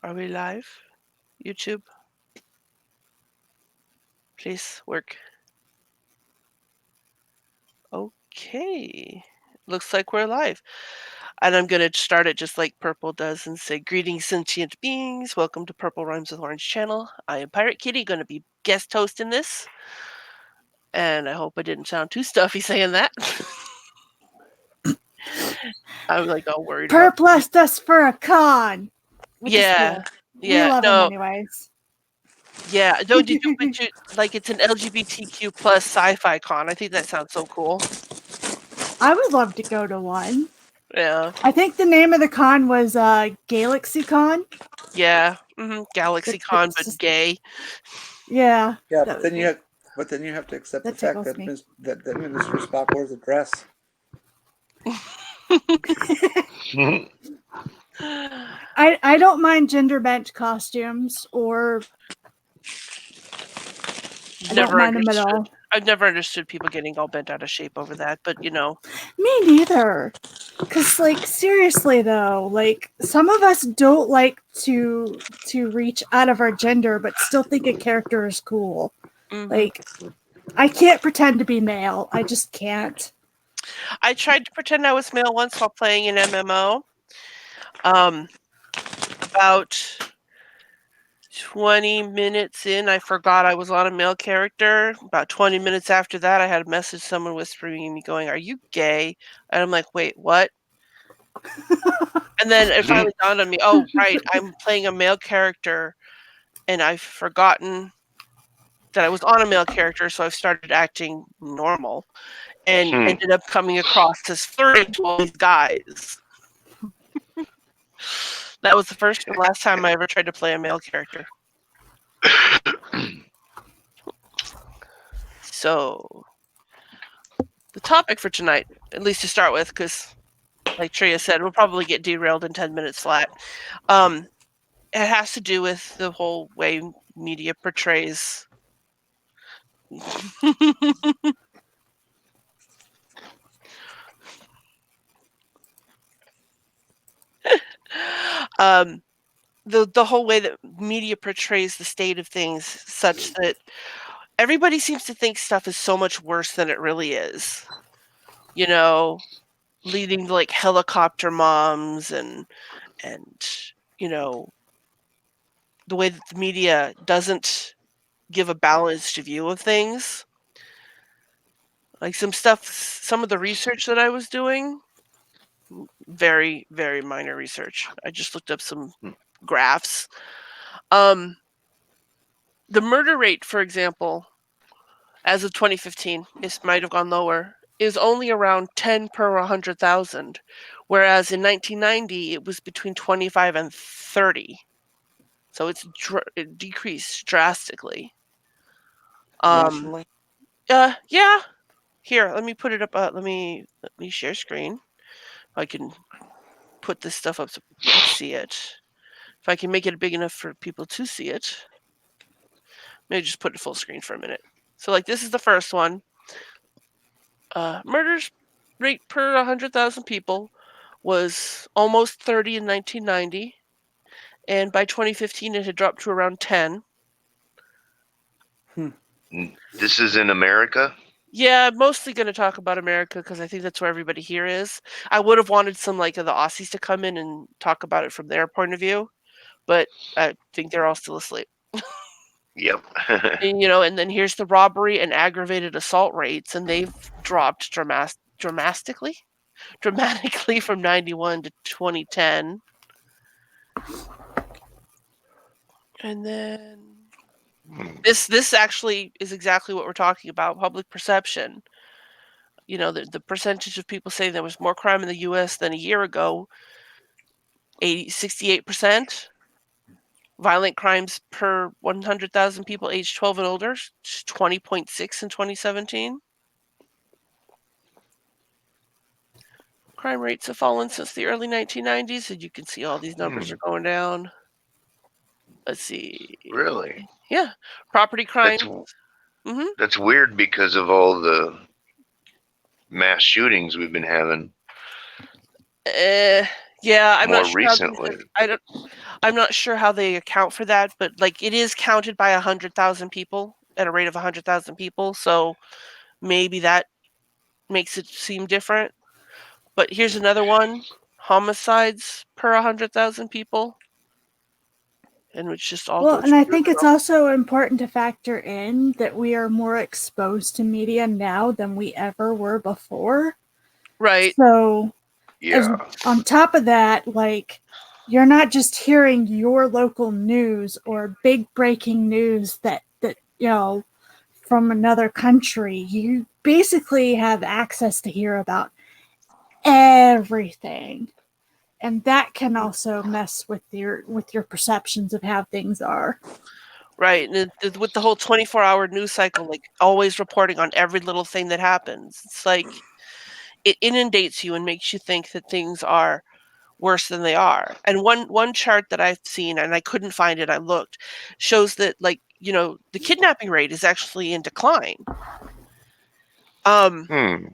Are we live? YouTube? Please work. Okay. Looks like we're live. And I'm going to start it just like Purple does and say, greetings, sentient beings. Welcome to Purple Rhymes with Orange channel. I am Pirate Kitty, going to be guest host in this. And I hope I didn't sound too stuffy saying that. I'm like all worried about. Perp blessed us for a con. Which is cool. Yeah. We love him anyways. Yeah, don't you do it like it's an LGBTQ plus sci-fi con? I think that sounds so cool. I would love to go to one. Yeah. I think the name of the con was Galaxy Con. Yeah. Galaxy Con, but gay. Yeah. Yeah, but then you have to accept the fact that Mr. Spock wears a dress. I don't mind gender bent costumes or I don't mind them at all. I've never understood people getting all bent out of shape over that, but you know. Me neither. Cause like seriously though, like some of us don't like to reach out of our gender but still think a character is cool. Like I can't pretend to be male. I just can't. I tried to pretend I was male once while playing an MMO. About 20 minutes in, I forgot I was on a male character. About 20 minutes after that, I had a message, someone whispering at me going, "Are you gay?" And I'm like, wait, what? And then it finally dawned on me, oh, right, I'm playing a male character, and I've forgotten that I was on a male character, so I've started acting normal, and ended up coming across as flirting to all these guys. That was the first and last time I ever tried to play a male character. So, the topic for tonight, at least to start with, because like Tria said, we'll probably get derailed in 10 minutes flat. It has to do with the whole way media portrays the whole way that media portrays the state of things, such that everybody seems to think stuff is so much worse than it really is. You know, leading to like helicopter moms and you know, the way that the media doesn't give a balanced view of things. Like some of the research that I was doing, very, very minor research. I just looked up some graphs. The murder rate, for example, as of 2015, this might have gone lower, is only around 10 per 100,000, whereas in 1990 it was between 25 and 30. So it decreased drastically. Nationally? Yeah. Here, let me put it up. Let me share screen. I can put this stuff up so people can see it. If I can make it big enough for people to see it. Maybe just put it full screen for a minute. So like this is the first one. Murders rate per 100,000 people was almost 30 in 1990. And by 2015, it had dropped to around 10. This is in America? Yeah, I'm mostly going to talk about America because I think that's where everybody here is. I would have wanted some like of the Aussies to come in and talk about it from their point of view, but I think they're all still asleep. Yep. And, you know, and then here's the robbery and aggravated assault rates, and they've dropped dramatically from 91 to 2010. And then this actually is exactly what we're talking about, public perception. You know, the percentage of people saying there was more crime in the U.S. than a year ago, 68%. Violent crimes per 100,000 people aged 12 and older, 20.6 in 2017. Crime rates have fallen since the early 1990s, and you can see all these numbers are going down. Let's see. Really? Yeah. Property crimes. That's weird because of all the mass shootings we've been having. Yeah, I'm more not sure recently. I'm not sure how they account for that, but like it is counted by 100,000 people at a rate of 100,000 people. So maybe that makes it seem different. But here's another one: homicides per 100,000 people, and it's just all Well, goes and I through think the it's also important to factor in that we are more exposed to media now than we ever were before. right. So, as Yeah. on top of that, like you're not just hearing your local news or big breaking news that from another country. You basically have access to hear about everything. And that can also mess with your perceptions of how things are. Right, and with the whole 24-hour news cycle, like always reporting on every little thing that happens, it's like it inundates you and makes you think that things are worse than they are. And one chart that I've seen, and I couldn't find it, I looked, shows that like the kidnapping rate is actually in decline. Hmm.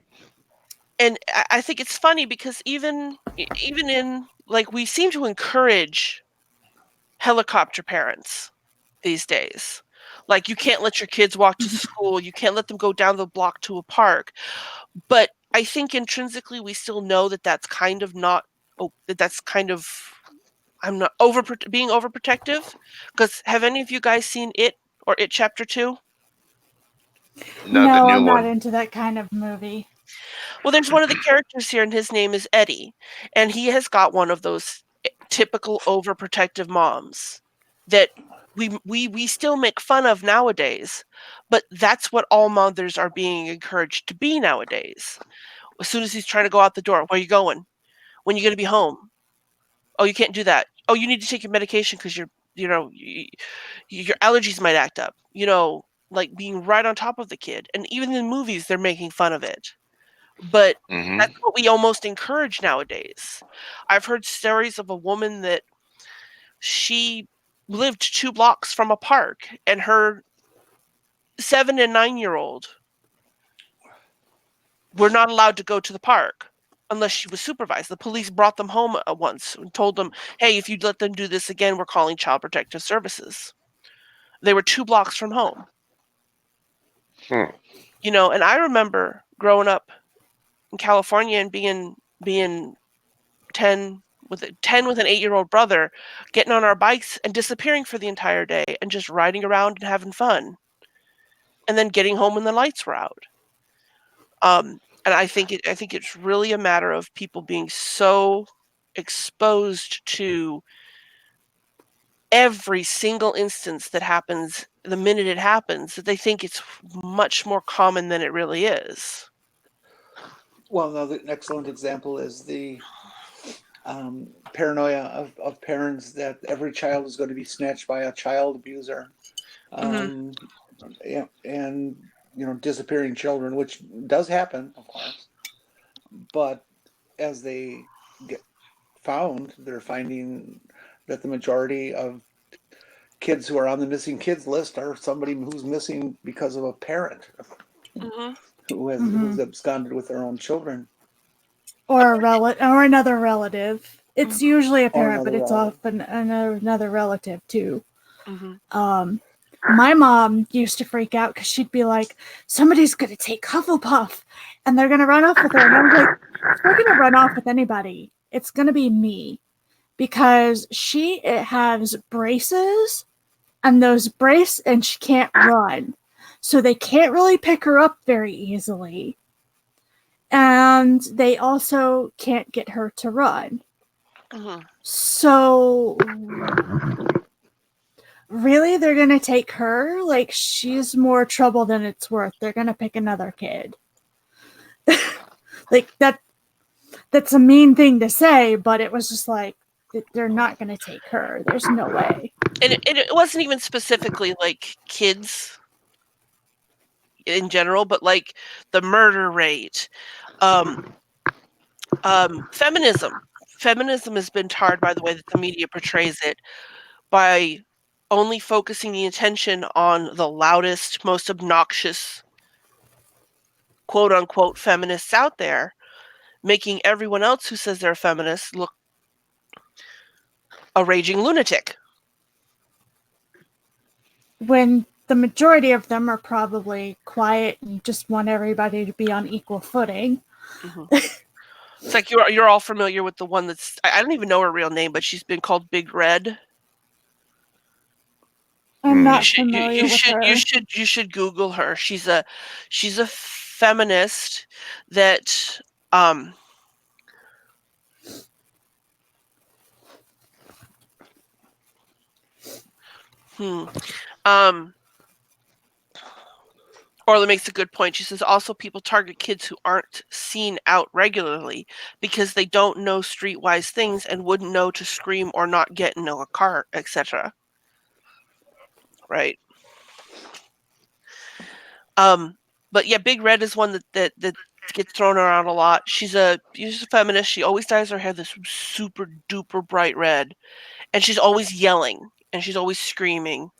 And I think it's funny because even in like we seem to encourage helicopter parents these days. Like you can't let your kids walk to school, you can't let them go down the block to a park. But I think intrinsically we still know that that's kind of not that's kind of I'm not being overprotective, because have any of you guys seen It or It Chapter 2? Not the No, new I'm not one. into that kind of movie. Well, there's one of the characters here, and his name is Eddie, and he has got one of those typical overprotective moms that we still make fun of nowadays, but that's what all mothers are being encouraged to be nowadays. As soon as he's trying to go out the door, where are you going? When are you going to be home? Oh, you can't do that. Oh, you need to take your medication because your allergies might act up. Like being right on top of the kid, and even in movies, they're making fun of it. But Hmm. that's what we almost encourage nowadays. I've heard stories of a woman that she lived 2 blocks from a park, and her 7 and 9-year-old were not allowed to go to the park unless she was supervised. The police brought them home once and told them, "Hey, if you let them do this again, we're calling Child Protective Services." They were 2 blocks from home. Hmm. And I remember growing up in California and being 10 with an 8-year-old brother, getting on our bikes and disappearing for the entire day and just riding around and having fun, and then getting home when the lights were out. And I think it's really a matter of people being so exposed to every single instance that happens the minute it happens that they think it's much more common than it really is. Well, another excellent example is the paranoia of parents that every child is going to be snatched by a child abuser. Mhm. Um, yeah, and disappearing children, which does happen, of course. But as they get found, they're finding that the majority of kids who are on the missing kids list are somebody who's missing because of a parent Mhm. who's absconded with their own children Or another relative. It's Mhm. usually a or parent, but another it's relative. often another relative too. Mhm. My mom used to freak out because she'd be like, "Somebody's gonna take Hufflepuff, and they're gonna run off with her." And I was like, "If they're gonna run off with anybody, it's gonna be me," because she has braces, and and she can't run, so they can't really pick her up very easily, and they also can't get her to run. Mhm. So really, they're gonna take her? Like, she's more trouble than it's worth. They're gonna pick another kid. Like, that's a mean thing to say, but it was just like, they're not gonna take her. There's no way. And it wasn't even specifically like kids in general, but like the murder rate, um, feminism. Feminism has been tarred by the way that the media portrays it, by only focusing the attention on the loudest, most obnoxious, quote unquote, feminists out there, making everyone else who says they're a feminist look a raging lunatic. When the majority of them are probably quiet and just want everybody to be on equal footing. Mm-hmm. It's like you're all familiar with the one that's, I don't even know her real name, but she's been called Big Red. I'm not familiar with her. You should Google her. She's a feminist that Orla makes a good point. She says also people target kids who aren't seen out regularly because they don't know streetwise things and wouldn't know to scream or not get into a car, etc. Right. But yeah, Big Red is one that gets thrown around a lot. She's a feminist. She always dyes her hair this super duper bright red, and she's always yelling and she's always screaming.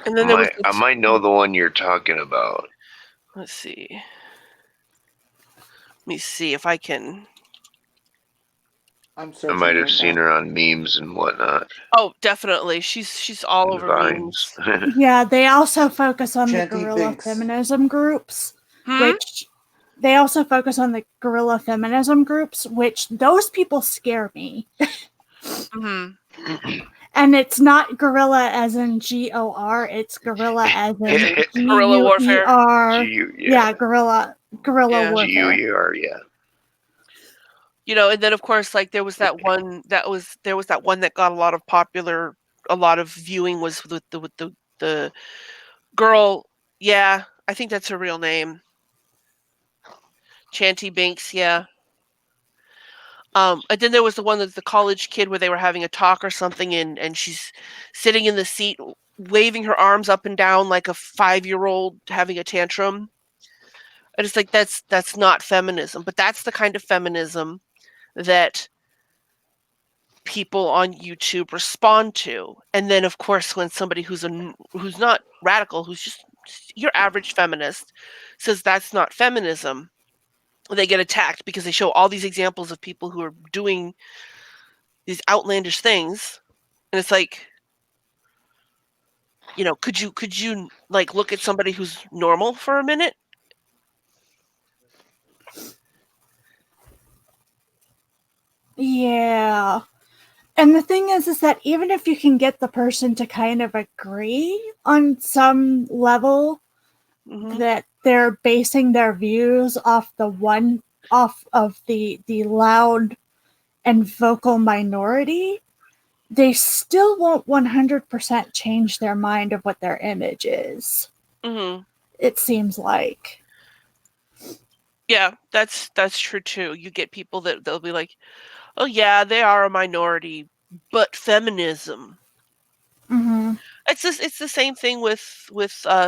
And then I might know the one you're talking about. Let's see. Let me see if I can. I might have seen her on memes and whatnot. Oh, definitely. She's all over memes. Yeah, they also focus on Chanty the guerrilla Binks. feminism groups, which they also focus on the guerrilla feminism groups, which those people scare me. And it's not guerrilla as in GOR, it's guerrilla as in guerrilla warfare. Yeah, guerrilla warfare. GUER, yeah. You know, and then of course, like there was that one that got a lot of viewing was with the girl. Yeah, I think that's her real name. Chanty Binks, yeah. And then there was the one that's the college kid where they were having a talk or something, and she's sitting in the seat waving her arms up and down like a 5-year-old having a tantrum. And it's like that's not feminism, but that's the kind of feminism that people on YouTube respond to. And then of course when somebody who's not radical, who's just your average feminist says that's not feminism, they get attacked because they show all these examples of people who are doing these outlandish things. And it's like, you know, could you like look at somebody who's normal for a minute? Yeah. And the thing is that even if you can get the person to kind of agree on some level that they're basing their views off of the loud and vocal minority, they still won't 100% change their mind of what their image is. It seems like. Yeah, that's true too. You get people that they'll be like, "Oh yeah, they are a minority, but feminism." It's the same thing with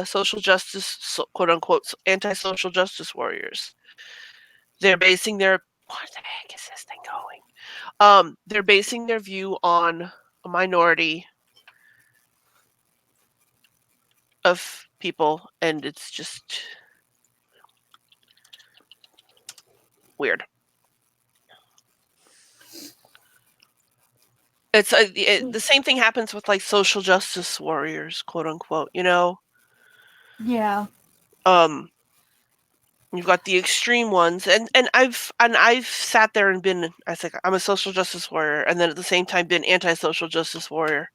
social justice, quote unquote, anti-social justice warriors. They're basing their what the heck is this thing going? They're basing their view on a minority of people, and it's just weird. It's the same thing happens with like social justice warriors, quote unquote. You know. Yeah. You've got the extreme ones, and I've sat there and been, I think I'm a social justice warrior, and then at the same time been anti-social justice warrior,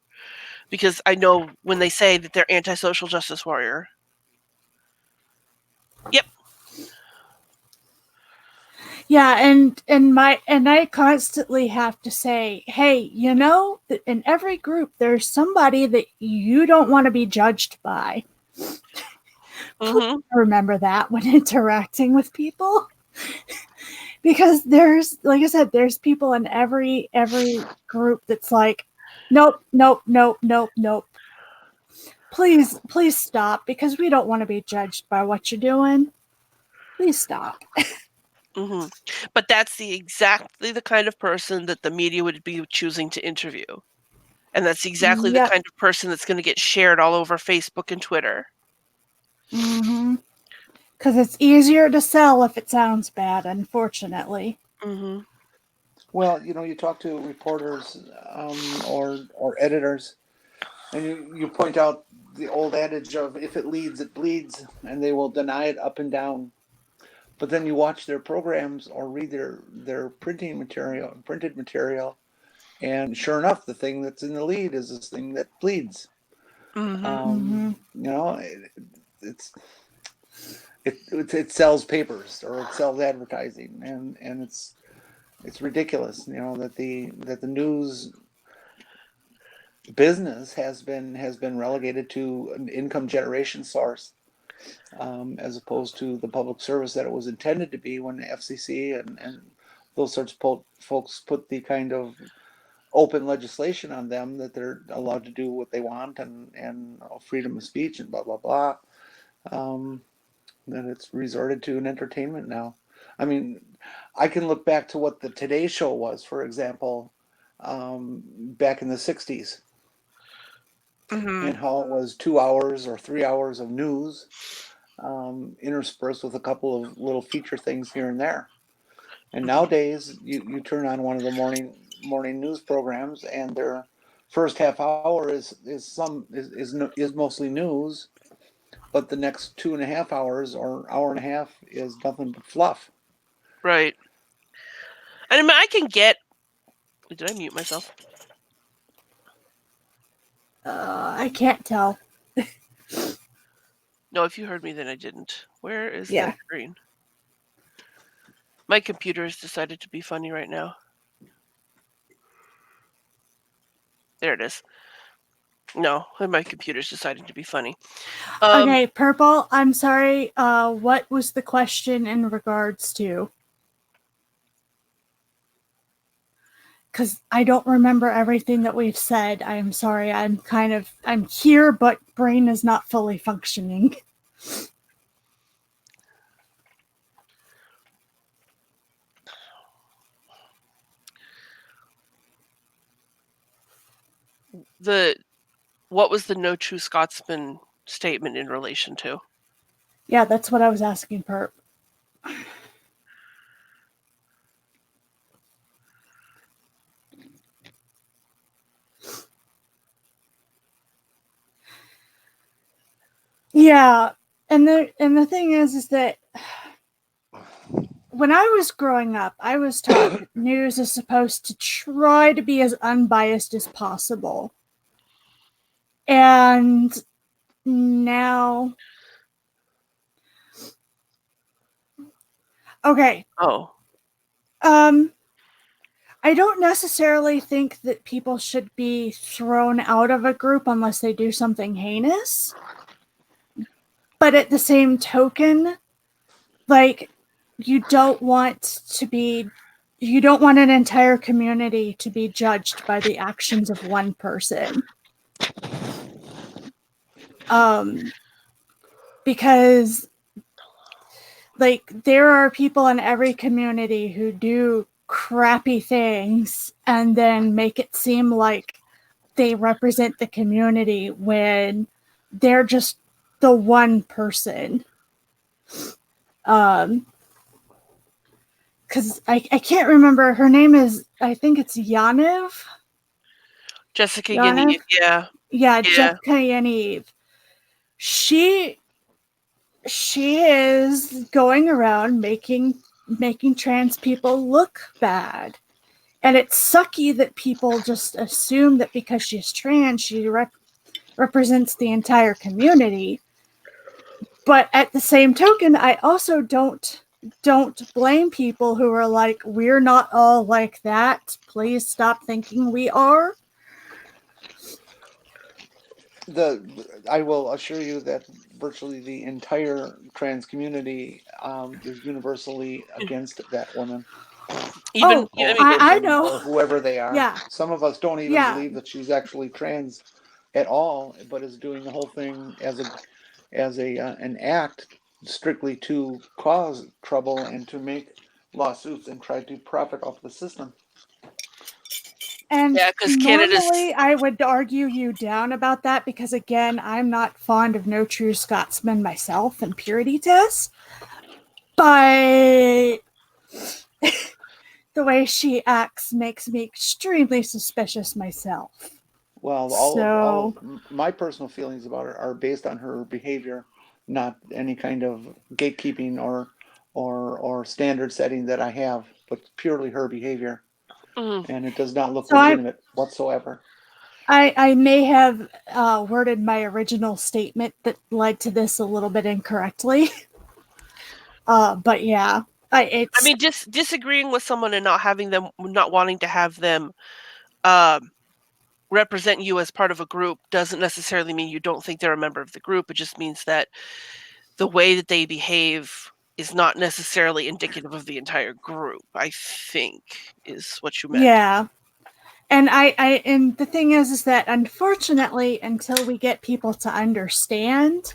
because I know when they say that they're anti-social justice warrior. Yep. Yeah, and I constantly have to say, hey, you know, in every group there's somebody that you don't want to be judged by. Remember that when interacting with people. Because there's, like I said, there's people in every group that's like, nope. Please stop, because we don't want to be judged by what you're doing. Please stop. But that's exactly the kind of person that the media would be choosing to interview. And that's exactly the kind of person that's going to get shared all over Facebook and Twitter. Because it's easier to sell if it sounds bad, unfortunately. Well, you talk to reporters or editors, and you point out the old adage of if it leads, it bleeds, and they will deny it up and down. But then you watch their programs or read their printed material, and sure enough, the thing that's in the lead is this thing that bleeds. Mm-hmm. Mm-hmm. It's it sells papers or it sells advertising, and it's ridiculous, that the news business has been relegated to an income generation source, as opposed to the public service that it was intended to be when the FCC and those sorts of folks put the kind of open legislation on them that they're allowed to do what they want, and freedom of speech and blah blah blah. Um, that it's resorted to an entertainment now. I mean, I can look back to what the Today Show was, for example, back in the '60s, Mm-hmm. and how it was 2 hours or 3 hours of news, interspersed with a couple of little feature things here and there. And nowadays, you turn on one of the morning news programs, and their first half hour is mostly news, but the next 2.5 hours or hour and a half is nothing but fluff. Right. And I mean, I can get. Did I mute myself? I can't tell. No, if you heard me, then I didn't. Where is Yeah. the screen? My computer has decided to be funny right now. There it is. No, my computer's decided to be funny. Okay, Purple, I'm sorry. What was the question in regards to? Because I don't remember everything that we've said. I'm sorry. I'm here, but brain is not fully functioning. What was the no true Scotsman statement in relation to? Yeah, that's what I was asking, Perp. Yeah, and the thing is that when I was growing up, I was taught that news is supposed to try to be as unbiased as possible. And now, okay. Oh. I don't necessarily think that people should be thrown out of a group unless they do something heinous. But at the same token, like, you don't want an entire community to be judged by the actions of one person. Because, like, there are people in every community who do crappy things and then make it seem like they represent the community when they're just the one person. Because I can't remember, her name is, I think it's Yaniv. Jessica Yaniv, yeah. Yeah, Jessica Yaniv. She is going around making trans people look bad. And it's sucky that people just assume that because she's trans, she represents the entire community. But at the same token, I also don't blame people who are like, we're not all like that. Please stop thinking we are. I will assure you that virtually the entire trans community is universally against that woman. Even I know, or whoever they are. Yeah. Some of us don't even believe that she's actually trans at all, but is doing the whole thing as an act strictly to cause trouble and to make lawsuits and try to profit off the system. And yeah, because normally I would argue you down about that because, again, I'm not fond of no true Scotsman myself and purity tests. But the way she acts makes me extremely suspicious myself. Well, all of my personal feelings about her are based on her behavior, not any kind of gatekeeping or standard setting that I have, but purely her behavior, Mm. and it does not look So legitimate whatsoever. I may have worded my original statement that led to this a little bit incorrectly. But yeah, I mean, disagreeing with someone and not wanting to have them represent you as part of a group doesn't necessarily mean you don't think they're a member of the group. It just means that the way that they behave is not necessarily indicative of the entire group, I think, is what you meant. Yeah. And and the thing is that unfortunately, until we get people to understand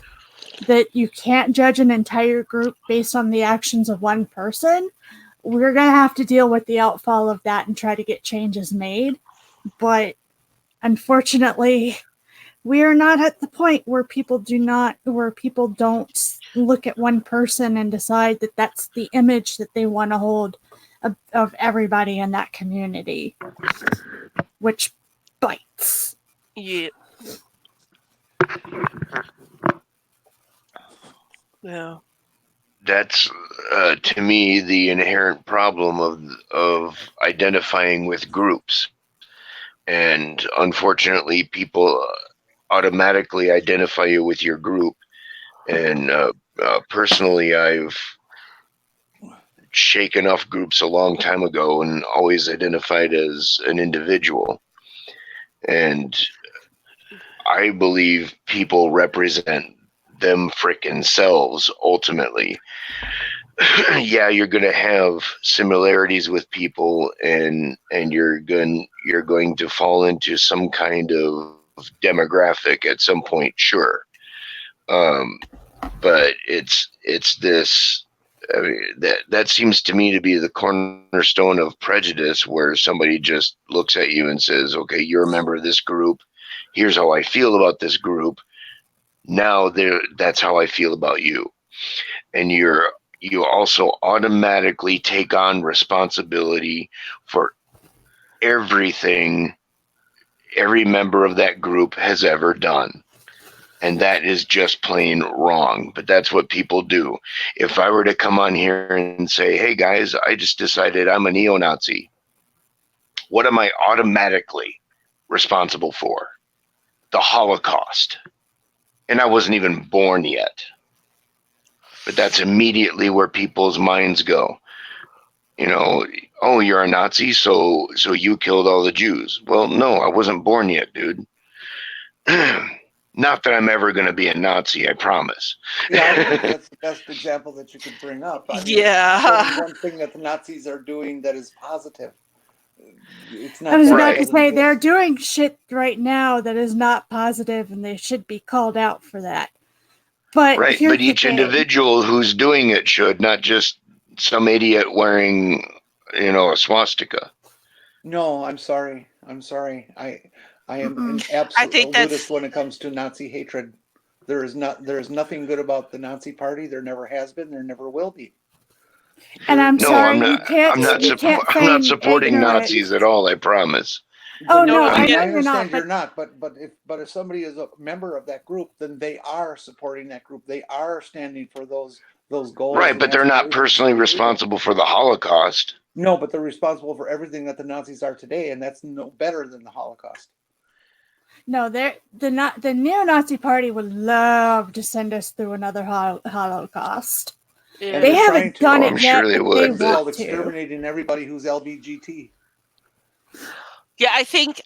that you can't judge an entire group based on the actions of one person, we're going to have to deal with the outfall of that and try to get changes made. But unfortunately, we are not at the point where people don't look at one person and decide that that's the image that they want to hold of everybody in that community, which bites. Yeah. Yeah. That's to me the inherent problem of identifying with groups, and unfortunately, people automatically identify you with your group. And personally, I've shaken off groups a long time ago and always identified as an individual. And I believe people represent them frickin' selves ultimately. Yeah, you're going to have similarities with people, and you're going to fall into some kind of demographic at some point, sure. But it's this. I mean, that seems to me to be the cornerstone of prejudice, where somebody just looks at you and says, "Okay, you're a member of this group. Here's how I feel about this group. Now that's how I feel about you," and you also automatically take on responsibility for everything every member of that group has ever done. And that is just plain wrong. But that's what people do. If I were to come on here and say, "Hey guys, I just decided I'm a neo-Nazi," what am I automatically responsible for? The Holocaust. And I wasn't even born yet. But that's immediately where people's minds go. Oh, you're a Nazi, so you killed all the Jews. Well, no, I wasn't born yet, dude. Not that I'm ever going to be a Nazi, I promise. Yeah, I think that's the best example that you could bring up. I mean, Yeah. one thing that the Nazis are doing that is positive. It's not. I was that about it to doesn't say exist. they're doing shit right now that is not positive, and they should be called out for that. But Right, here's but the each thing. individual who's doing it should, not just some idiot wearing, a swastika. No, I'm sorry. I'm sorry. I am an I think absolutist when it comes to Nazi hatred. There is nothing good about the Nazi party. There never has been. There never will be. And I'm No, sorry, I'm you not. can't I'm not. you can't I'm not feign supporting ignorance. Nazis at all. I promise. Oh No, no, I I know I you're not. understand you're But not. But if somebody is a member of that group, then they are supporting that group. They are standing for those goals Right, and but they're not aspirations. personally responsible for the Holocaust. No, but they're responsible for everything that the Nazis are today, and that's no better than the Holocaust. no, the neo-Nazi party would love to send us through another Holocaust. Yeah. They they're trying haven't to. done Oh, it I'm yet, sure they but they would. It's But want called to. exterminating everybody who's LBGT. Yeah, I think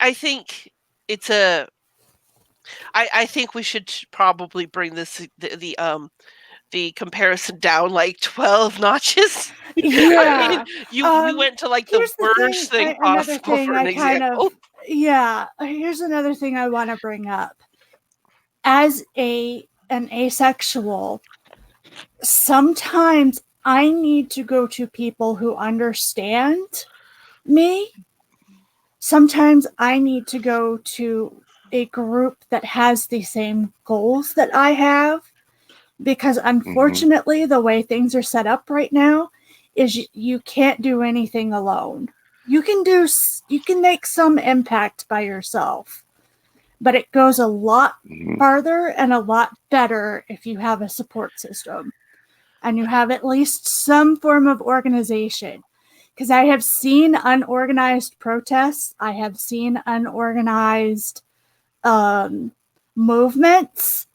it's a I think we should probably bring the comparison down like 12 notches. I Yeah. mean, you went to like the Here's the thing. worst thing Another possible thing for an I kind of example. Here's another thing I want to bring up. As an asexual, sometimes I need to go to people who understand me. Sometimes I need to go to a group that has the same goals that I have, because unfortunately, the way things are set up right now, is you can't do anything alone. You can make some impact by yourself, but it goes a lot farther and a lot better if you have a support system and you have at least some form of organization. Because I have seen unorganized protests, I have seen unorganized movements,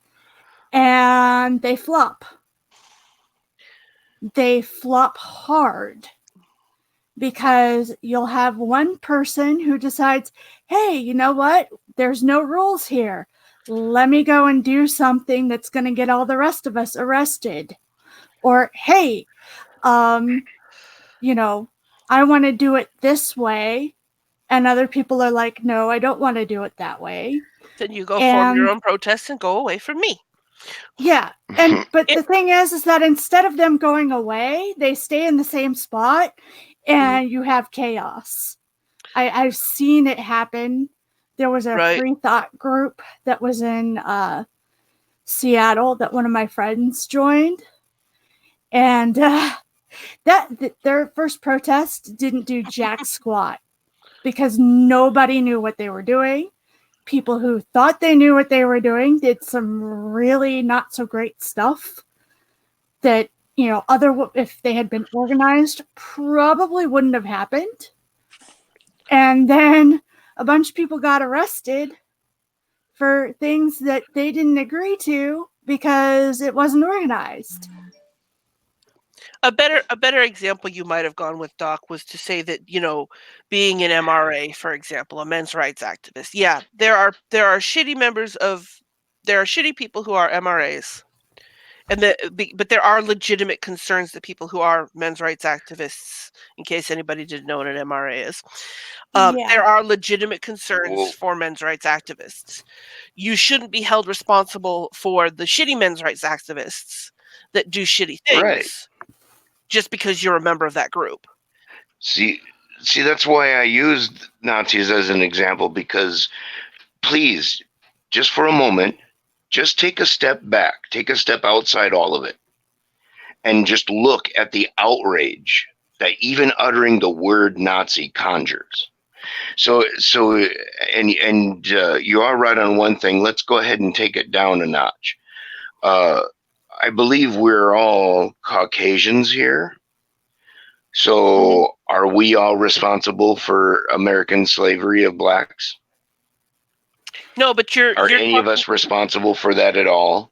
and they flop. They flop hard because you'll have one person who decides, hey, you know what? There's no rules here. Let me go and do something that's going to get all the rest of us arrested. Or, hey, you know, I want to do it this way. And other people are like, no, I don't want to do it that way. Then you go form your And own protests and go away from me. yeah. But the thing is that instead of them going away, they stay in the same spot and you have chaos. I've seen it happen. There was a free thought group that was in Seattle that one of my friends joined. And their first protest didn't do jack squat because nobody knew what they were doing. People who thought they knew what they were doing did some really not so great stuff that, you know, if they had been organized, probably wouldn't have happened. And then a bunch of people got arrested for things that they didn't agree to because it wasn't organized. A better example you might have gone with, Doc, was to say that, you know, being an MRA, for example, a men's rights activist. Yeah, there are shitty people who are MRAs. But there are legitimate concerns that people who are men's rights activists, in case anybody didn't know what an MRA is, there are legitimate concerns for men's rights activists. You shouldn't be held responsible for the shitty men's rights activists that do shitty things just because you're a member of that group. See, that's why I used Nazis as an example, because please, just for a moment, just take a step back, take a step outside all of it, and just look at the outrage that even uttering the word Nazi conjures. So, and you are right on one thing. Let's go ahead and take it down a notch. I believe we're all Caucasians here. So are we all responsible for American slavery of blacks? No, but are any of us responsible for that at all?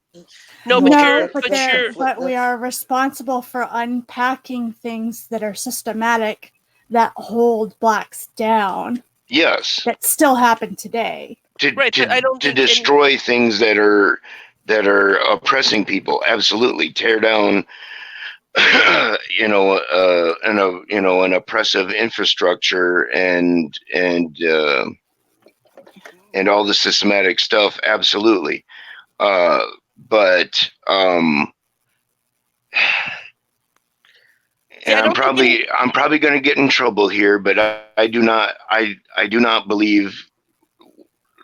No, but we are responsible for unpacking things that are systematic that hold blacks down. Yes, that still happen today. To destroy things that are oppressing people. Absolutely, tear down an oppressive infrastructure and all the systematic stuff. Absolutely. But I'm probably going to get in trouble here, but I do not believe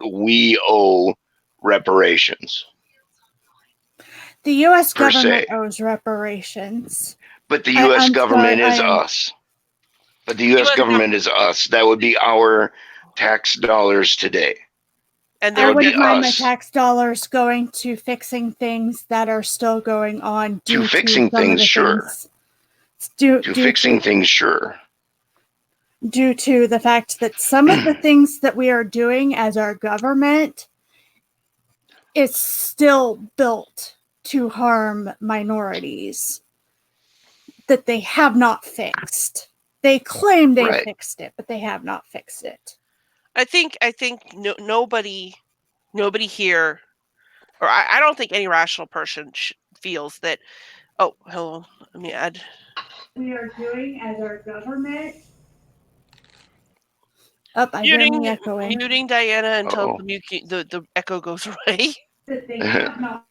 we owe reparations. The U.S. government owes reparations. But the U.S. government is us. But the U.S. government is us. That would be our tax dollars today. And I wouldn't mind my tax dollars going to fixing things that are still going on. To fixing things, sure. To fixing things, sure. Due to the fact that some of the things that we are doing as our government is still built to harm minorities that they have not fixed. They claim they fixed it, but they have not fixed it. I think nobody here, or I don't think any rational person feels that. Oh, hello. Let me add. We are doing as our government. Muting Diana until the echo goes away. That they have not.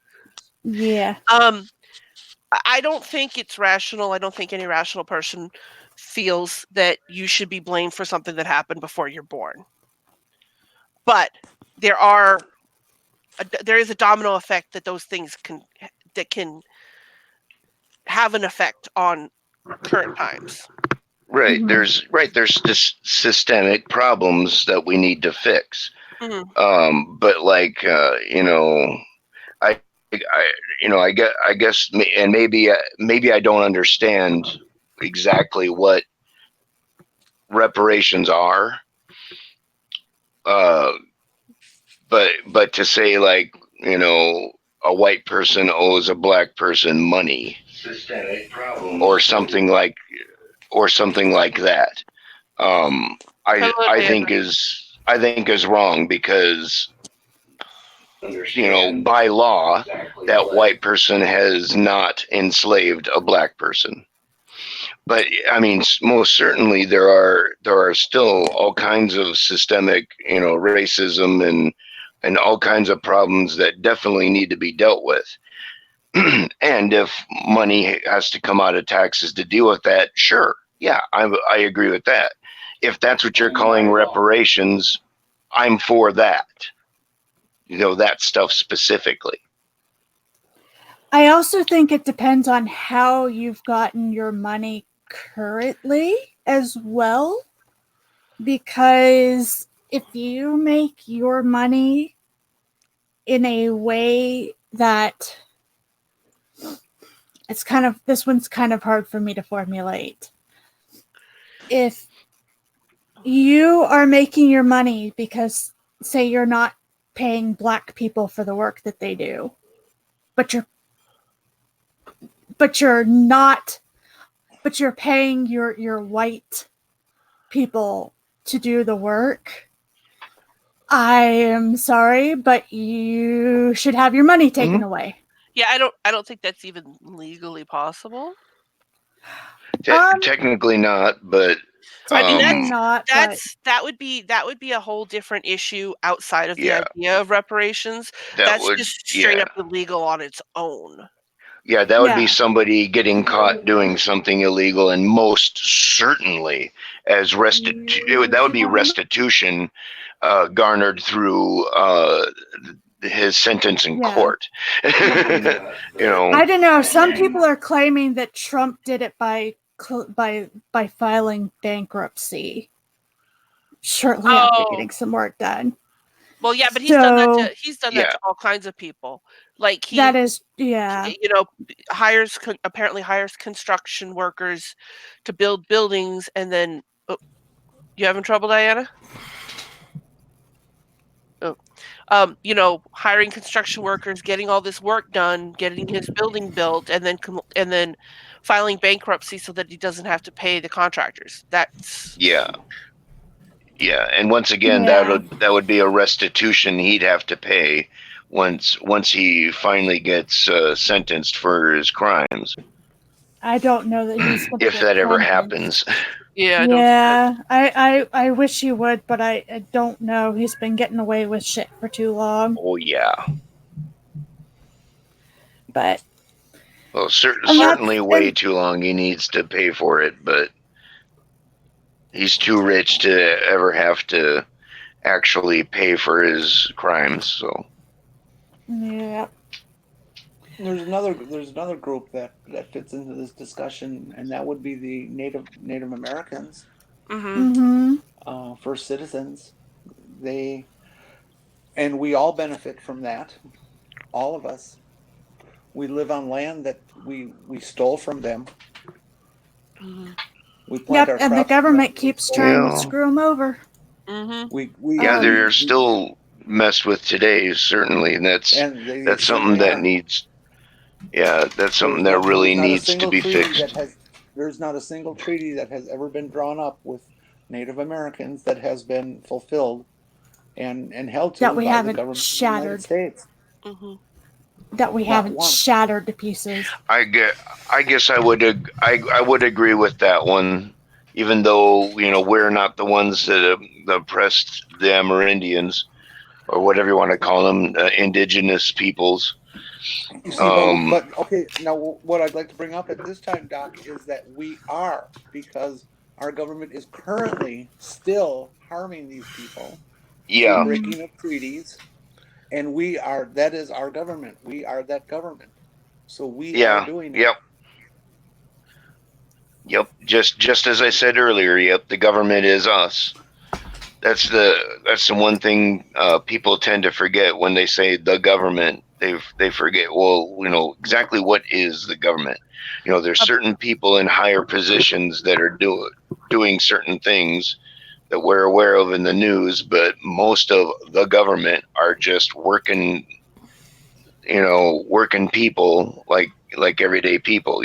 Yeah. I don't think it's rational. I don't think any rational person feels that you should be blamed for something that happened before you're born. But there is a domino effect that those things can have an effect on current times. Right. Mhm. There's this systemic problems that we need to fix. But like I I guess, and maybe I don't understand exactly what reparations are. Uh, but to say, like, a white person owes a black person money, Systemic problems. or something like that, Come on, Diana. I think is wrong, because Understand by law exactly that what. white person has not enslaved a black person. But I mean, most certainly there are still all kinds of systemic, racism and all kinds of problems that definitely need to be dealt with. And if money has to come out of taxes to deal with that, sure, yeah, I agree with that. If that's what you're calling reparations, I'm for that. That stuff specifically. I also think it depends on how you've gotten your money currently as well, because if you make your money in a way that this one's kind of hard for me to formulate. If you are making your money because, say, you're not paying black people for the work that they do, but you're paying your white people to do the work, I am sorry, but you should have your money taken away. Yeah, I don't think that's even legally possible. Technically not, but I mean, Technically not, but that would be a whole different issue outside of the yeah, idea of reparations. that That's would just straight yeah. up illegal on its own. Yeah, that would be yeah, somebody getting caught doing something illegal, and most certainly as that would be restitution, garnered through his sentence in yeah. court. I don't know. Some people are claiming that Trump did it by filing bankruptcy shortly after Oh, getting some work done. well, yeah, but he's done that So to all kinds of people. Like that is, yeah, apparently hires construction workers to build buildings, and then you having trouble, Diana? Hiring construction workers, getting all this work done, getting his building built, and then filing bankruptcy so that he doesn't have to pay the contractors. That's Yeah, yeah, and once again, yeah. that would be a restitution he'd have to pay once he finally gets sentenced for his crimes, I don't know that he's going to if get that ever sentenced. happens. yeah, I don't. Yeah, I wish he would, but I don't know. He's been getting away with shit for too long. Oh yeah. But Well, and certainly way too long. He needs to pay for it, but he's too rich to ever have to actually pay for his crimes. So yeah. There's another group that fits into this discussion, and that would be the Native Americans, Mm-hmm. first citizens. They and we all benefit from that. All of us. We live on land that we stole from them. Mm-hmm. We plant Yep, our and the crops. government keeps trying to screw him over. Mm-hmm. yeah, We they're still messed with today, certainly, and and they that's something certainly that are. needs. Yeah, that's something that really There's not a needs to single be treaty fixed. that has ever been drawn up with Native Americans that has been fulfilled and held That to we by the haven't government of the United shattered. States. Mm-hmm. That we Not haven't one. shattered to pieces. I guess I would agree with that one, even though we're not the ones that oppressed the Amerindians, or whatever you want to call them, indigenous peoples. You see, but okay. Now, what I'd like to bring up at this time, Doc, is that we are, because our government is currently still harming these people through Yeah, breaking of treaties, and we are. That is our government. We are that government. So we are yeah, doing it. yep. Yep, just as I said earlier. Yep, the government is us. That's the one thing people tend to forget when they say the government. They forget. Well, exactly what is the government. There's certain people in higher positions that are doing certain things that we're aware of in the news, but most of the government are just working people like everyday people.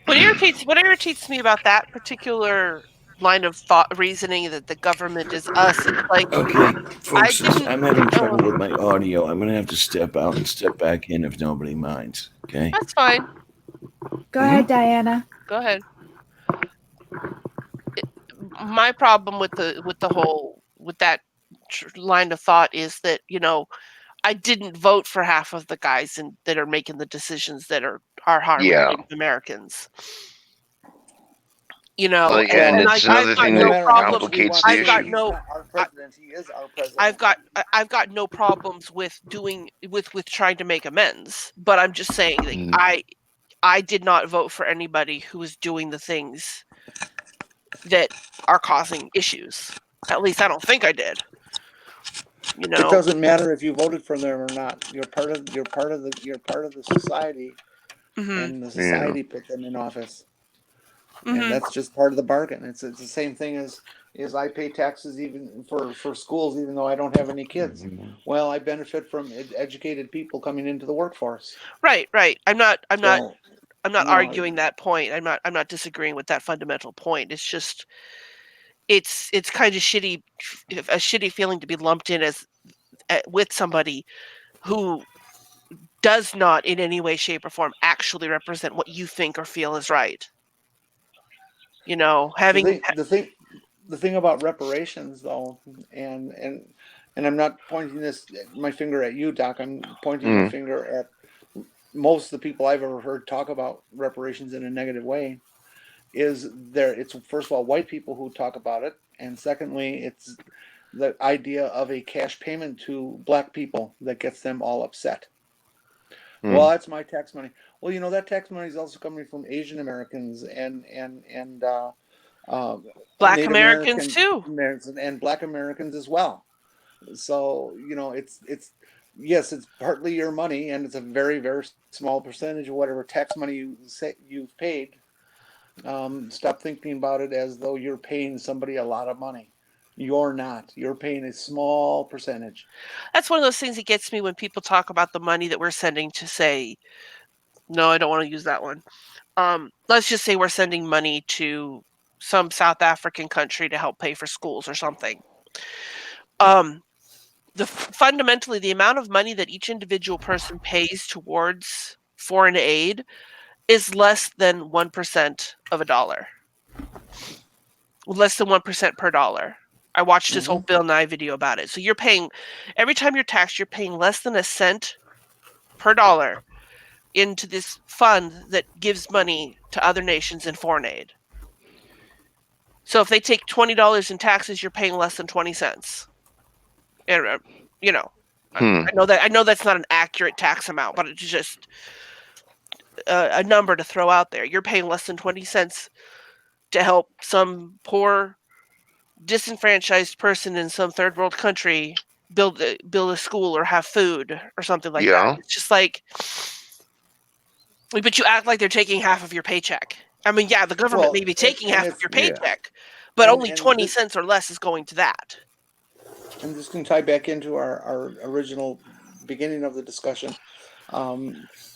What irritates me about that particular line of thought reasoning that the government is us, it's like Okay, I folks, didn't I'm having oh, trouble with my audio. I'm gonna have to step out and step back in if nobody minds. Okay. that's fine. Go ahead, Diana. Go ahead. My problem with that line of thought is that, I didn't vote for half of the guys that are making the decisions that are harming Yeah. Native Americans. Well, And, and and it's I've another got thing no no that matter how problem. much we complicates want to the I've got say issue. he's no. not our I, president, he is our president. I've got no problems with trying to make amends, but I'm just saying that Mm. I did not vote for anybody who is doing the things that are causing issues. At least I don't think I did. It doesn't matter if you voted for them or not. You're part of the society, Mhm. and the Yeah. society put them in office, and Mhm. that's just part of the bargain. It's the same thing as I pay taxes even for schools, even though I don't have any kids. Well, I benefit from educated people coming into the workforce. Right, right. So I'm not you know, arguing that point. I'm not disagreeing with that fundamental point. It's just it's kind of a shitty feeling to be lumped in as with somebody who does not in any way, shape, or form actually represent what you think or feel is right. the Having thing the thing the thing about reparations though, and I'm not pointing my finger at you, Doc. I'm pointing the Mm. finger at most of the people I've ever heard talk about reparations in a negative way. It's first of all white people who talk about it, and secondly it's the idea of a cash payment to black people that gets them all upset. Well, Mm. that's my tax money. Well, that tax money is also coming from Asian Americans and Black Native Americans too. Americans and Black Americans as well. So it's yes, it's partly your money, and it's a very very small percentage of whatever tax money you've paid. Stop thinking about it as though you're paying somebody a lot of money. You're not. You're paying a small percentage. That's one of those things that gets me when people talk about the money that we're sending to say, no, I don't want to use that one. Let's just say we're sending money to some South African country to help pay for schools or something. Fundamentally, the amount of money that each individual person pays towards foreign aid is less than 1% of a dollar. Less than 1% per dollar. I watched this whole Mm-hmm. Bill Nye video about it. So you're paying, every time you're taxed, you're paying less than a cent per dollar into this fund that gives money to other nations in foreign aid. So if they take $20 in taxes, you're paying less than 20 cents. And, you know, Hmm. I know that's not an accurate tax amount, but it's just a number to throw out there. You're paying less than 20 cents to help some poor, disenfranchised person in some third world country build a school or have food or something like that. Yeah. It's just like, but you act like they're taking half of your paycheck. I mean, yeah, the government may Well, be taking and half of it's your Yeah. paycheck, but only and 20 cents or less is going to that. and this can tie back into our original beginning of the discussion.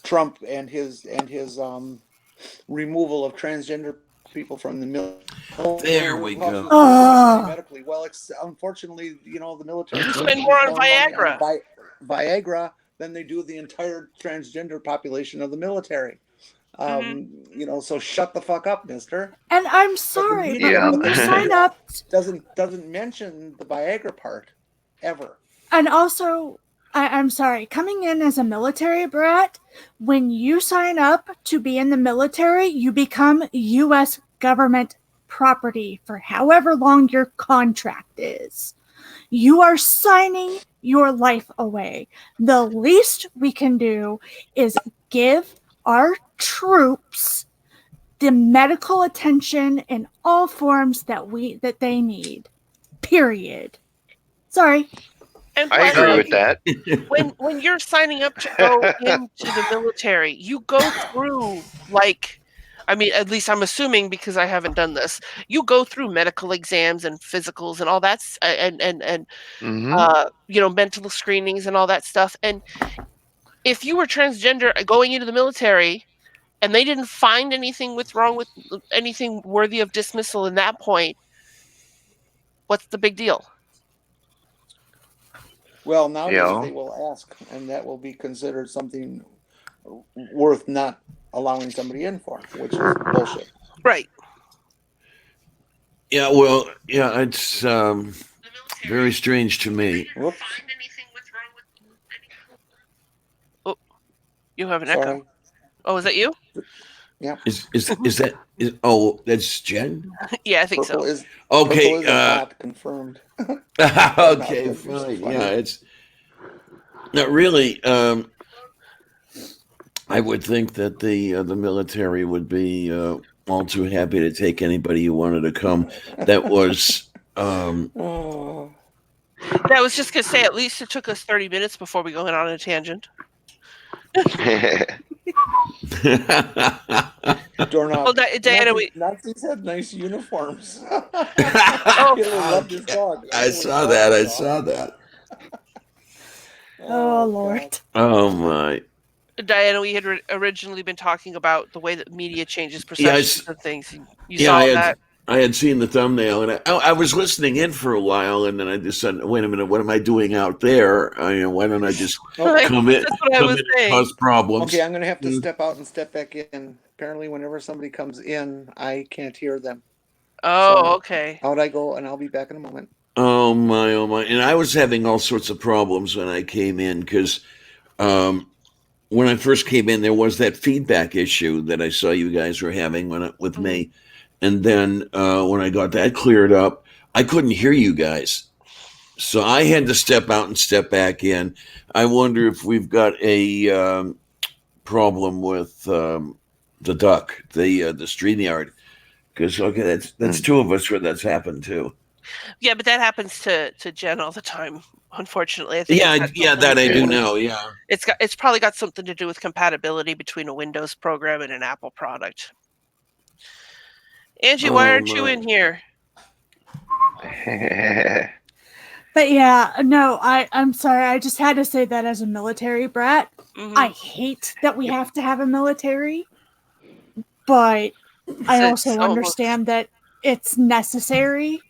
Trump and his removal of transgender people from the military. There we go. Medically. Well, unfortunately, the military Spend spends more on more money on Viagra. Viagra than they do the entire transgender population of the military. Hmm. So shut the fuck up, mister. And I'm But the sorry, but media, Yeah. when but the you sign media up, doesn't mention the Viagra part ever. and also, I'm sorry, coming in as a military brat, when you sign up to be in the military, you become U.S. government property for however long your contract is. You are signing your life away. The least we can do is give our troops the medical attention in all forms that they need. Period. Sorry. And I plus, agree like, with that. when you're signing up to go into the military, you go through, like, I mean, at least I'm assuming because I haven't done this. You go through medical exams and physicals and all that, and Hmm. mental screenings and all that stuff. And if you were transgender going into the military and they didn't find anything wrong with anything worthy of dismissal in that point, what's the big deal? Well, You nowadays know, they will ask, and that will be considered something worth not allowing somebody in for, which is bullshit. Right. Yeah, well, yeah, it's very strange to me. Whoops. Oh, you have an echo. Sorry. Oh, is that you? Yeah. Oh, that's Jen? Yeah, I think Purple so. is Okay, purple is a bot confirmed. okay, Which is fine. funny. Yeah, it's not really. I would think that the military would be all too happy to take anybody who wanted to come. That was Oh. I was just gonna say, at least it took us 30 minutes before we went on a tangent. Doorknob. Well, Diana, Nazis had nice uniforms. Oh. Hitler loved his dog. I saw that. I saw that. Oh, God. Lord. Oh my. Diana, we had originally been talking about the way that media changes Yeah, perceptions of things. You yeah, saw that? I had seen the thumbnail, and I was listening in for a while, and then I just said, "Wait a minute, what am I doing out there? Why don't I just Okay. come in, That's what I was and saying. cause problems?" Okay, I'm gonna have to step out and step back in. Apparently, whenever somebody comes in, I can't hear them. Oh, So, okay. out I go, and I'll be back in a moment. Oh my, oh my! And I was having all sorts of problems when I came in because when I first came in, there was that feedback issue that I saw you guys were having with me, and then when I got that cleared up, I couldn't hear you guys, so I had to step out and step back in. I wonder if we've got a problem with the duck, the StreamYard, because okay, that's two of us where that's happened to. Yeah, but that happens to Jen all the time. Unfortunately, I think Yeah, that I do know. Yeah. It's probably got something to do with compatibility between a Windows program and an Apple product. Angie, why aren't you in here? But yeah, no, I'm sorry. I just had to say that as a military brat. I hate that we have to have a military, but I also understand that it's necessary.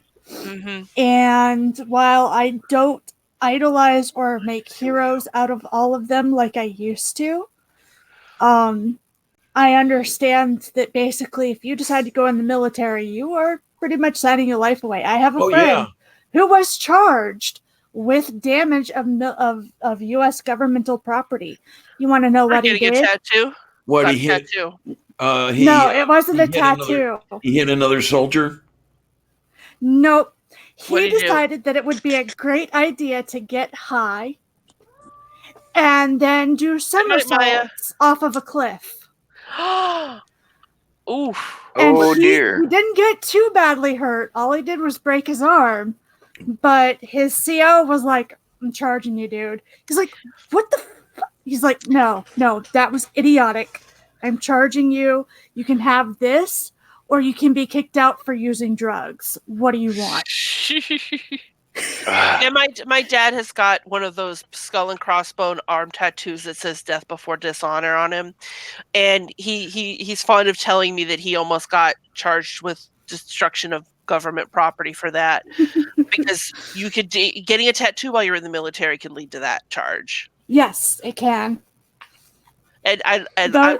And while I don't idolize or make heroes out of all of them like I used to, I understand that basically if you decide to go in the military, you are pretty much signing your life away. I have a friend who was charged with damage of U.S. governmental property. You want to know what he did? Getting a tattoo? What he hit? Tattoo. No, it wasn't a tattoo. He hit another soldier? Nope. He decided that it would be a great idea to get high and then do somersaults off of a cliff. Oof. And oh dear. He didn't get too badly hurt. All he did was break his arm. But his CO was like, "I'm charging you, dude." He's like, "What the fuck?" He's like, no, that was idiotic. I'm charging you. You can have this, or you can be kicked out for using drugs. What do you want? Yeah, my dad has got one of those skull and crossbone arm tattoos that says "Death Before Dishonor" on him, and he's fond of telling me that he almost got charged with destruction of government property for that, because you could getting a tattoo while you're in the military can lead to that charge. Yes, it can. And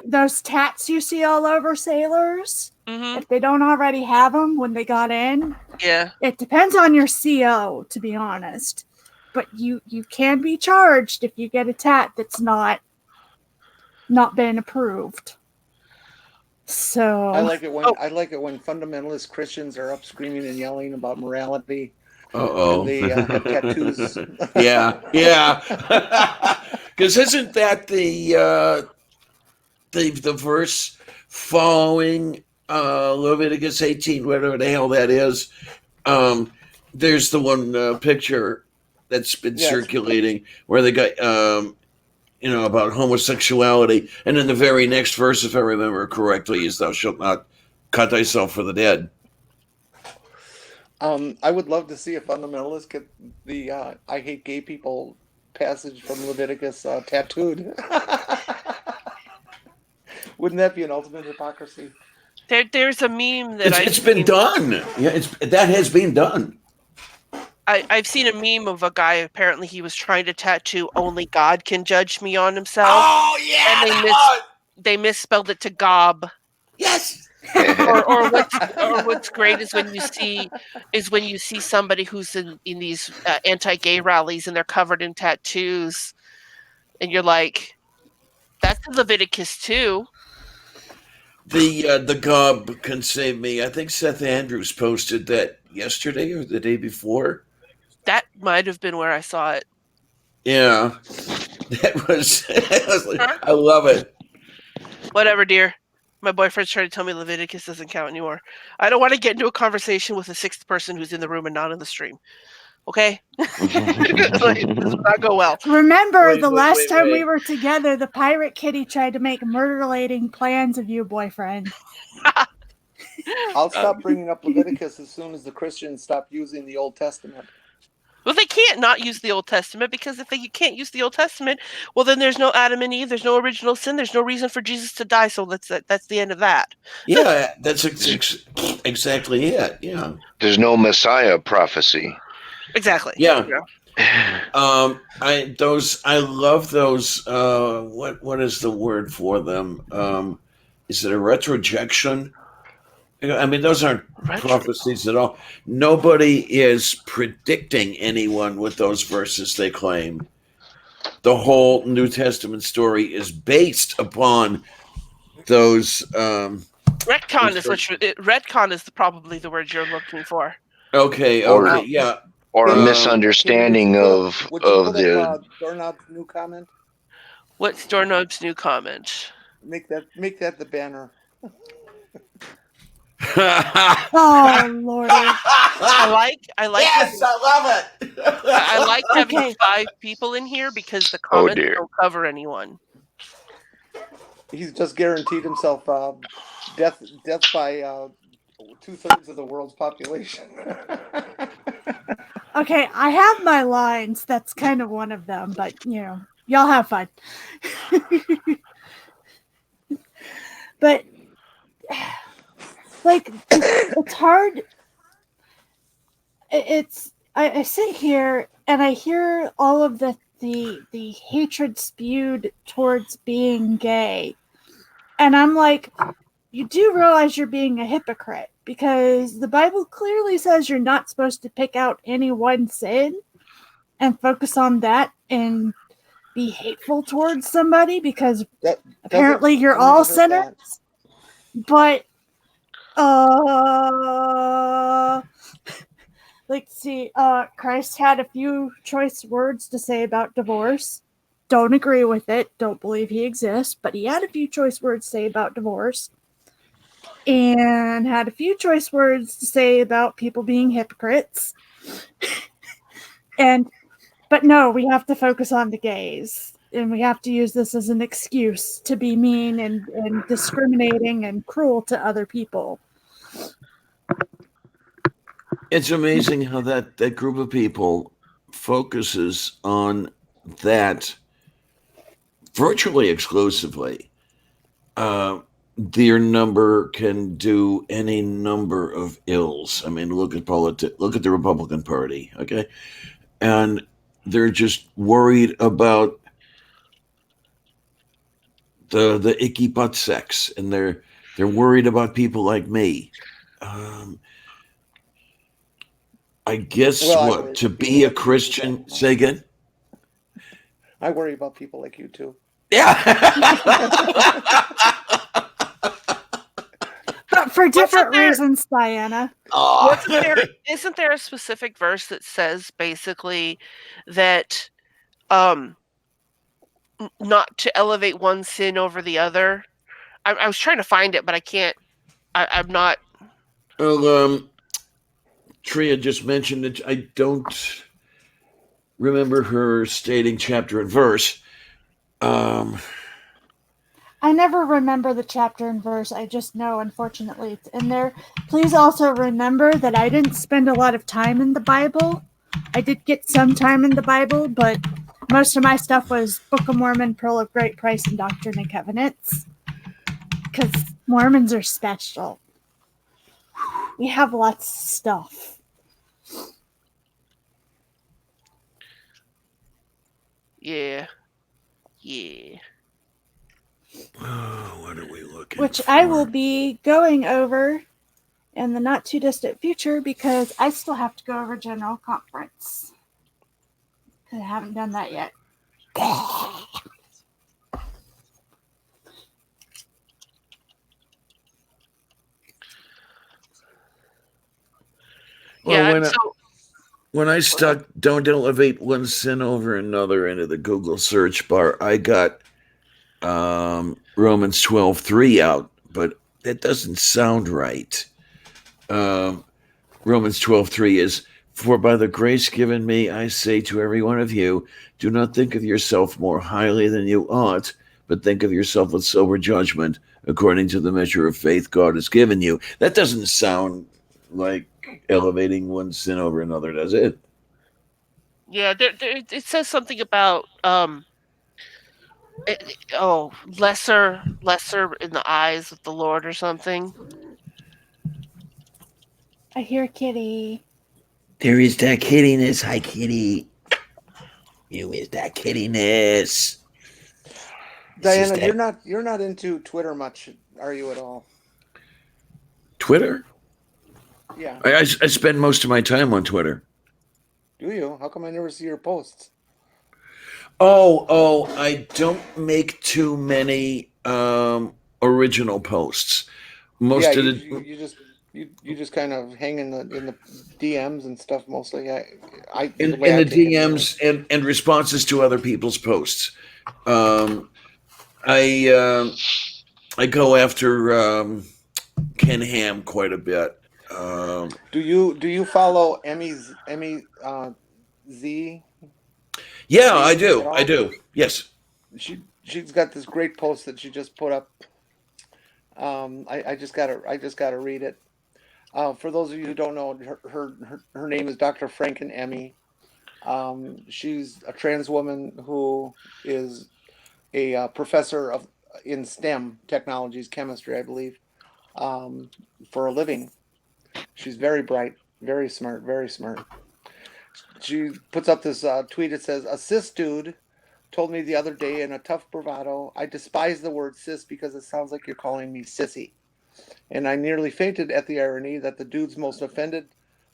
those tats you see all over sailors, if they don't already have them when they got in, it depends on your CO, to be honest. But you can be charged if you get a tat that's not been approved. So I like it when fundamentalist Christians are up screaming and yelling about morality. And they have tattoos. yeah. Because isn't that the verse following Leviticus 18, whatever the hell that is. There's the one picture that's been Yes. circulating where they got about homosexuality, and then the very next verse, if I remember correctly, is "Thou shalt not cut thyself for the dead." I would love to see a fundamentalist get the "I hate gay people" passage from Leviticus tattooed. Wouldn't that be an ultimate hypocrisy? There's a meme that It's been done. Yeah, that has been done. I've seen a meme of a guy. Apparently, he was trying to tattoo "Only God can judge me" on himself. Oh yeah, and they misspelled it to "gob." yes. or what's great is when you see somebody who's in these anti-gay rallies and they're covered in tattoos, and you're like, that's Leviticus too. The gob can save me. I think Seth Andrews posted that yesterday or the day before. That might have been where I saw it. Yeah, that was. I love it. Whatever, dear. My boyfriend's trying to tell me Leviticus doesn't count anymore. I don't want to get into a conversation with a sixth person who's in the room and not in the stream. Okay? This does not go well. Remember, the last time we were together, the pirate kitty tried to make murder-lating plans of you, boyfriend. I'll stop bringing up Leviticus as soon as the Christians stop using the Old Testament. Well, they can't not use the Old Testament, because if you can't use the Old Testament, well, then there's no Adam and Eve, there's no original sin, there's no reason for Jesus to die, so that's the end of that. Yeah, that's exactly it. Yeah. There's no Messiah prophecy. Exactly. Yeah. I love those. What is the word for them? Is it a retrojection? I mean, those aren't prophecies at all. Nobody is predicting anyone with those verses they claim. The whole New Testament story is based upon those. Retcon is retcon is probably the word you're looking for. Okay. Yeah. Or a misunderstanding of the. Doorknob's new comment. What's Doorknob's new comment? Make that the banner. Oh Lord! I like. Yes, I love it. I like having 5 people in here because the comments don't cover anyone. He's just guaranteed himself death by 2/3 of the world's population. Okay, I have my lines. That's kind of one of them, but y'all have fun. But like, it's hard. I sit here and I hear all of the hatred spewed towards being gay, and I'm like, you do realize you're being a hypocrite, because the Bible clearly says you're not supposed to pick out any one sin and focus on that and be hateful towards somebody, because apparently you're all sinners. But see, Christ had a few choice words to say about divorce. Don't agree with it. Don't believe he exists, but he had a few choice words to say about divorce. And had a few choice words to say about people being hypocrites. But no, we have to focus on the gays. And we have to use this as an excuse to be mean and discriminating and cruel to other people. It's amazing how that group of people focuses on that virtually exclusively. Their number can do any number of ills. I mean, look at the Republican Party, okay? And they're just worried about the icky butt sex, and they're worried about people like me. I guess to be a Christian, say again? I worry about people like you too. Yeah. But for different reasons, Diana. Isn't there a specific verse that says basically that not to elevate one sin over the other? I was trying to find it, but I can't I'm not. Well, Tria just mentioned it. I don't remember her stating chapter and verse. Um, I never remember the chapter and verse. I just know, unfortunately, it's in there. Please also remember that I didn't spend a lot of time in the Bible. I did get some time in the Bible, but most of my stuff was Book of Mormon, Pearl of Great Price, and Doctrine and Covenants. Because Mormons are special. We have lots of stuff. Yeah. Yeah. what are we looking Which for? I will be going over in the not too distant future because I still have to go over General Conference. I haven't done that yet. Well, Yeah. So. when I stuck "Don't elevate one sin over another" into the Google search bar, I got Romans 12:3 out, but that doesn't sound right. Romans 12:3 is, "For by the grace given me, I say to every one of you, do not think of yourself more highly than you ought, but think of yourself with sober judgment, according to the measure of faith God has given you." That doesn't sound like elevating one sin over another, does it? Yeah. It says something about lesser in the eyes of the Lord or something. I hear Kitty. There is that kiddiness. Hi, Kitty. You is that kiddiness. Diana, you're not into Twitter much, are you at all? Twitter? Yeah. I spend most of my time on Twitter. Do you? How come I never see your posts? I don't make too many original posts. Yeah, Most of you just kind of hang in the DMs and stuff mostly. I the way in I the take it anyway. DMs and responses to other people's posts. Um, I I go after Ken Ham quite a bit. Do you follow Emmy Z Yeah, I Z at do. I all? do. Yes. She's got this great post that she just put up. I just gotta read it. For those of you who don't know, her name is Dr. Franken Emmy. She's a trans woman who is a professor of in STEM technologies, chemistry, I believe, um, for a living. She's very bright, very smart, very smart. She puts up this tweet. It says, "A cis dude told me the other day in a tough bravado, I despise the word cis because it sounds like you're calling me sissy. And I nearly fainted at the irony that the dudes most offended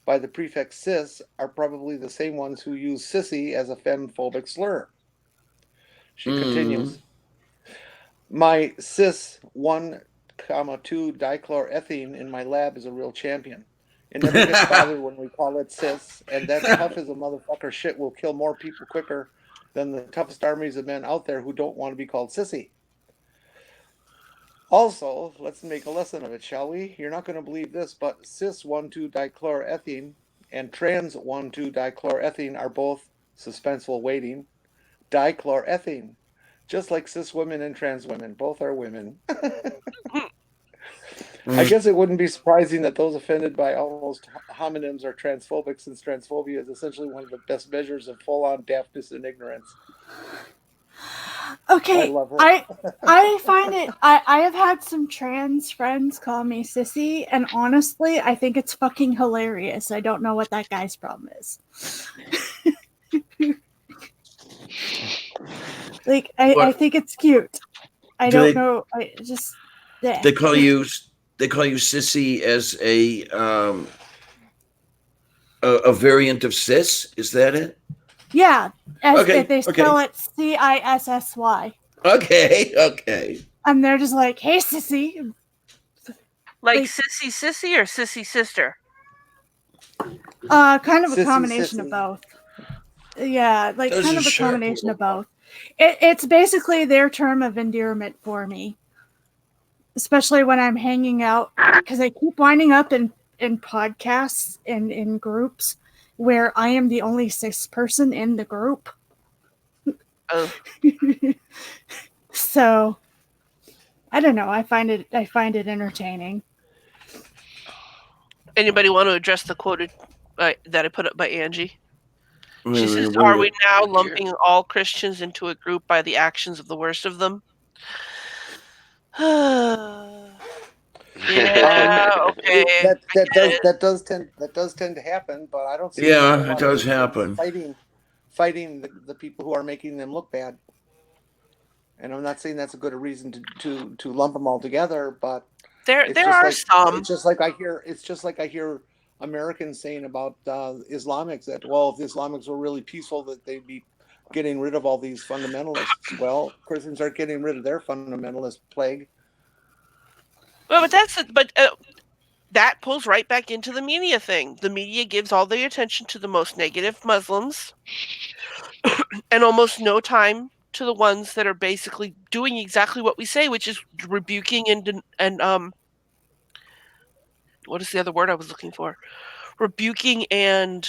by the prefix cis are probably the same ones who use sissy as a femme-phobic slur." She Mm. continues, "My cis 1,2 dichlorethene in my lab is a real champion. It never gets bothered when we call it cis, and that tough as a motherfucker shit will kill more people quicker than the toughest armies of men out there who don't want to be called sissy. Also, let's make a lesson of it, shall we? You're not going to believe this, but cis 1,2-dichloroethene and trans 1,2-dichloroethene are both suspenseful waiting dichloroethene, just like cis women and trans women. Both are women." I guess it wouldn't be surprising that those offended by almost homonyms are transphobic, since transphobia is essentially one of the best measures of full-on deafness and ignorance. I Okay, love her. I find it. I have had some trans friends call me sissy, and honestly, I think it's fucking hilarious. I don't know what that guy's problem is. Like, I think it's cute. I Do don't they know. I just yeah. they call you they call you sissy as a variant of cis? Is that it? Yeah, as if Okay. they Okay. spell it CISSY, Okay. Okay. and they're just like, "Hey, sissy." Like Like, sissy or sissy sister. kind of a Sissy, combination of sissy. both. Yeah, like Those kind are of a sharp. combination of both. It's basically their term of endearment for me. especially when I'm hanging out, because I keep winding up in podcasts and in groups where I am the only sixth person in the group. Oh, So I don't know. I find it entertaining. anybody want to address the quoted that I put up by Angie? She says, Wait, "Are we now Oh, dear. lumping all Christians into a group by the actions of the worst of them?" Yeah. Okay. That I get it. that does tend to happen, but I don't see a whole yeah, it lot of does Christians happen. fighting the people who are making them look bad. And I'm not saying that's a good reason to lump them all together, but There are some. it's just like I hear Americans saying about Islamics that, well, if the Islamics were really peaceful, that they'd be getting rid of all these fundamentalists. Well, Christians aren't getting rid of their fundamentalist plague. Well, but that pulls right back into the media thing. The media gives all the attention to the most negative Muslims and almost no time to the ones that are basically doing exactly what we say, which is rebuking and what is the other word I was looking for? Rebuking and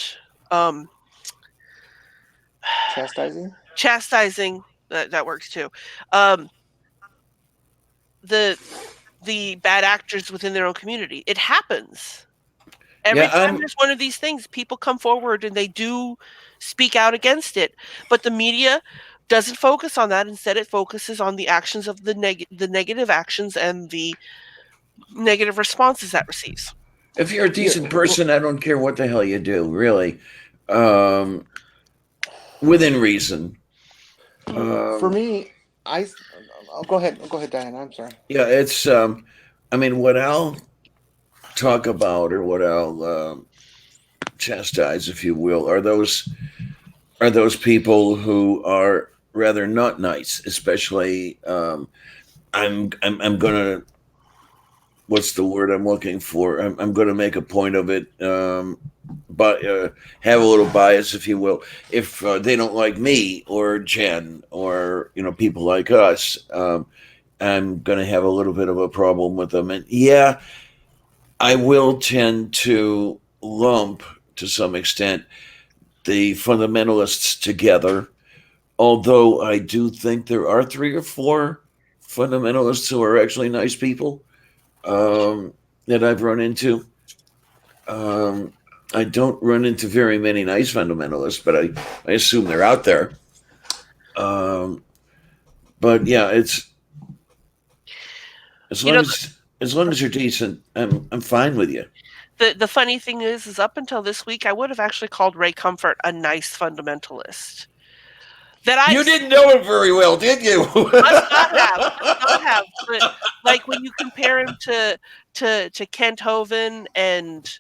um Chastising. chastising. That works too. Um the the bad actors within their own community. It happens. Every Yeah, time there's one of these things, people come forward and they do speak out against it. But the media doesn't focus on that. Instead, it focuses on the actions of the negative actions and the negative responses that receives. if you're a Yeah, decent person, I don't care what the hell you do, really. Um, within reason. for Um, me, I I'll go ahead. Go ahead, Diana. I'm sorry. yeah, it's. I mean, what I'll talk about or what I'll chastise, if you will, are those people who are rather not nice, especially. I'm gonna what's the word I'm looking for? I'm going to make a point of it, but have a little bias, if you will. If they don't like me or Jen or people like us, I'm going to have a little bit of a problem with them. And yeah, I will tend to lump to some extent the fundamentalists together. Although I do think there are 3 or 4 fundamentalists who are actually nice people that I've run into. Um, I don't run into very many nice fundamentalists, but I assume they're out there. Um, but yeah, it's as You long know, as you're decent, I'm fine with you. the funny thing is up until this week, I would have actually called Ray Comfort a nice fundamentalist. That I You didn't know him very well, did you? must not have. But like when you compare him to Kent Hovind and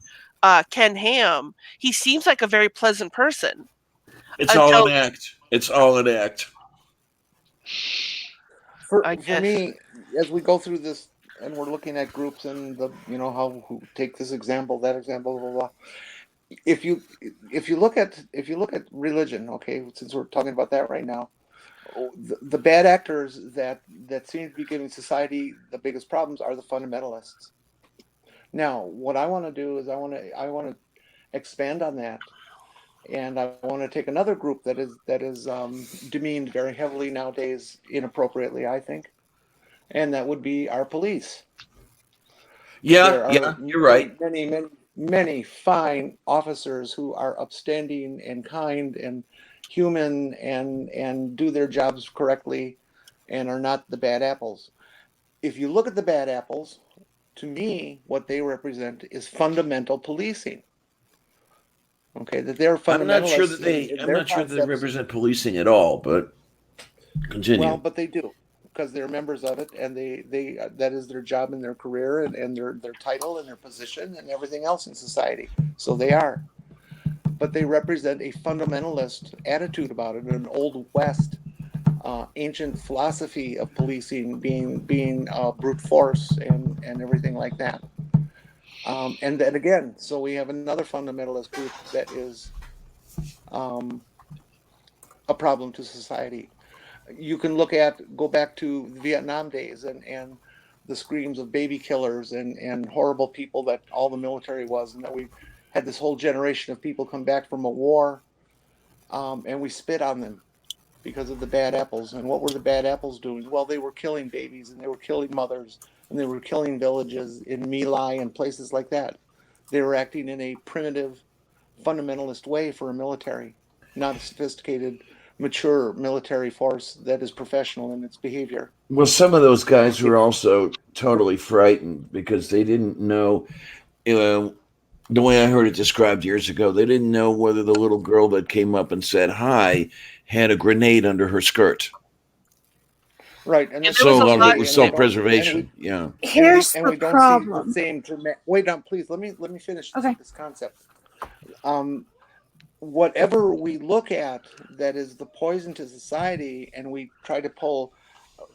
Ken Ham, he seems like a very pleasant person It's all an until act. It's all an act. I For guess. me, as we go through this and we're looking at groups and the how who take this example, that example, blah blah blah. If you if you look at religion, okay, since we're talking about that right now, the bad actors that seem to be giving society the biggest problems are the fundamentalists. Now, what I want to do is I want to expand on that, and I want to take another group that is demeaned very heavily nowadays, inappropriately, I think, and that would be our police. Yeah, There are yeah, you're right. many fine officers who are upstanding and kind and human and do their jobs correctly and are not the bad apples. If you look at the bad apples, to me, what they represent is fundamental policing. Okay, that they're fundamentalists in I'm their not sure that they concepts. represent policing at all. But Well, continue. but they do because they're members of it, and they that is their job and their career and their title and their position and everything else in society. So they are, but they represent a fundamentalist attitude about it, an old west, ancient philosophy of policing being brute force and everything like that. And then again, so we have another fundamentalist group that is um, a problem to society. You can go back to the Vietnam days and the screams of baby killers and horrible people that all the military was, and that we had this whole generation of people come back from a war, and we spit on them because of the bad apples. And what were the bad apples doing? Well, they were killing babies, and they were killing mothers, and they were killing villages in My Lai and places like that. They were acting in a primitive, fundamentalist way for a military, not a sophisticated, mature military force that is professional in its behavior. Well, some of those guys If were also totally frightened because they didn't know, you know, the way I heard it described years ago, they didn't know whether the little girl that came up and said hi had a grenade under her skirt. right, and Yeah, this there So is was a a lot of it lot. okay, was and we self don't, preservation. Yeah. Here's and the we don't see the problem. same wait on, please, let me finish Okay. this concept. um Whatever we look at that is the poison to society, and we try to pull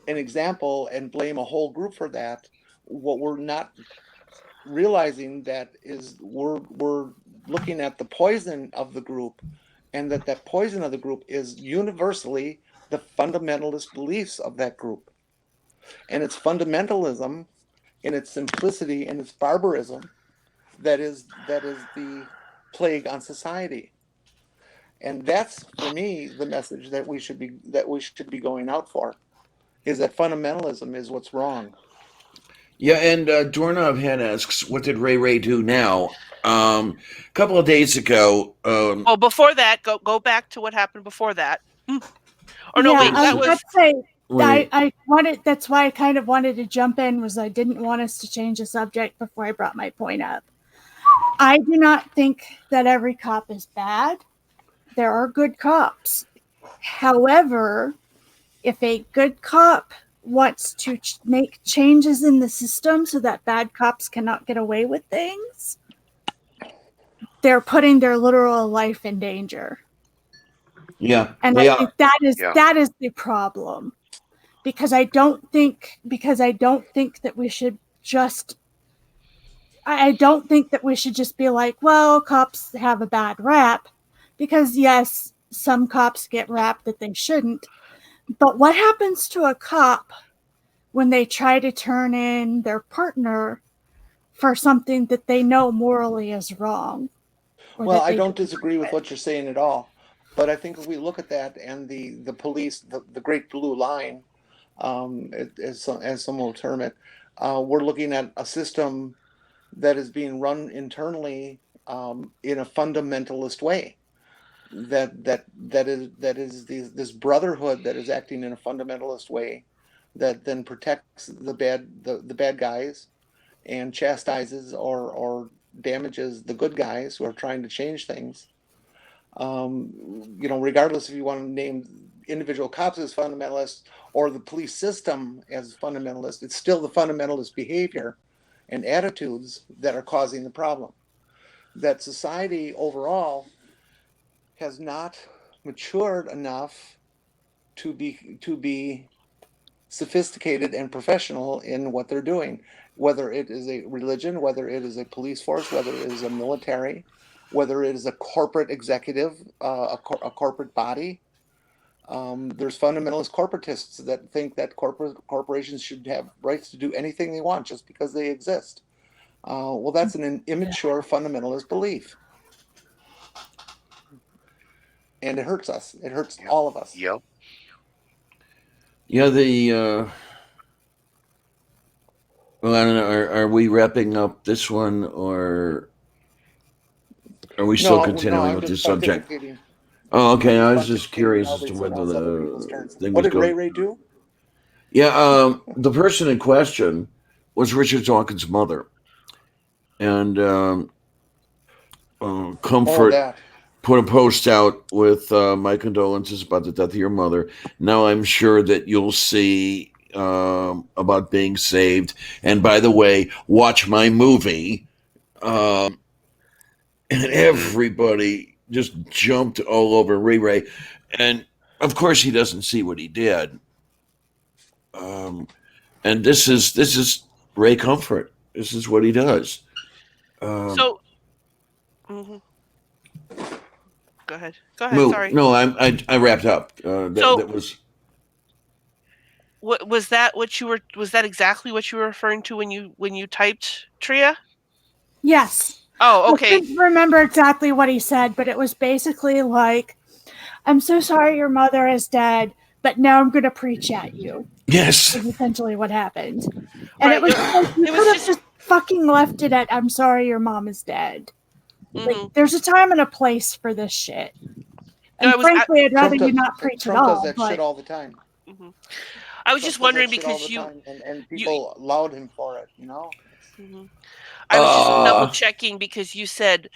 an example and blame a whole group for that, what we're not realizing that is we're looking at the poison of the group, and that poison of the group is universally the fundamentalist beliefs of that group, and it's fundamentalism in its simplicity and its barbarism that is the plague on society. And that's, for me, the message that we should be going out for, is that fundamentalism is what's wrong. Yeah, and Dornov Hen asks, what did Ray Ray do now? A couple of days ago, Well, before that, go back to what happened before that. Or no, Yeah, wait, I was that so, about was to say wait, I wanted that's why I kind of wanted to jump in was I didn't want us to change the subject before I brought my point up. I do not think that every cop is bad. There are good cops. However, if a good cop wants to make changes in the system so that bad cops cannot get away with things, they're putting their literal life in danger. yeah, And I they think are. Yeah. that is the problem. Because I don't think that we should just I don't think that we should just be like, well, cops have a bad rap. Because yes, some cops get rap that they shouldn't. But what happens to a cop when they try to turn in their partner for something that they know morally is wrong or Well, that I they don't didn't disagree with with? what you're saying at all, but I think if we look at that and the police, the great blue line, as some will term it, we're looking at a system that is being run internally, in a fundamentalist way. That is this brotherhood that is acting in a fundamentalist way, that then protects the bad guys, and chastises or damages the good guys who are trying to change things. Regardless if you want to name individual cops as fundamentalists or the police system as fundamentalist, it's still the fundamentalist behavior and attitudes that are causing the problem. That society overall has not matured enough to be sophisticated and professional in what they're doing, whether it is a religion, whether it is a police force, whether it is a military, whether it is a corporate executive, a corporate body. There's fundamentalist corporatists that think that corporations should have rights to do anything they want just because they exist. Well, that's an immature fundamentalist belief, and it hurts us. It hurts Yep. all of us. Yep. Yeah, well, I don't know. Are we wrapping up this one, or are we still No, no, continuing I'm with just this subject? pontificating. Oh, I'm okay. just I was just pontificating curious all as to these whether while other people's the turns. thing What was did Ray going. Ray do? Yeah, the person in question was Richard Dawkins' mother, and Oh, Comfort that. put a post out with my condolences about the death of your mother. Now I'm sure that you'll see about being saved. And by the way, watch my movie. And Mm-hmm. everybody just jumped all over Ray Ray. And of course, he doesn't see what he did. Um, and this is Ray Comfort. This is what he does. Um, so. Mhm. Go ahead. Go ahead. Sorry. no, I wrapped up. That So was What was that? Was that exactly what you were referring to when you typed Tria? Yes. Oh, I okay. couldn't remember exactly what he said, but it was basically like, "I'm so sorry your mother is dead, but now I'm going to preach at you." Yes. Is essentially what happened. And Right. it was like, you It was could have just. just fucking left it at, "I'm sorry your mom is dead." Like, Mhm. there's a time and a place for this shit. No, And frankly, I'd rather Trump you does not preach at Trump does all, that shit but all the time. Mhm. I was just Trump does that wondering shit all the because time, and you. people laud him for it. Mhm. I was just double Uh, checking because you said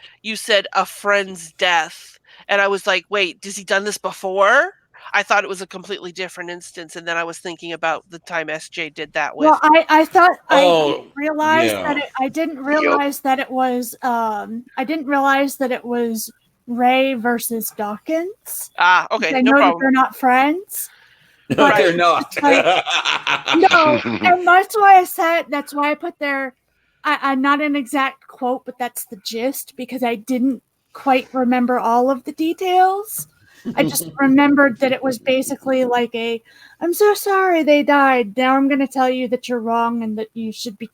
a friend's death, and I was like, wait, has he done this before? I thought it was a completely different instance, and then I was thinking about the time SJ did that well, with. I thought oh, that yeah. I didn't Yep. realize that it was Ray versus Dawkins. Okay, I no know that problem. they're not friends, No, but they're Right. not. like, no, and that's why I put there. I'm not an exact quote, but that's the gist because I didn't quite remember all of the details. I just remembered that it was basically like "I'm so sorry they died. Now I'm going to tell you that you're wrong and that you should be,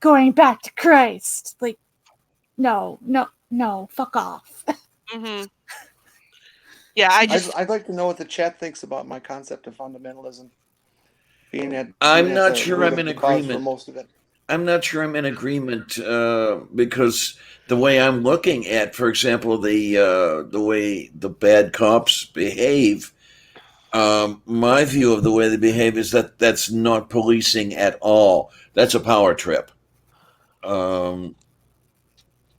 going back to Christ." Like, no, no, no, fuck off. Hmm. Yeah, I just. I'd like to know what the chat thinks about my concept of fundamentalism being at I'm not the sure root I'm of in the cause for agreement. most of it. I'm not sure I'm in agreement because the way I'm looking at, for example, the way the bad cops behave, my view of the way they behave is that that's not policing at all. That's a power trip. Um,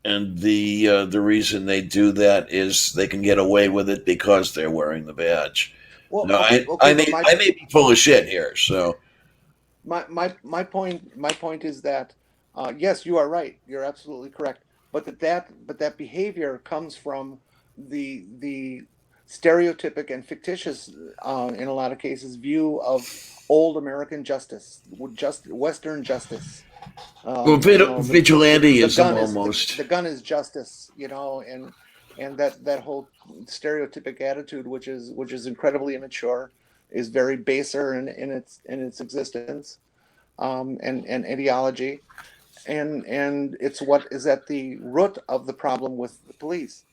and the reason they do that is they can get away with it because they're wearing the badge. Well, No, okay, okay, but I may be full of shit here. So my point is that yes, you are right. You're absolutely correct. But that behavior comes from the stereotypic and fictitious, in a lot of cases, view of old American justice, just Western justice. well, The vigilanteism gun is almost. the gun is justice, and that whole stereotypic attitude, which is incredibly immature, is very baser in its existence, and ideology, and it's what is at the root of the problem with the police,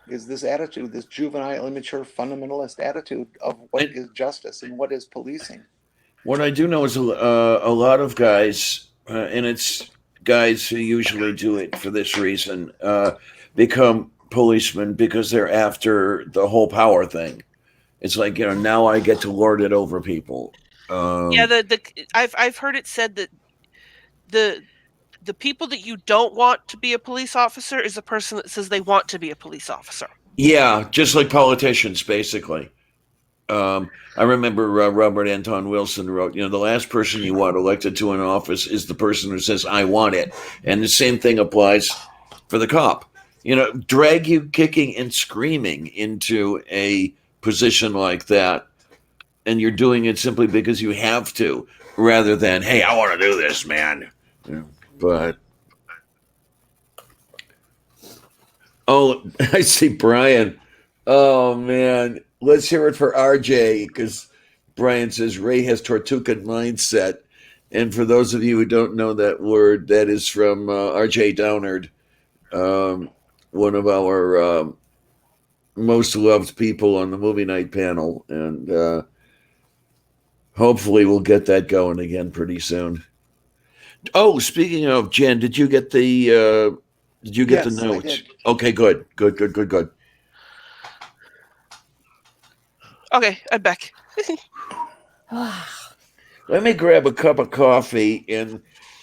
is this attitude, this juvenile, immature, fundamentalist attitude of what And is justice and what is policing. what I do know is a lot of guys, and it's guys who usually do it for this reason, become policemen because they're after the whole power thing. It's like, now I get to lord it over people. Yeah, Um, I've heard it said that the the people that you don't want to be a police officer is the person that says they want to be a police officer. yeah, just like politicians, basically. I remember Robert Anton Wilson wrote, the last person you want elected to an office is the person who says, I want it. And the same thing applies for the cop. Drag you kicking and screaming into a position like that, and you're doing it simply because you have to, rather than, hey, I want to do this, man. But, oh, I see Brian. Oh, man. Let's hear it for RJ, because Brian says Ray has Tortugan mindset. And for those of you who don't know that word, that is from RJ Downard, um, one of our most loved people on the movie night panel. And hopefully we'll get that going again pretty soon. Oh, speaking of Jen, did you get the Yes, I notes? did. Okay, good, good, good, good, good. Okay, I'm back. Let me grab a cup of coffee, and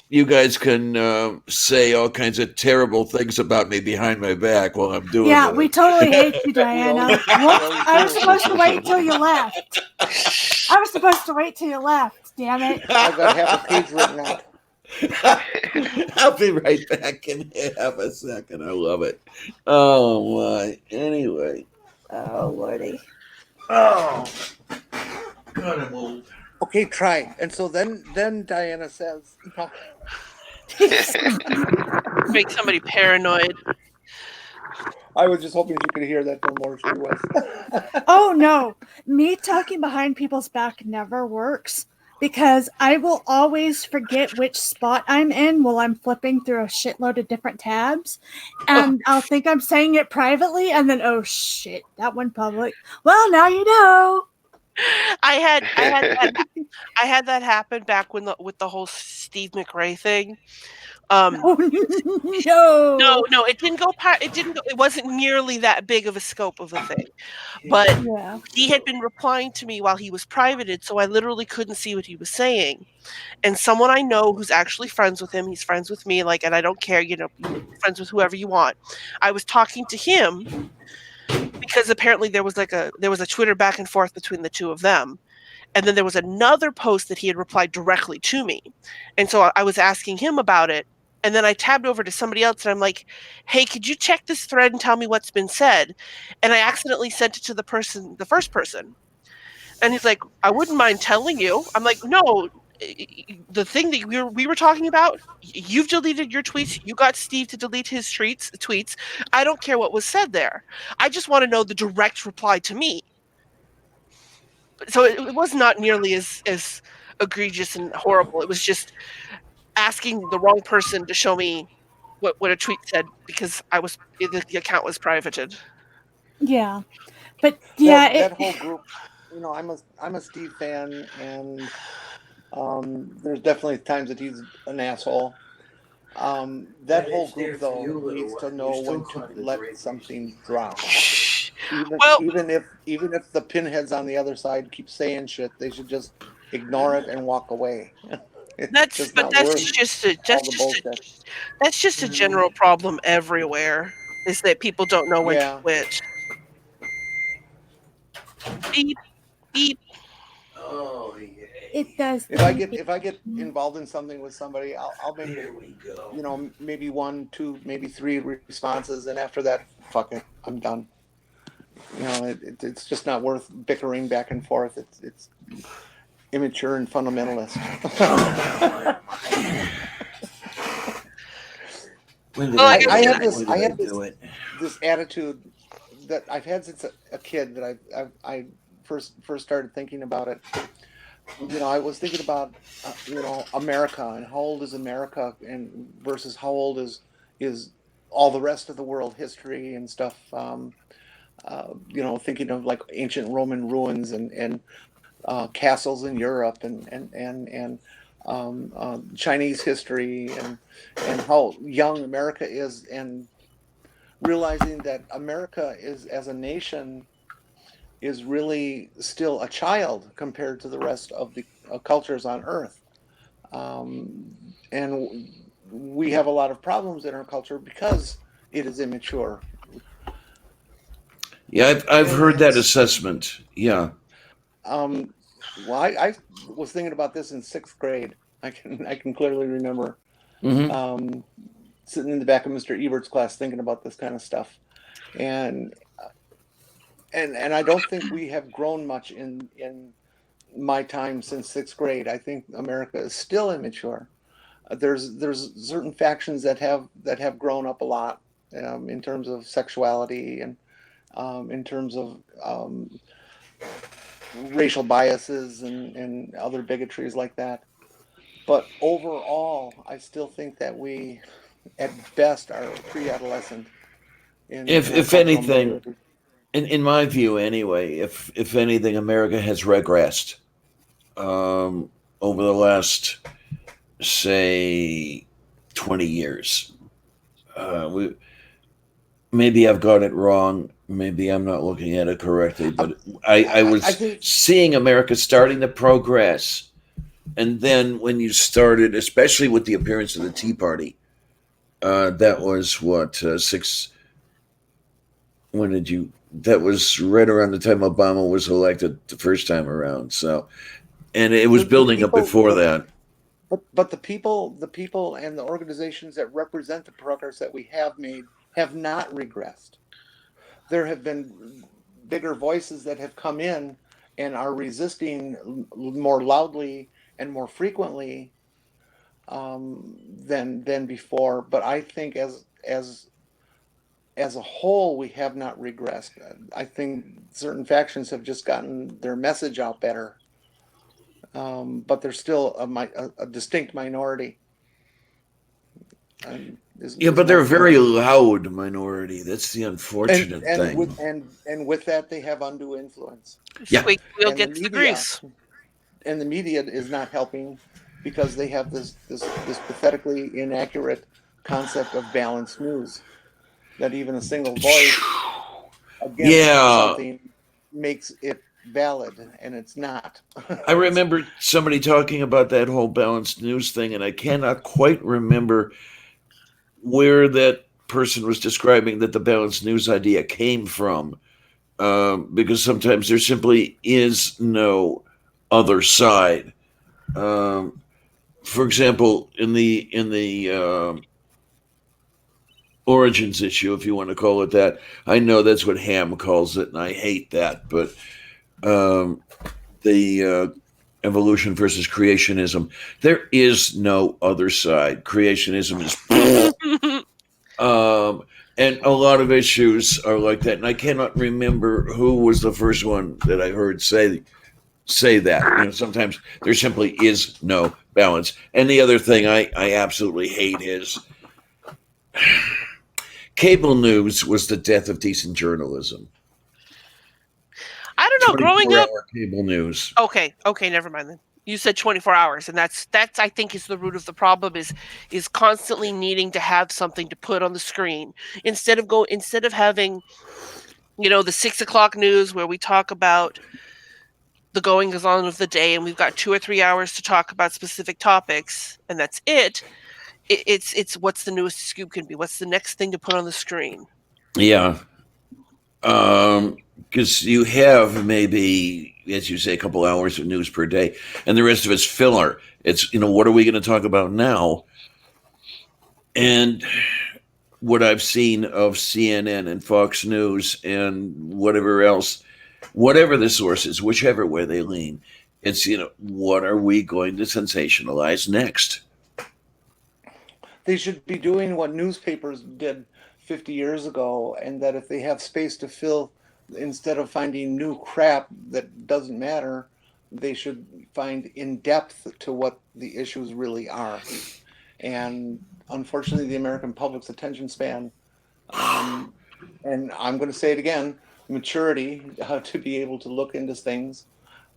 you guys can say all kinds of terrible things about me behind my back while I'm doing Yeah, we totally hate you, Diana. Whoops, I was supposed to wait till you left. Damn it. I've got half a page written out. I'll be right back in half a second. I love it. Oh my. Anyway. Oh, Lordy. Oh. God, I'm old. Okay, try. And so then Diana says, Make somebody paranoid. I was just hoping you could hear that from more she was. Oh no, me talking behind people's back never works because I will always forget which spot I'm in while I'm flipping through a shitload of different tabs, and I'll think I'm saying it privately, and then oh shit, that went public. Well, now you know. I had that happen back when with the whole Steve McRae thing. Oh no. No, it didn't go. It wasn't nearly that big of a scope of a thing. But Yeah. he had been replying to me while he was privated, so I literally couldn't see what he was saying. And someone I know who's actually friends with him, he's friends with me, like, and I don't care, you know, friends with whoever you want. I was talking to him because apparently there was a Twitter back and forth between the two of them. And then there was another post that he had replied directly to me. And so I was asking him about it. And then I tabbed over to somebody else and I'm like, hey, could you check this thread and tell me what's been said? And I accidentally sent it to the first person. And he's like, I wouldn't mind telling you. I'm like, no, the thing that we were talking about, you've deleted your tweets. You got Steve to delete his tweets. I don't care what was said there. I just want to know the direct reply to me. So it was not nearly as egregious and horrible. It was just asking the wrong person to show me what a tweet said because the account was privated. Yeah. But yeah, that whole group, you know, I'm a Steve fan, and there's definitely times that he's an asshole. That whole group though needs to know when to let something drop. Well, Even if the pinheads on the other side keep saying shit, they should just ignore it and walk away. It's just not worth all the bullshit. that's just a general problem everywhere. Is that people don't know when to Yeah. quit. Beep beep. Oh yeah. it does. If I get involved in something with somebody, I'll make Here we go. you know, maybe 1, 2, maybe 3 responses, and after that, fuck it, I'm done. You know, it's just not worth bickering back and forth. It's immature and fundamentalist. When did Well, I have this attitude that I've had since a kid, that I first started thinking about it. You know, I was thinking about you know, America, and how old is America, and versus how old is all the rest of the world history and stuff. You know, thinking of like ancient Roman ruins, and castles in Europe, and Chinese history, and how young America is, and realizing that America is, as a nation, is really still a child compared to the rest of the cultures on Earth. And we have a lot of problems in our culture because it is immature. Yeah, I've heard And that assessment. Yeah. well, I was thinking about this in 6th grade. I can clearly remember Mm-hmm. um, sitting in the back of Mr. Ebert's class thinking about this kind of stuff, and and I don't think we have grown much in my time since 6th grade. I think America is still immature. There's certain factions that have grown up a lot, in terms of sexuality, and in terms of racial biases, and other bigotries like that. But overall, I still think that we, at best, are pre-adolescent in our If cultural anything, maturity. in my view anyway, if anything, America has regressed over the last, say, 20 years. We maybe I've got it wrong. Maybe I'm not looking at it correctly, but I I was think seeing America starting to progress. And then when you started, especially with the appearance of the Tea Party, that was what, when did you, that was right around the time Obama was elected the first time around. So, and it was the building up people, before that. but the people and the organizations that represent the progress that we have made have not regressed. There have been bigger voices that have come in and are resisting more loudly and more frequently, than before. But I think as as a whole, we have not regressed. I think certain factions have just gotten their message out better, but they're still a distinct minority. Yeah, but they're a very loud minority. That's the unfortunate and thing. with that, they have undue influence. Yeah. Squeak wheel And gets the grease. And the media is not helping because they have this pathetically inaccurate concept of balanced news, that even a single voice against something makes it valid, and it's not. I remember somebody talking about that whole balanced news thing, and I cannot quite remember where that person was describing that the balanced news idea came from, because sometimes there simply is no other side. For example, in the origins issue, if you want to call it that, I know that's what Ham calls it, and I hate that, but the evolution versus creationism, there is no other side. Creationism is and a lot of issues are like that, and I cannot remember who was the first one that I heard say that. Sometimes there simply is no balance. And the other thing I absolutely hate is cable news was the death of decent journalism. I don't know. Growing up, cable news. Okay, never mind then. You said 24 hours, and that's I think is the root of the problem is constantly needing to have something to put on the screen instead of having, the 6 o'clock news where we talk about the goings on of the day, and we've got 2 or 3 hours to talk about specific topics, and that's it. It's what's the newest scoop can be. What's the next thing to put on the screen? Yeah. Because you have maybe, as you say, a couple hours of news per day, and the rest of it's filler. It's, what are we going to talk about now? And what I've seen of CNN and Fox News and whatever else, whatever the source is, whichever way they lean, it's, what are we going to sensationalize next? They should be doing what newspapers did 50 years ago, and that if they have space to fill, instead of finding new crap that doesn't matter, they should find in depth to what the issues really are. And unfortunately, the American public's attention span, and I'm going to say it again, maturity to be able to look into things,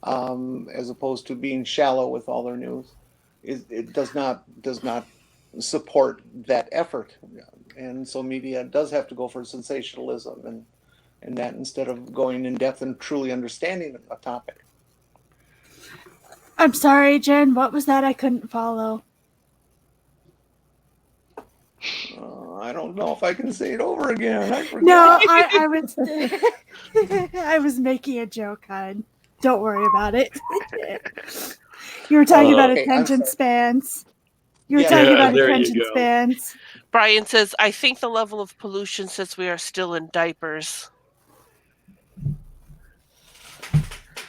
as opposed to being shallow with all their news, it does not support that effort. And so media does have to go for sensationalism and that, instead of going in depth and truly understanding a topic. I'm sorry, Jen. What was that? I couldn't follow. I don't know if I can say it over again. I forget. No, I was I was making a joke, hon. Don't worry about it. You were talking about attention spans. You were talking about attention spans. Brian says, I think the level of pollution says we are still in diapers.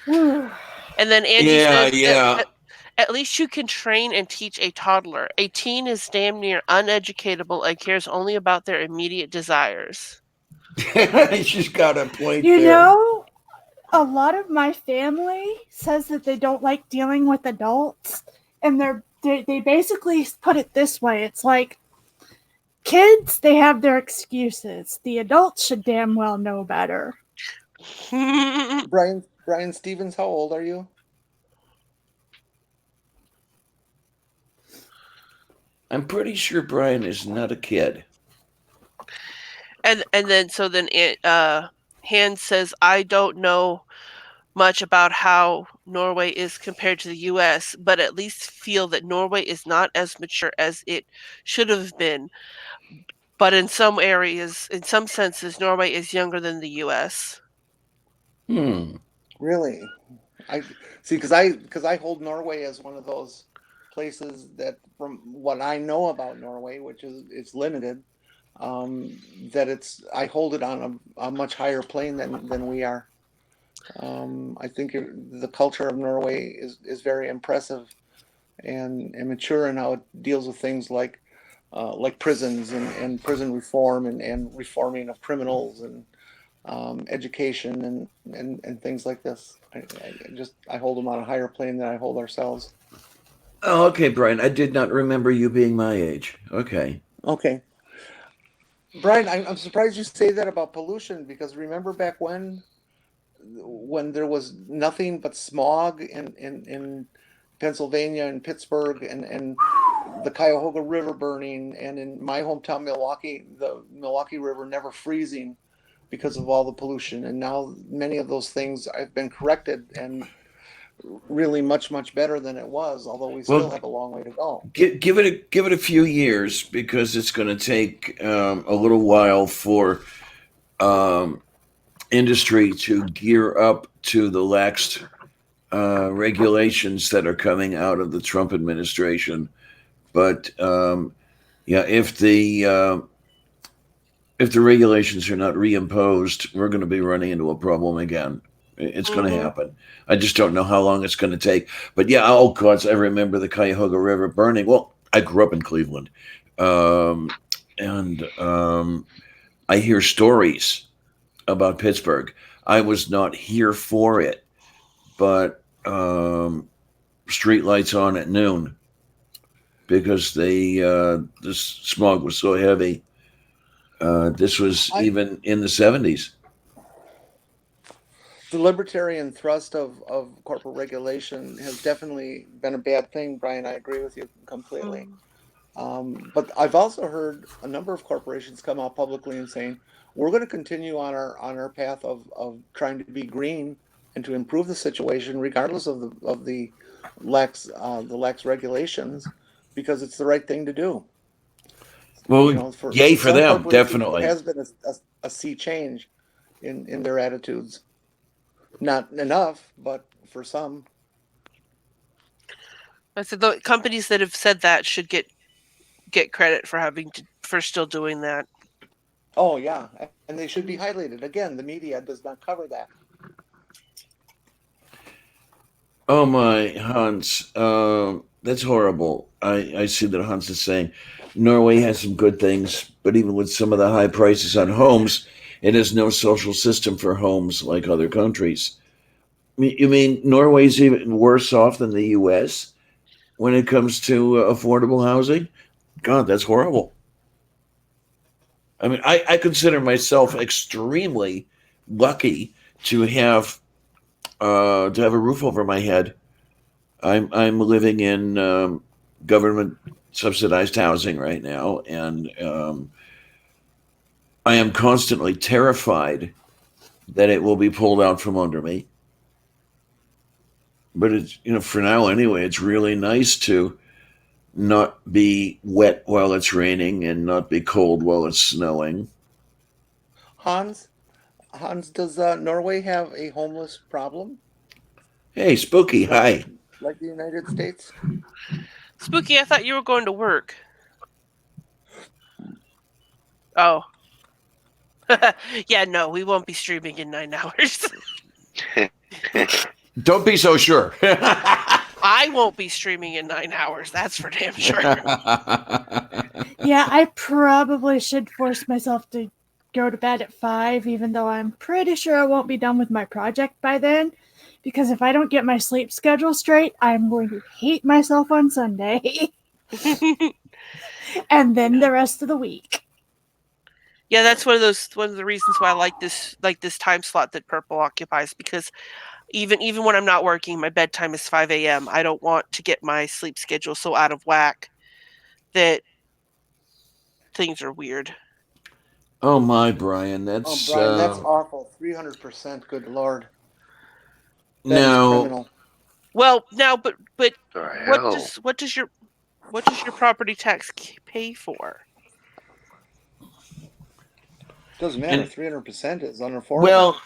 And then Angie says, at least you can train and teach a toddler. A teen is damn near uneducatable and cares only about their immediate desires. She's got a point there. A lot of my family says that they don't like dealing with adults, and they basically put it this way. It's like, kids, they have their excuses. The adults should damn well know better. Brian Stevens, how old are you? I'm pretty sure Brian is not a kid. And then Hans says, I don't know much about how Norway is compared to the US, but at least feel that Norway is not as mature as it should have been. But in some areas, in some senses, Norway is younger than the US. Really? I see, because I hold Norway as one of those places that, from what I know about Norway, which is it's limited, that I hold it on a much higher plane than we are. I think the culture of Norway is very impressive and mature in how it deals with things like like prisons and prison reform and reforming of criminals and education and things like this. I hold them on a higher plane than I hold ourselves. Oh, okay, Brian. I did not remember you being my age. Okay. Okay. Brian, I'm surprised you say that about pollution because remember back when there was nothing but smog in Pennsylvania and Pittsburgh and the Cuyahoga River burning, and in my hometown Milwaukee, the Milwaukee River never freezing because of all the pollution. And now many of those things have been corrected and really much better than it was, although we still Well, have a long way to go. give it a few years because it's going to take a little while for um, industry to gear up to the lax regulations that are coming out of the Trump administration. But yeah, if the regulations are not reimposed, we're going to be running into a problem again. It's going to Mm-hmm. happen. I just don't know how long it's going to take. But yeah, oh gods, I remember the Cuyahoga River burning. Well, I grew up in Cleveland, and I hear stories about Pittsburgh. I was not here for it, but street lights on at noon because the smog was so heavy. This was I even in the 70s. The libertarian thrust of corporate regulation has definitely been a bad thing, Brian. I agree with you completely. But I've also heard a number of corporations come out publicly and saying we're going to continue on our path of trying to be green and to improve the situation, regardless of the lax regulations, because it's the right thing to do. You Well, know, yay for for some them, corporations, there definitely. has been a sea change in their attitudes. Not enough, but for some. I said the companies that have said that should get credit for for still doing that. Oh yeah, and they should be highlighted. Again, the media does not cover that. Oh my, Hans, that's horrible. I see that Hans is saying Norway has some good things, but even with some of the high prices on homes, it has no social system for homes like other countries. You mean Norway's even worse off than the U.S. when it comes to affordable housing? God, that's horrible. I mean, I consider myself extremely lucky to have a roof over my head. I'm living in government subsidized housing right now, and I am constantly terrified that it will be pulled out from under me. But it's for now anyway. It's really nice to not be wet while it's raining and not be cold while it's snowing. Hans, Hans, does Norway have a homeless problem Hey, Spooky, like hi. like the United States? Spooky, I thought you were going to work. Oh. Yeah, no, we won't be streaming in 9 hours. Don't be so sure. I won't be streaming in 9 hours. That's for damn sure. Yeah, I probably should force myself to go to bed at 5, even though I'm pretty sure I won't be done with my project by then. Because if I don't get my sleep schedule straight, I'm going to hate myself on Sunday and then the rest of the week. Yeah, that's one of the reasons why I like this time slot that Purple occupies, because even when I'm not working, my bedtime is 5 a.m. I don't want to get my sleep schedule so out of whack that things are weird. Oh my, Brian, Oh, that's Brian, that's awful. 300%. Good Lord, that is no. criminal. Well, now, but The what hell? does your property tax pay for? Doesn't matter. And 300% is unaffordable. well,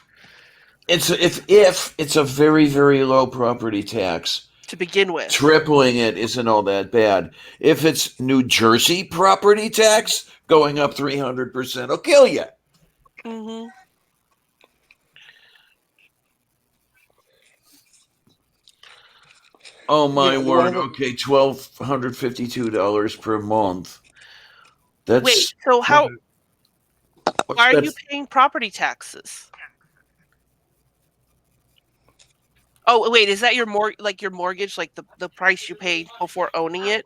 it's if it's a very very low property tax, To begin with. tripling it isn't all that bad. If it's New Jersey property tax going up 300%, will kill you. Mm-hmm. Oh You my know, one word. of the Okay, $1,252 per month. That's so how? what's Why are that? you paying property taxes? Oh, wait, is that your mortgage, like the price you paid before owning it?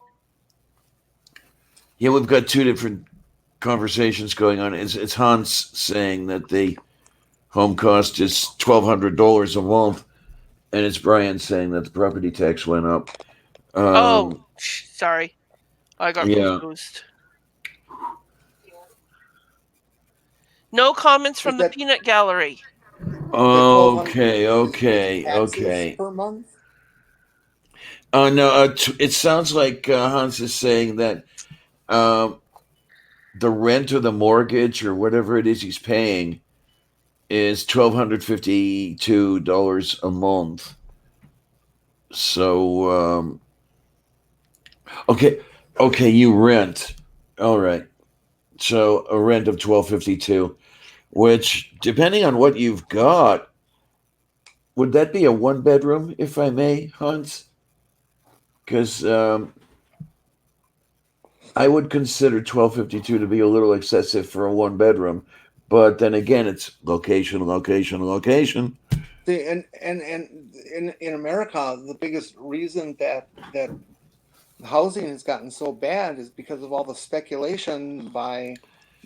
Yeah, we've got two different conversations going on. It's Hans saying that the home cost is $1,200 a month, and it's Brian saying that the property tax went up. Oh, sorry. I got Yeah. confused. No comments Is from the that peanut gallery. Okay. taxes per month? No, it sounds like Hans is saying that um, the rent or the mortgage or whatever it is he's paying is $1,252 a month. So okay, you rent. All right. So a rent of 1,252, which depending on what you've got, would that be a one bedroom, if I may, Hans? Because I would consider 1,252 to be a little excessive for a one bedroom, but then again, it's location, location, location. See, and in America, the biggest reason that housing has gotten so bad is because of all the speculation by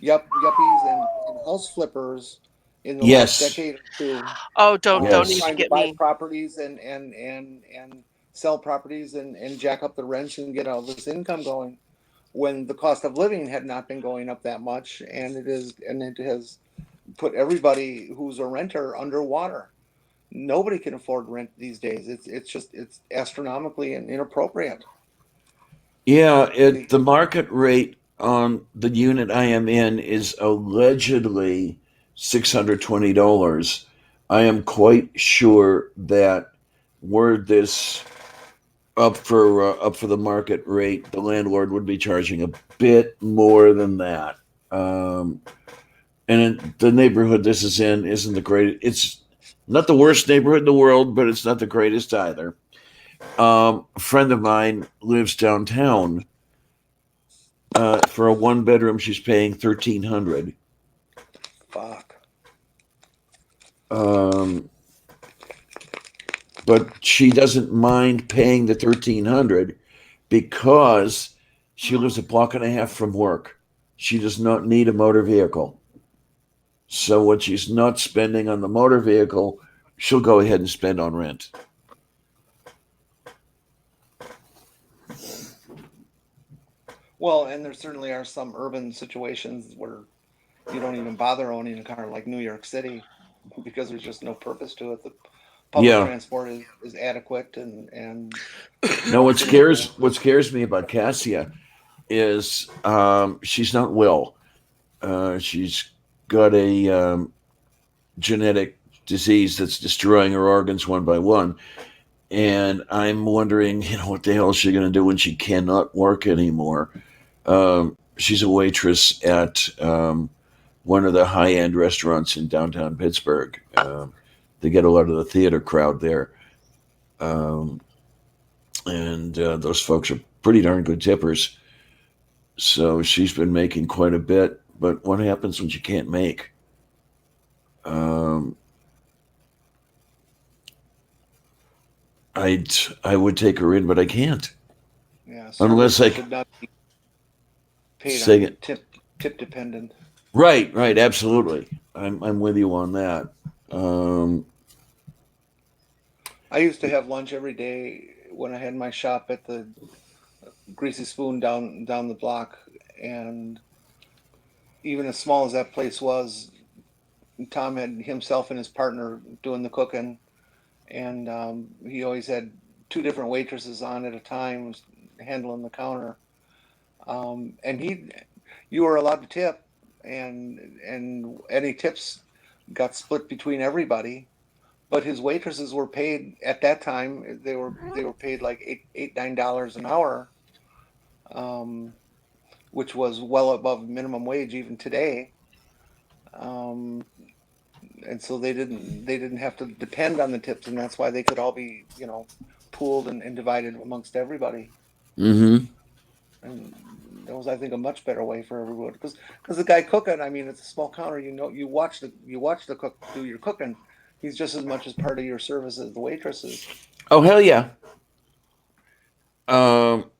yuppies and house flippers in the last Yes, decade or two, Oh, don't yes, even trying to get buy me. properties and sell properties and jack up the rents and get all this income going when the cost of living had not been going up that much, and it has put everybody who's a renter underwater. Nobody can afford rent these days. It's astronomically and inappropriate. yeah. The The market rate on the unit I am in is allegedly $620. I am quite sure that were this up for the market rate, the landlord would be charging a bit more than that. Um, the neighborhood this is in isn't the great. It's not the worst neighborhood in the world, but it's not the greatest either. A friend of mine lives downtown. For a one bedroom, she's paying 1,300. fuck. Um, but she doesn't mind paying the 1,300 because she lives a block and a half from work. She does not need a motor vehicle. So what she's not spending on the motor vehicle, she'll go ahead and spend on rent. Well, and there certainly are some urban situations where you don't even bother owning a car, like New York City, because there's just no purpose to it. The public Yeah. transport is adequate and No, functioning for. what scares me about Cassia is she's not well. She's got a genetic disease that's destroying her organs one by one, and I'm wondering, what the hell is she going to do when she cannot work anymore? She's a waitress at one of the high end restaurants in downtown Pittsburgh. They get a lot of the theater crowd there. Um, and those folks are pretty darn good tippers. So she's been making quite a bit. But what happens when she can't make? Um, I would take her in, but I can't Yeah, unless services I should not be paid say on it. tip dependent. Right, absolutely. I'm with you on that. Um, I used to have lunch every day when I had my shop at the Greasy Spoon down the block, and even as small as that place was, Tom had himself and his partner doing the cooking, and he always had two different waitresses on at a time handling the counter. And you were allowed to tip, and any tips got split between everybody. But his waitresses were paid at that time. They were paid like $8, $9 an hour, um, which was well above minimum wage even today. Um, and so they didn't have to depend on the tips, and that's why they could all be pooled and divided amongst everybody. mm-hmm. And That was, I think, a much better way for everyone because the guy cooking, I mean, it's a small counter. You watch the cook do your cooking. He's just as much as part of your service as the waitresses. Oh hell yeah. Um,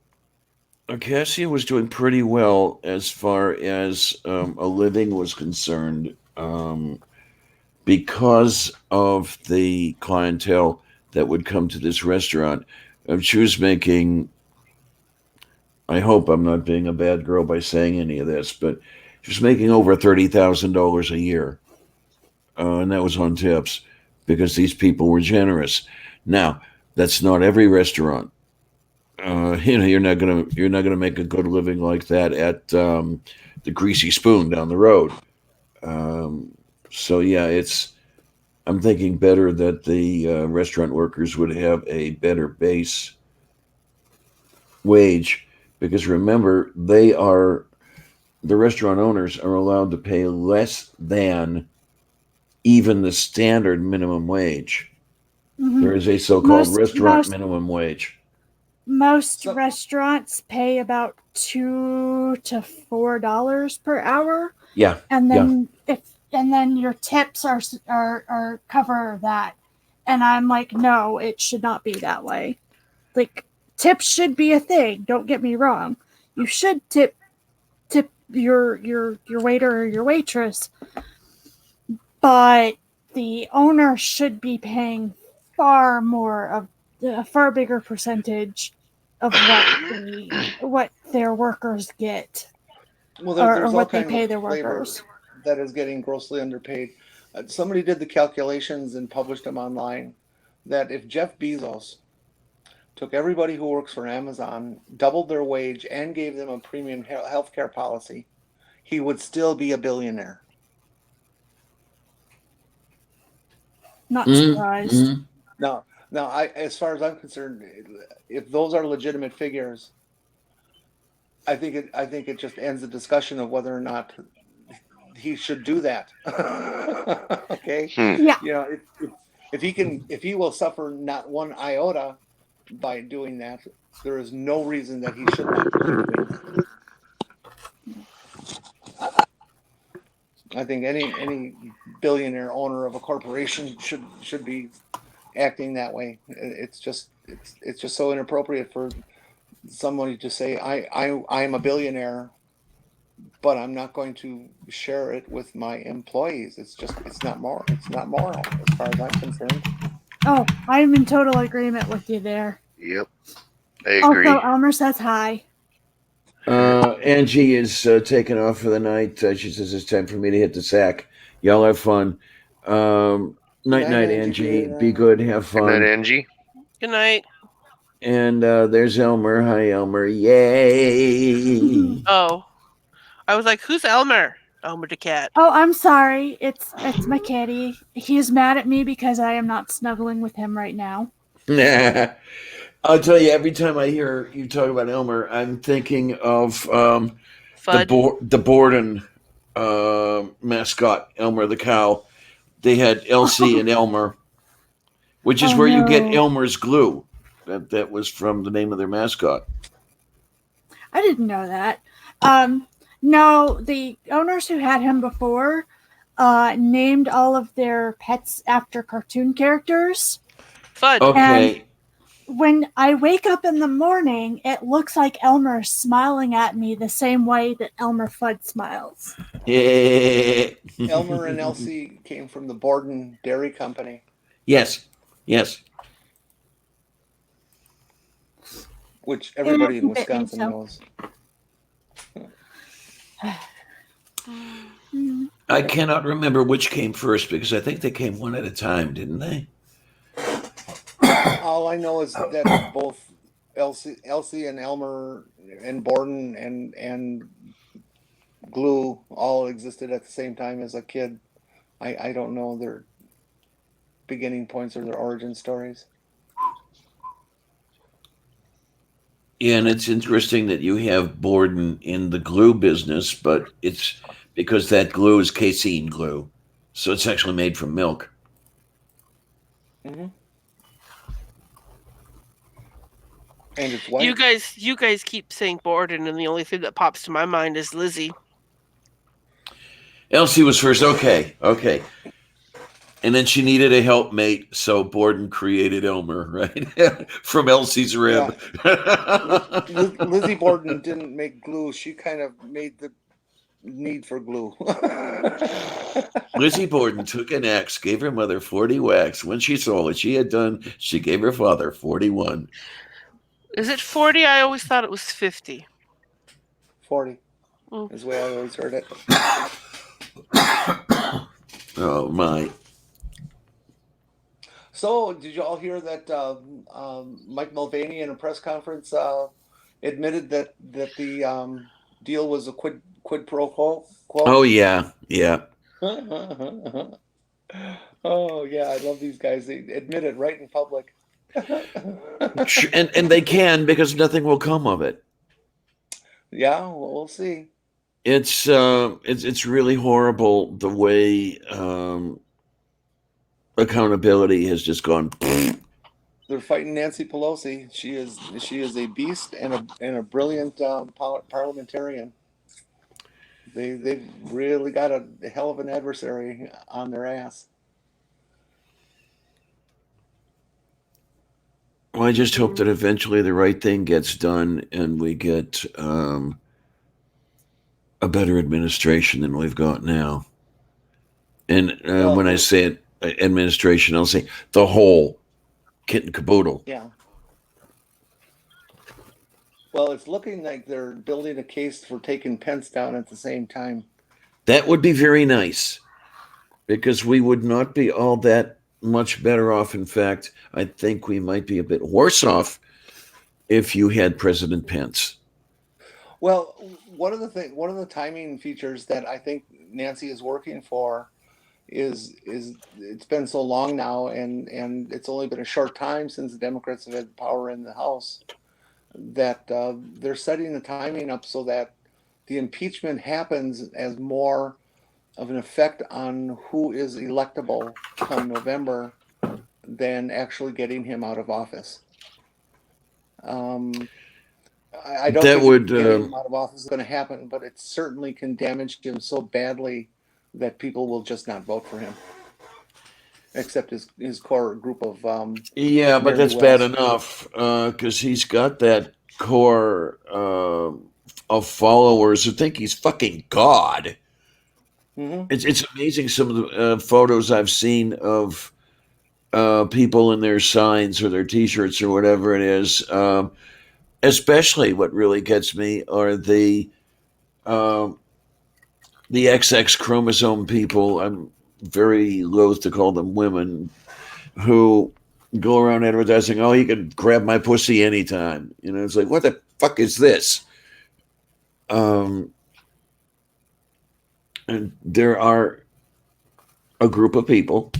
Cassia was doing pretty well as far as a living was concerned, because of the clientele that would come to this restaurant. She was making. I hope I'm not being a bad girl by saying any of this, but she was making over $30,000 a year, and that was on tips because these people were generous. Now, that's not every restaurant. You're not gonna make a good living like that at the Greasy Spoon down the road. Um, so yeah, it's. I'm thinking better that the restaurant workers would have a better base wage because remember the restaurant owners are allowed to pay less than even the standard minimum wage. Mhm. There is a so-called Most restaurant most minimum wage. most So, restaurants pay about $2 to $4 per hour, Yeah, and yeah. then your tips are cover that. And I'm like, no, it should not be that way. Like, tips should be a thing. Don't get me wrong. You should tip your waiter or your waitress, but the owner should be paying far more of a far bigger percentage of what their workers get, well, or there's all what they kinds pay of their labor workers. that is getting grossly underpaid. Somebody did the calculations and published them online that if Jeff Bezos took everybody who works for Amazon, doubled their wage, and gave them a premium health care policy, he would still be a billionaire. Not surprised. Mm-hmm. Now, as far as I'm concerned, if those are legitimate figures, I think it just ends the discussion of whether or not he should do that. Okay, Hmm. Yeah. if he will suffer not one iota by doing that, there is no reason that he should not be doing that. I think any billionaire owner of a corporation should be acting that way. It's just so inappropriate for somebody to say I'm a billionaire, but I'm not going to share it with my employees. It's not moral as far as I'm concerned. Oh, I'm in total agreement with you there. Yep, I Also, agree. Elmer says hi. Angie is taking off for the night. She says it's time for me to hit the sack. Y'all have fun. Good Night, night, night, Angie Angie. dear. Be good. Have Good night, fun. Angie. Good night. And there's Elmer. Hi, Elmer. Yay! Oh, I was like, who's Elmer? Elmer the cat. Oh, I'm sorry. It's my kitty. He is mad at me because I am not snuggling with him right now. I'll tell you, every time I hear you talk about Elmer, I'm thinking of Fudd. The Borden mascot, Elmer the cow. They had Elsie and Elmer, which is Oh where you get no. Elmer's glue. That was from the name of their mascot. I didn't know that. No, the owners who had him before named all of their pets after cartoon characters. Fudd. And Okay. when I wake up in the morning, it looks like Elmer smiling at me the same way that Elmer Fudd smiles. Elmer and Elsie came from the Borden Dairy Company, Yes. Yes. which everybody in It bit me Wisconsin so. knows. I cannot remember which came first because I think they came one at a time, didn't they? All I know is that both Elsie and Elmer and Borden and Glue all existed at the same time as a kid. I don't know their beginning points or their origin stories. Yeah, and it's interesting that you have Borden in the glue business, but it's because that glue is casein glue. So it's actually made from milk. Mm-hmm. And it's white. You guys keep saying Borden, and the only thing that pops to my mind is Lizzie. Elsie was first. Okay. And then she needed a helpmate, so Borden created Elmer, right? From Elsie's rib. Lizzie Borden didn't make glue. She kind of made the need for glue. Lizzie Borden took an axe, gave her mother 40 whacks. When she saw what she had done, she gave her father 41. Is it 40? I always thought it was 50. 40 is the way I always heard it. Oh, my. So, did you all hear that Mike Mulvaney in a press conference admitted that the deal was a quid pro quo? Oh, yeah. Oh, yeah, I love these guys. They admit it right in public. And they can, because nothing will come of it. Yeah, well, we'll see. It's really horrible the way accountability has just gone. They're fighting Nancy Pelosi. She is a beast and a brilliant parliamentarian. They've really got a hell of an adversary on their ass. Well, I just hope that eventually the right thing gets done and we get a better administration than we've got now. And when I say it, administration, I'll say the whole kit and caboodle. Yeah. Well, it's looking like they're building a case for taking Pence down at the same time. That would be very nice, because we would not be all that much better off. In fact, I think we might be a bit worse off if you had President Pence. Well, one of the timing features that I think Nancy is working for is it's been so long now, and it's only been a short time since the Democrats have had power in the House, that they're setting the timing up so that the impeachment happens as more of an effect on who is electable come November than actually getting him out of office. I don't think getting him out of office is going to happen, but it certainly can damage him so badly that people will just not vote for him, except his core group of yeah, but that's bad enough, because he's got that core of followers who think he's fucking God. Mm-hmm. It's amazing some of the photos I've seen of people in their signs or their T-shirts or whatever it is. Especially, what really gets me are the XX chromosome people. I'm very loath to call them women, who go around advertising, "Oh, you can grab my pussy anytime." You know, it's like, what the fuck is this? And there are a group of people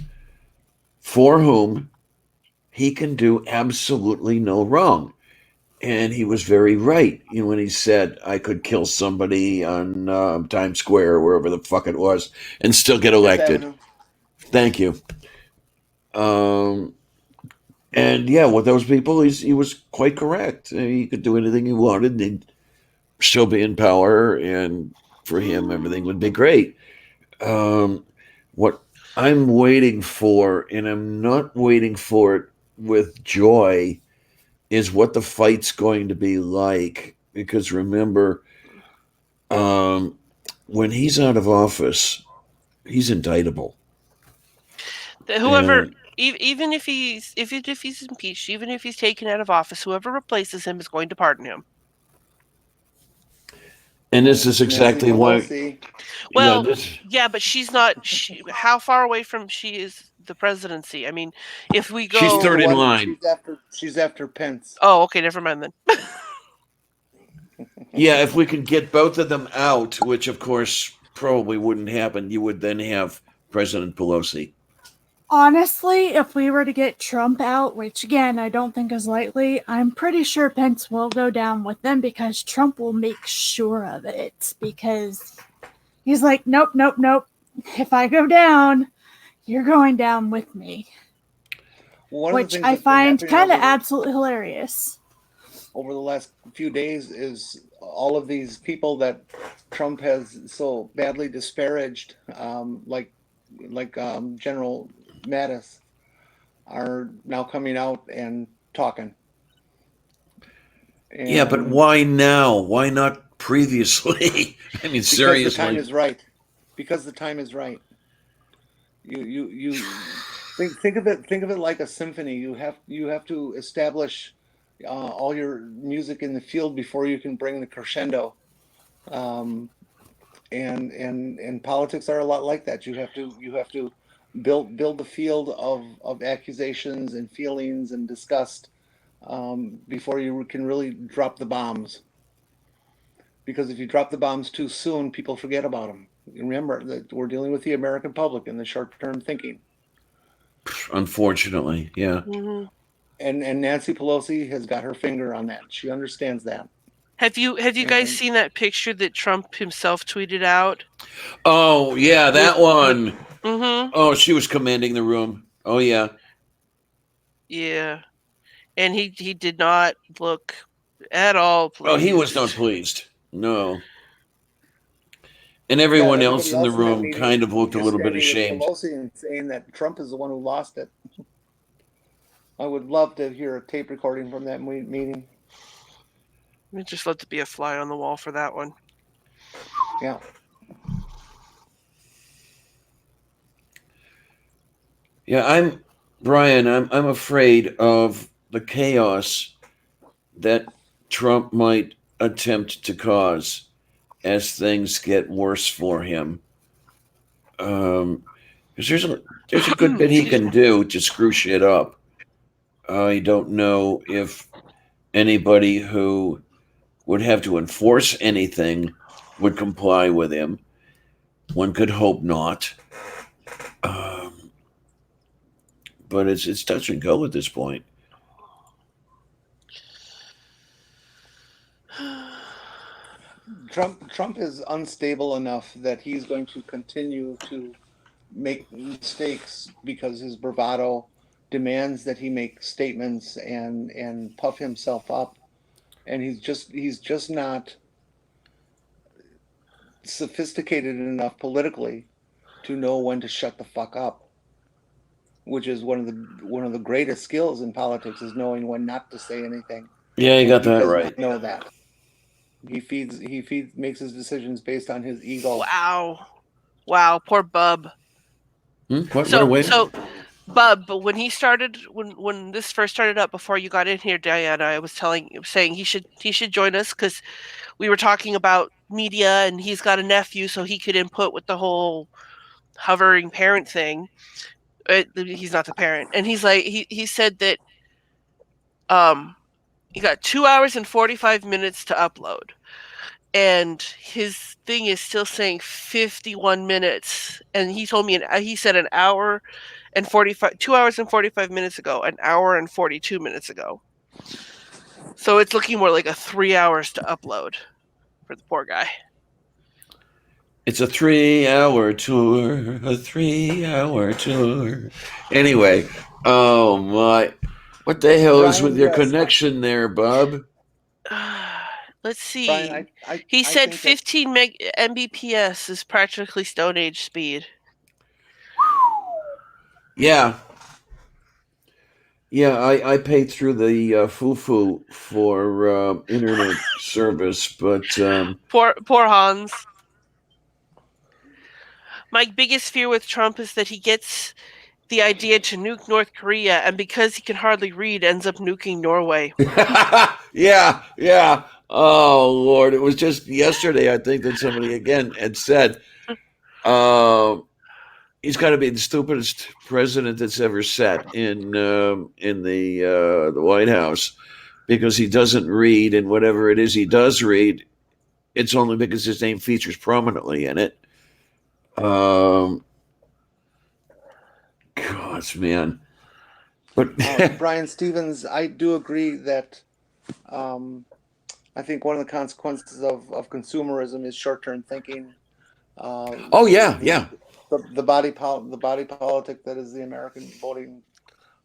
for whom he can do absolutely no wrong. And he was very right, you know, when he said I could kill somebody on Times Square or wherever the fuck it was and still get elected. Thank you. And yeah, with those people, he was quite correct. He could do anything he wanted, and he'd still be in power, and for him, everything would be great. What I'm waiting for, and I'm not waiting for it with joy, is what the fight's going to be like. Because remember, when he's out of office, he's indictable. Whoever, even if he's impeached, even if he's taken out of office, whoever replaces him is going to pardon him. And this is exactly why. Well, yeah, but she's not. How far away from she is the presidency? I mean, if we go, she's third in line. She's after Pence. Oh, okay, never mind then. Yeah, if we can get both of them out, which of course probably wouldn't happen, you would then have President Pelosi. Honestly, if we were to get Trump out, which again I don't think is likely, I'm pretty sure Pence will go down with them, because Trump will make sure of it, because he's like, nope. If I go down, you're going down with me. Which I find kind of absolutely hilarious. over the last few days is all of these people that Trump has so badly disparaged, like General Mattis, are now coming out and talking. Yeah, but And why now? Why not previously? I mean, because the time seriously. is right. Because the time is right. You think of it like a symphony. You have to establish all your music in the field before you can bring the crescendo. Um, and politics are a lot like that. You have to build the field of accusations and feelings and disgust before you can really drop the bombs. Because if you drop the bombs too soon, people forget about them. Remember that we're dealing with the American public and the short-term thinking. Unfortunately, yeah. Hmm. And Nancy Pelosi has got her finger on that. She understands that. Have you guys And seen that picture that Trump himself tweeted out Oh, yeah, that with one. mm-hmm. Oh, she was commanding the room. Oh, yeah. Yeah. And he did not look at all Oh, he was not pleased. pleased. No. And yeah, everyone else everybody in the else in that room meeting kind of looked a is little bit standing with ashamed. Pelosi and saying that Trump is the one who lost it. I would love to hear a tape recording from that meeting. We just let it be a fly on the wall for that one. Yeah. Yeah, Brian, I'm afraid of the chaos that Trump might attempt to cause as things get worse for him. Because there's a good bit he Excuse can me. do to screw shit up. I don't know if anybody who would have to enforce anything would comply with him. One could hope not. Um, but it's touch and go at this point. Trump is unstable enough that he's going to continue to make mistakes because his bravado demands that he make statements and puff himself up, and he's just not sophisticated enough politically to know when to shut the fuck up, which is one of the greatest skills in politics, is knowing when not to say anything. Yeah, you And got he that does right. not know that. He makes his decisions based on his ego. Wow, poor Bub. What? What a So way. so Bub, but when he started when this first started up before you got in here, Diana, I was saying he should join us because we were talking about media and he's got a nephew, so he could input with the whole hovering parent thing. He's not the parent, and he's like he said that um he got 2 hours and 45 minutes to upload, and his thing is still saying 51 minutes, and he told me he said an hour and 45 2 hours and 45 minutes ago, an hour and 42 minutes ago. So it's looking more like a 3 hours to upload for the poor guy. It's a 3 hour tour. A 3 hour tour. Anyway, oh my. What the hell is with Brian, your yes, connection there, Bub? Let's Brian, see. I He I said think that 15 Mbps is practically Stone Age speed. Yeah. Yeah, I pay through the foo for internet service, but Poor Hans. My biggest fear with Trump is that he gets the idea to nuke North Korea, and because he can hardly read, ends up nuking Norway. yeah, yeah. Oh Lord, it was just yesterday. I think that somebody again had said, uh, he's got to be the stupidest president that's ever sat in the White House because he doesn't read, and whatever it is he does read, it's only because his name features prominently in it. Um, gosh, man. But Brian Stevens, I do agree that um, I think one of the consequences of consumerism is short-term thinking. Uh, oh yeah, the, yeah. the body politic that is the American voting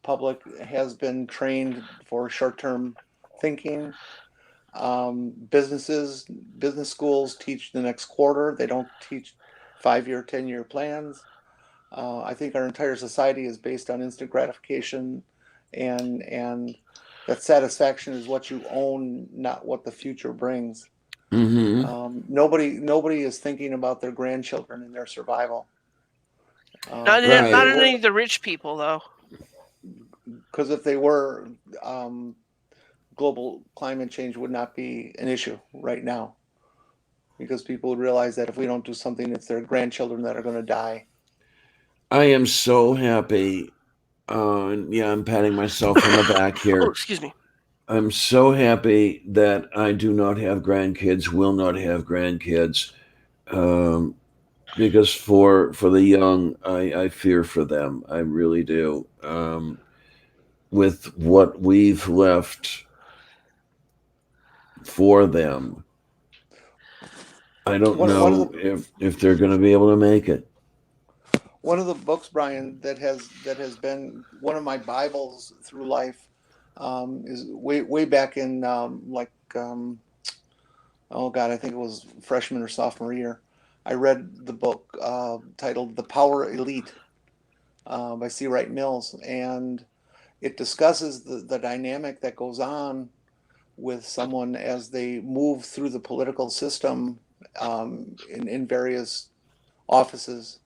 public has been trained for short-term thinking. Business schools teach the next quarter. They don't teach 5-year, 10-year plans. I think our entire society is based on instant gratification, and that satisfaction is what you own, not what the future brings. Mm-hmm. Nobody is thinking about their grandchildren and their survival. Not Right. in any of the rich people though. Because if they were, um, global climate change would not be an issue right now. Because people would realize that if we don't do something, it's their grandchildren that are going to die. I am so happy. And yeah, I'm patting myself on the back Oh, here. excuse me. I'm so happy that I do not have grandkids, will not have grandkids, um, because for the young, I fear for them. I really do. With what we've left for them, I don't One of know the if they're going to be able to make it. one of the books, Brian, that has been one of my Bibles through life, is way back in, oh God, I think it was freshman or sophomore year. I read the book titled "The Power Elite" by C. Wright Mills, and it discusses the dynamic that goes on with someone as they move through the political system, in various offices,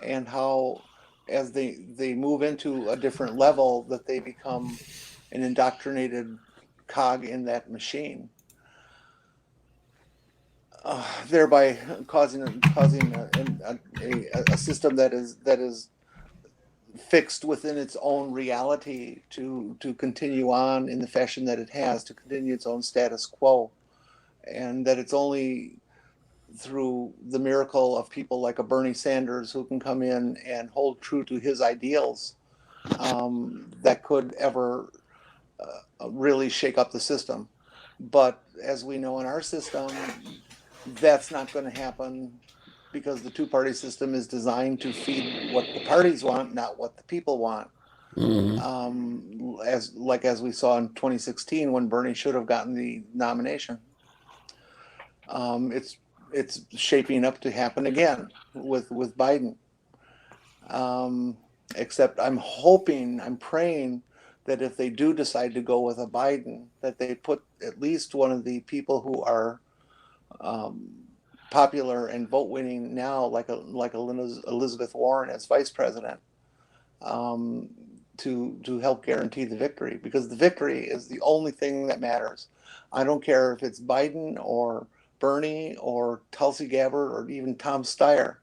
and how as they move into a different level that they become an indoctrinated cog in that machine, thereby causing a system that is fixed within its own reality to continue on in the fashion that it has, to continue its own status quo, and that it's only through the miracle of people like a Bernie Sanders who can come in and hold true to his ideals, that could ever really shake up the system. But as we know in our system, that's not going to happen because the two-party system is designed to feed what the parties want, not what the people want. Mhm. As we saw in 2016 when Bernie should have gotten the nomination. It's shaping up to happen again with Biden. Um, Except I'm praying that if they do decide to go with a Biden, that they put at least one of the people who are, um, popular and vote winning now, like Elizabeth Warren as vice president, um, to help guarantee the victory, because the victory is the only thing that matters. I don't care if it's Biden or Bernie or Tulsi Gabbard or even Tom Steyer.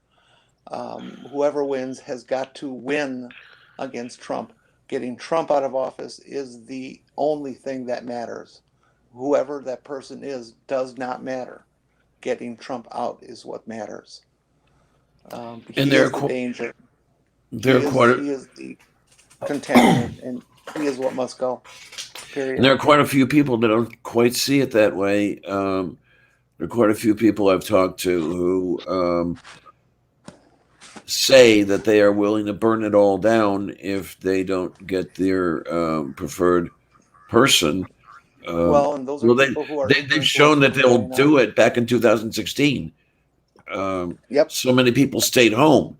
Whoever wins has got to win against Trump. Getting Trump out of office is the only thing that matters. Whoever that person is does not matter. Getting Trump out is what matters. And He is the danger. there are quite He is the contaminant, and he is what must go. and Period. there are quite a few people that don't quite see it that way. There are quite a few people I've talked to who say that they are willing to burn it all down if they don't get their preferred person. Um, Well, and those are well, people who are they've shown influencing that what's they'll going on. do it. Back in 2016, Yep. so many people stayed home.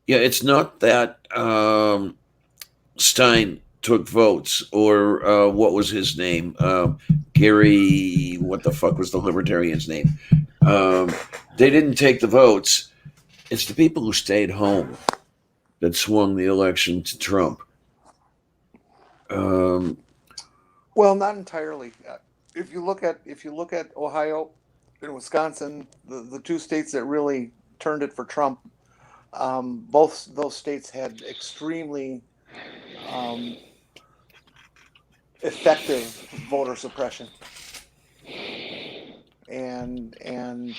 Yeah, it's not that Stein took votes or what was his name? Gary, what the fuck was the libertarian's name? Um, they didn't take the votes. It's the people who stayed home that swung the election to Trump. Um, Well, not entirely. If you look at Ohio and Wisconsin, the two states that really turned it for Trump, both those states had extremely, um, effective voter suppression, and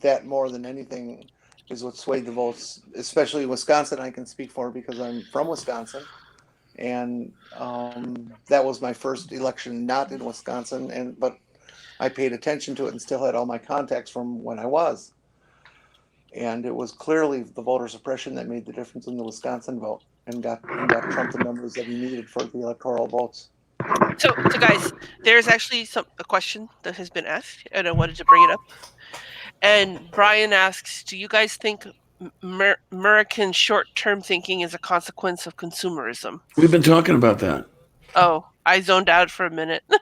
that more than anything is what swayed the votes, especially Wisconsin. I can speak for because I'm from Wisconsin, and, that was my first election not in Wisconsin, and but I paid attention to it and still had all my contacts from when I was, and it was clearly the voter suppression that made the difference in the Wisconsin vote and got Trump the numbers that he needed for the electoral votes. So guys, there's actually a question that has been asked, and I wanted to bring it up. And Brian asks, "Do you guys think American short-term thinking is a consequence of consumerism?" We've been talking about that. Oh, I zoned out for a minute. I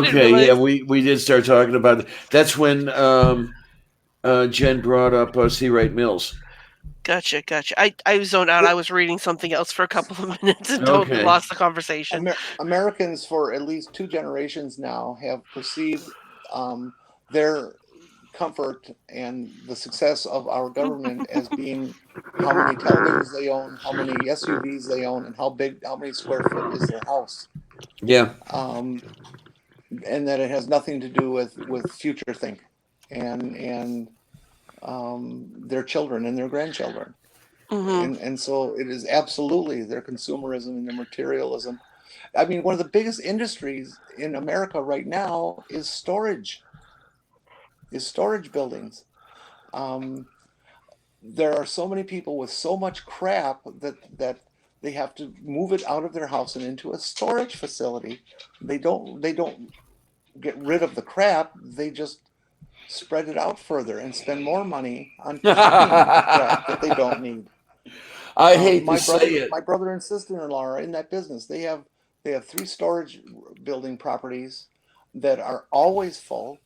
didn't Okay, yeah, realize. we did start talking about it. That's when Jen brought up C. Wright Mills. Gotcha, gotcha. I zoned out. I was reading something else for a couple of minutes and totally Okay. lost the conversation. Americans for at least 2 generations now have perceived their comfort and the success of our government as being how many televisions they own, how many SUVs they own, and how many square foot is their house. Yeah. And that it has nothing to do with future think and their children and their grandchildren. Mm-hmm. And so it is absolutely their consumerism and their materialism. I mean, one of the biggest industries in America right now is storage buildings. Um, there are so many people with so much crap that they have to move it out of their house and into a storage facility. They don't get rid of the crap. They just spread it out further and spend more money on keeping crap that they don't need. I hate to say it. My brother and sister-in-law are in that business. They have 3 storage building properties that are always full.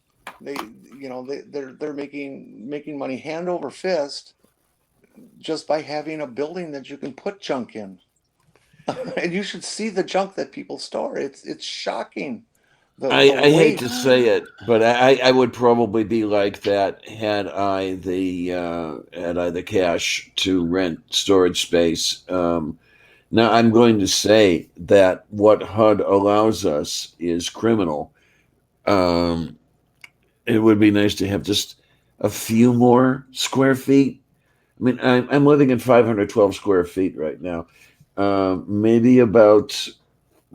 They're making money hand over fist just by having a building that you can put junk in. And you should see the junk that people store. It's shocking. The I hate weight. to say it, but I would probably be like that had I the cash to rent storage space. Now I'm going to say that what HUD allows us is criminal. Um, it would be nice to have just a few more square feet. I mean, I'm living in 512 square feet right now. Maybe about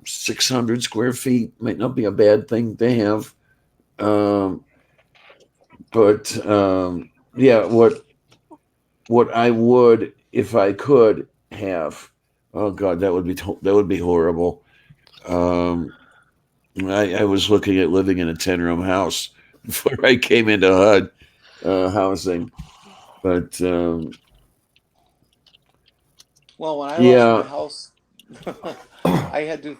600 square feet might not be a bad thing to have. Um, but yeah, what I would if I could have. Oh God, that would be horrible. Um, I was looking at living in a 10-room house before I came into HUD housing, but Well, when I lost my yeah, house, I had to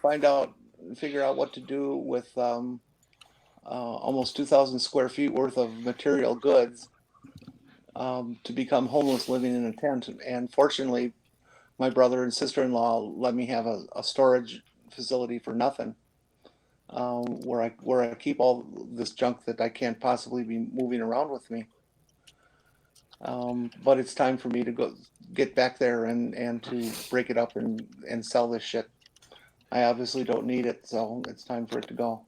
figure out what to do with almost 2,000 square feet worth of material goods to become homeless living in a tent. And fortunately, my brother and sister-in-law let me have a storage facility for nothing, where I keep all this junk that I can't possibly be moving around with me. But it's time for me to go get back there and to break it up and sell this shit. I obviously don't need it, so it's time for it to go.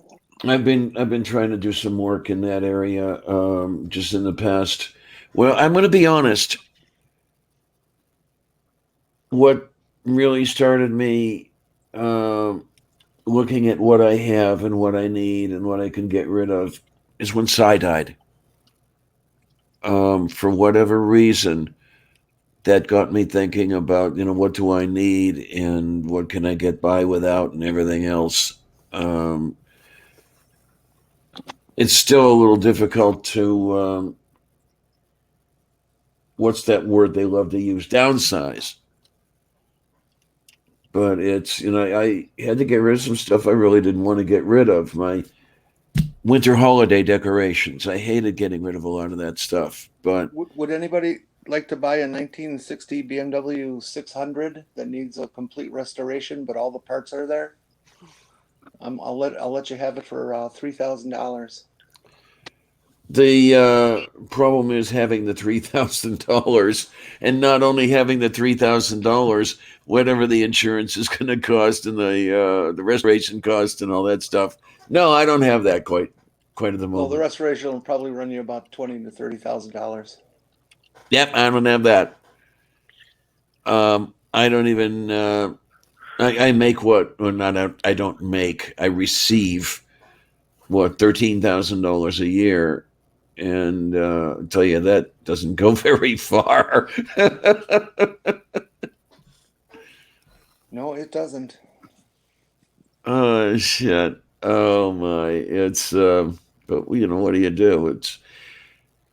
I've been trying to do some work in that area just in the past. Well, I'm going to be honest. What really started me um, looking at what I have and what I need and what I can get rid of is when Cy died. For whatever reason, that got me thinking about what do I need and what can I get by without and everything else. Um, it's still a little difficult to what's that word they love to use, downsize. But it's I had to get rid of some stuff I really didn't want to get rid of. My winter holiday decorations. I hated getting rid of a lot of that stuff. But Would anybody like to buy a 1960 BMW 600 that needs a complete restoration, but all the parts are there? I'll let you have it for $3,000. the problem is having the $3,000, and not only having the $3,000, whatever the insurance is going to cost and the restoration cost and all that stuff. No, I don't have that quite at the Well, the moment. restoration will probably run you about $20,000 to $30,000. Yep, I don't have that. I don't even. I make what? Well, not. I don't make. I receive what $13,000 a year, and I tell you that doesn't go very far. No, it doesn't. Oh shit. Oh my. It's but what do you do? It's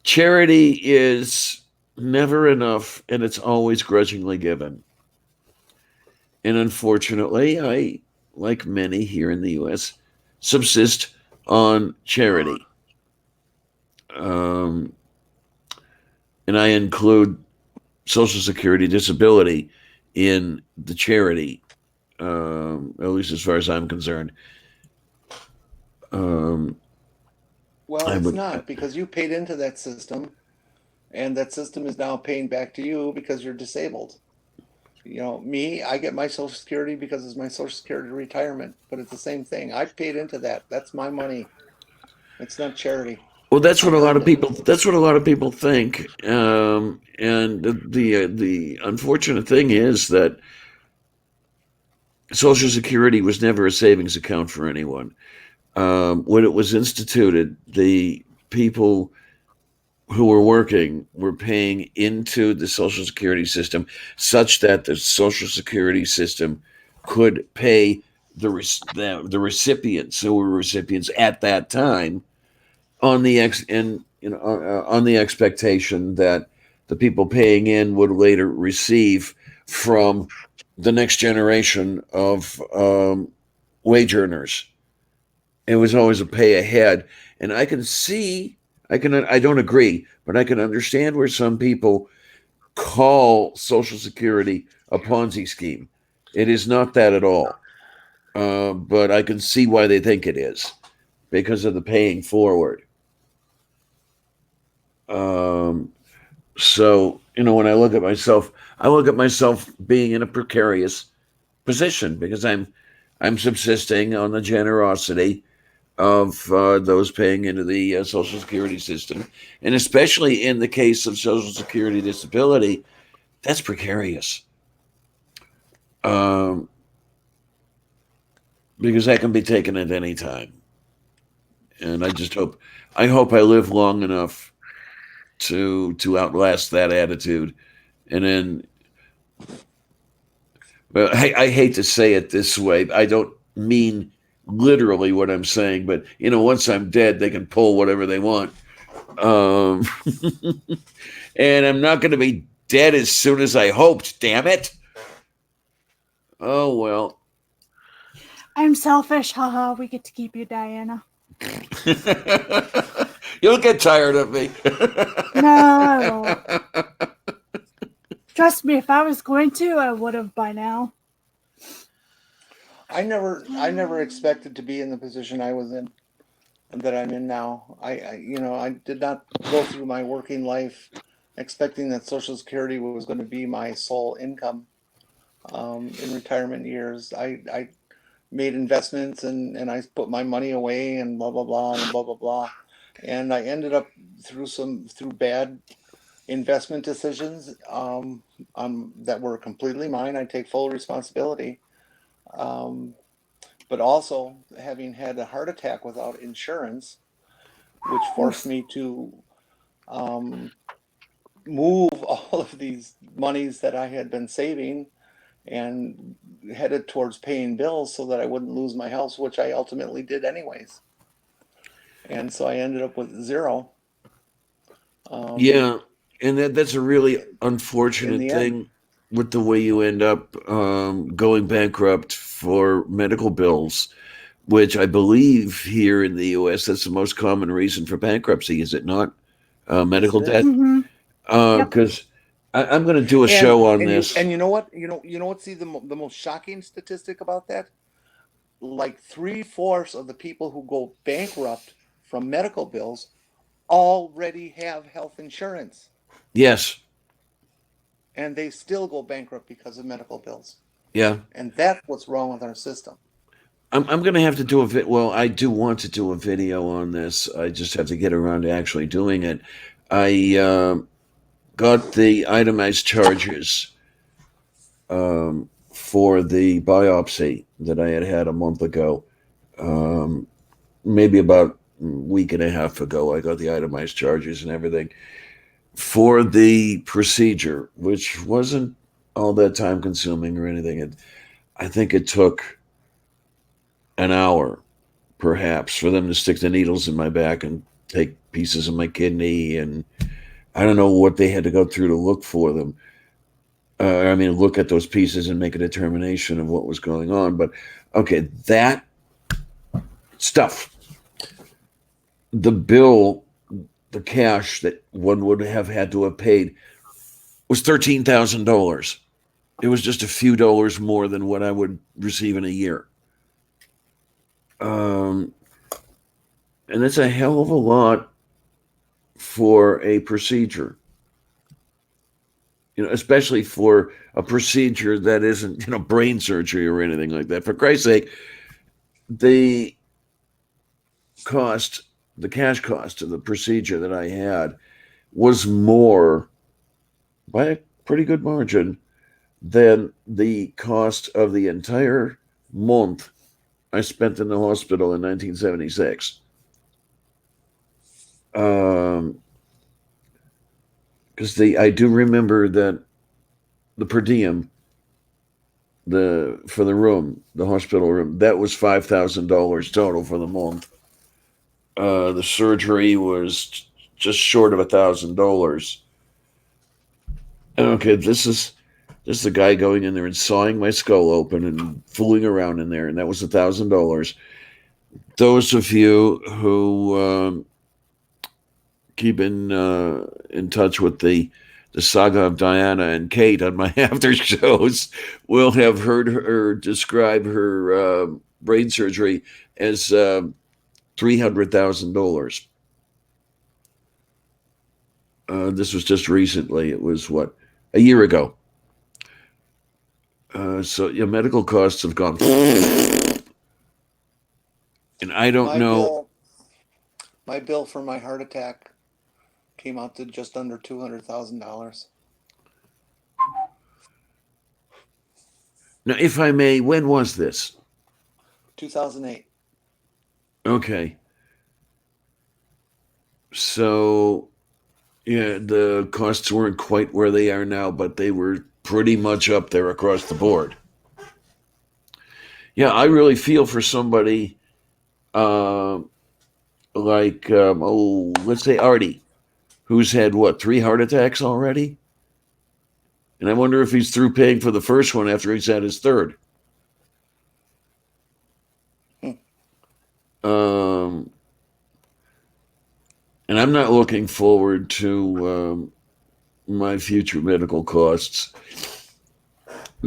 charity is never enough and it's always grudgingly given. And unfortunately, I, like many here in the US, subsist on charity. Um, and I include Social Security disability in the charity, at least as far as I'm concerned. Um, Well, I it's would, not because you paid into that system, and that system is now paying back to you because you're disabled. Me, I get my Social Security because it's my Social Security retirement, but it's the same thing. I paid into that. That's my money. It's not charity. well, that's what I a lot earned of it. people. That's what a lot of people think. And the unfortunate thing is that Social Security was never a savings account for anyone. When it was instituted, the people who were working were paying into the Social Security system such that the Social Security system could pay the recipients who were recipients at that time on the on the expectation that the people paying in would later receive from the next generation of wage earners. It was always a pay ahead, and I can see, I don't agree, but I can understand where some people call Social Security a Ponzi scheme. It is not that at all, but I can see why they think it is because of the paying forward. Um, so when I look at myself being in a precarious position because I'm subsisting on the generosity of those paying into the Social Security system, and especially in the case of Social Security disability, that's precarious um, because that can be taken at any time. And I hope I live long enough to outlast that attitude. And then, well, I hate to say it this way. I don't mean literally what I'm saying, but once I'm dead, they can pull whatever they want. Um, and I'm not going to be dead as soon as I hoped. Damn it! Oh well. I'm selfish. Haha, we get to keep you, Diana. You'll get tired of me. No. Trust me, if I was going to, I would have by now. I never expected to be in the position I was in that I'm in now. I did not go through my working life expecting that Social Security was going to be my sole income in retirement years. I made investments and I put my money away and blah blah blah and blah blah blah, and I ended up through bad investment decisions that were completely mine. I take full responsibility. Um, but also having had a heart attack without insurance, which forced Oof. me to um, move all of these monies that I had been saving and headed towards paying bills so that I wouldn't lose my house, which I ultimately did anyways. And so I ended up with zero um, Yeah, and that's a really in unfortunate the end. thing with the way you end up going bankrupt for medical bills, which I believe here in the U.S. that's the most common reason for bankruptcy, is it not? Yes, Medical it debt. is. Mm-hmm. Yep. Because I'm going to do a And show on and you this. and you know what? You know what? See the most shocking statistic about that? Like three-fourths of the people who go bankrupt from medical bills already have health insurance, Yes. and they still go bankrupt because of medical bills. Yeah. And that's what's wrong with our system. I'm going to have to do well, I do want to do a video on this. I just have to get around to actually doing it. I got the itemized charges for the biopsy that I had had a month ago. Um, Maybe about a week and a half ago, I got the itemized charges and everything for the procedure, which wasn't all that time consuming or anything. I think it took an hour, perhaps, for them to stick the needles in my back and take pieces of my kidney, and I don't know what they had to go through to look for them. I mean, look at those pieces and make a determination of what was going on. But okay, that stuff, the bill, the cash that one would have had to have paid was $13,000. It was just a few dollars more than what I would receive in a year. And it's a hell of a lot for a procedure. Especially for a procedure that isn't, brain surgery or anything like that. For Christ's sake, the cash cost of the procedure that I had was more, by a pretty good margin, than the cost of the entire month I spent in the hospital in 1976. Because I do remember that the per diem, for the room, the hospital room, that was $5,000 total for the month. The surgery was just short of $1,000. Okay, this is the guy going in there and sawing my skull open and fooling around in there, and that was $1,000. Those of you who keep in touch with the saga of Diana and Kate on my after shows will have heard her describe her brain surgery as $300,000. This was just recently. It was a year ago. So medical costs have gone, and I don't know. My bill for my heart attack came out to just under $200,000. Now, if I may, when was this? 2008. Okay. So, yeah, the costs weren't quite where they are now, but they were pretty much up there across the board. Yeah, I really feel for somebody like, let's say Artie, who's had, 3 heart attacks already? And I wonder if he's through paying for the first one after he's had his third. And I'm not looking forward to my future medical costs,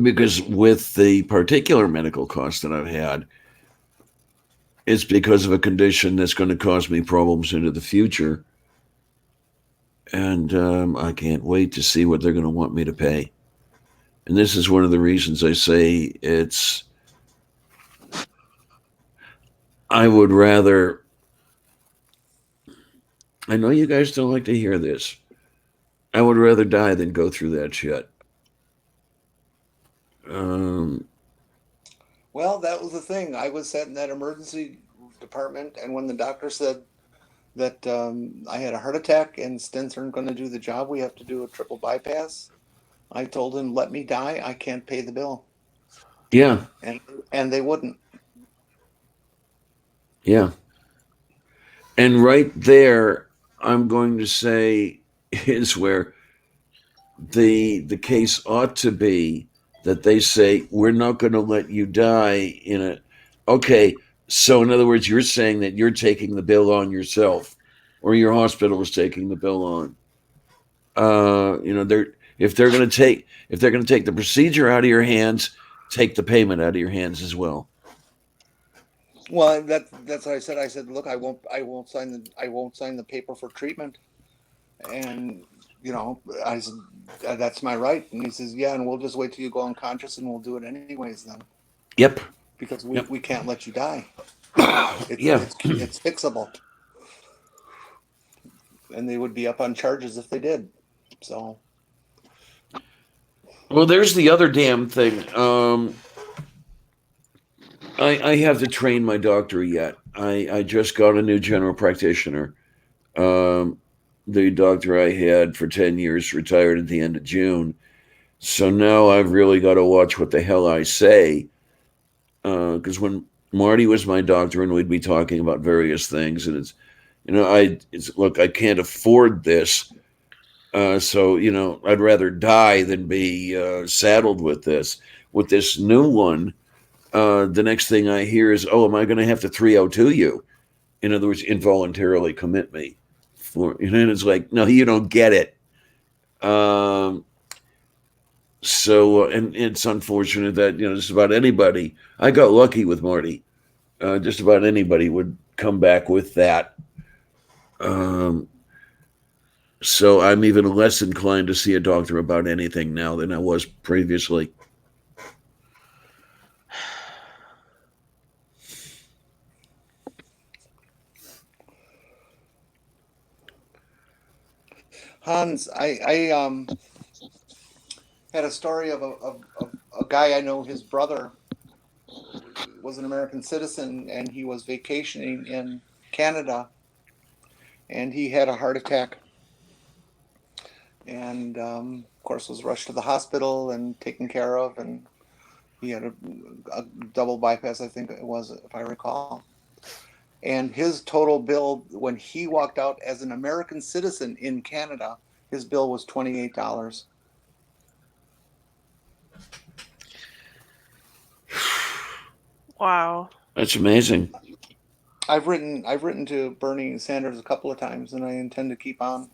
because with the particular medical costs that I've had, it's because of a condition that's going to cause me problems into the future. And I can't wait to see what they're going to want me to pay. And this is one of the reasons I say I would rather, I know you guys don't like to hear this, I would rather die than go through that shit. Well, that was the thing. I was sat in that emergency department, and when the doctor said that I had a heart attack and stents aren't going to do the job, we have to do a triple bypass, I told him, let me die. I can't pay the bill. Yeah. And they wouldn't. Yeah. And right there, I'm going to say, is where the case ought to be, that they say, we're not going to let you die in a... Okay, so in other words, you're saying that you're taking the bill on yourself, or your hospital is taking the bill on. If they're going to take the procedure out of your hands, take the payment out of your hands as well. Well, that's what I said. I said, look, I won't sign the paper for treatment. And I said, that's my right. And he says, yeah, and we'll just wait till you go unconscious, and we'll do it anyways then. Yep. Because we can't let you die. Yeah. It's fixable. And they would be up on charges if they did. So. Well, there's the other damn thing. I have to train my doctor yet. I just got a new general practitioner. The doctor I had for 10 years retired at the end of June. So now I've really got to watch what the hell I say. Because when Marty was my doctor, and we'd be talking about various things. And look, I can't afford this, so I'd rather die than be saddled with this. With this new one, the next thing I hear is, "Oh, am I going to have to 302 you?" In other words, involuntarily commit me. And it's like, no, you don't get it. Um, and it's unfortunate that just about anybody. I got lucky with Marty. Just about anybody would come back with that. Um, so I'm even less inclined to see a doctor about anything now than I was previously. Hans, I had a story of a guy I know. His brother was an American citizen, and he was vacationing in Canada, and he had a heart attack, and of course was rushed to the hospital and taken care of, and he had a double bypass, I think it was, if I recall. And his total bill when he walked out as an American citizen in Canada, his bill was $28. Wow. That's amazing. I've written to Bernie Sanders a couple of times, and I intend to keep on.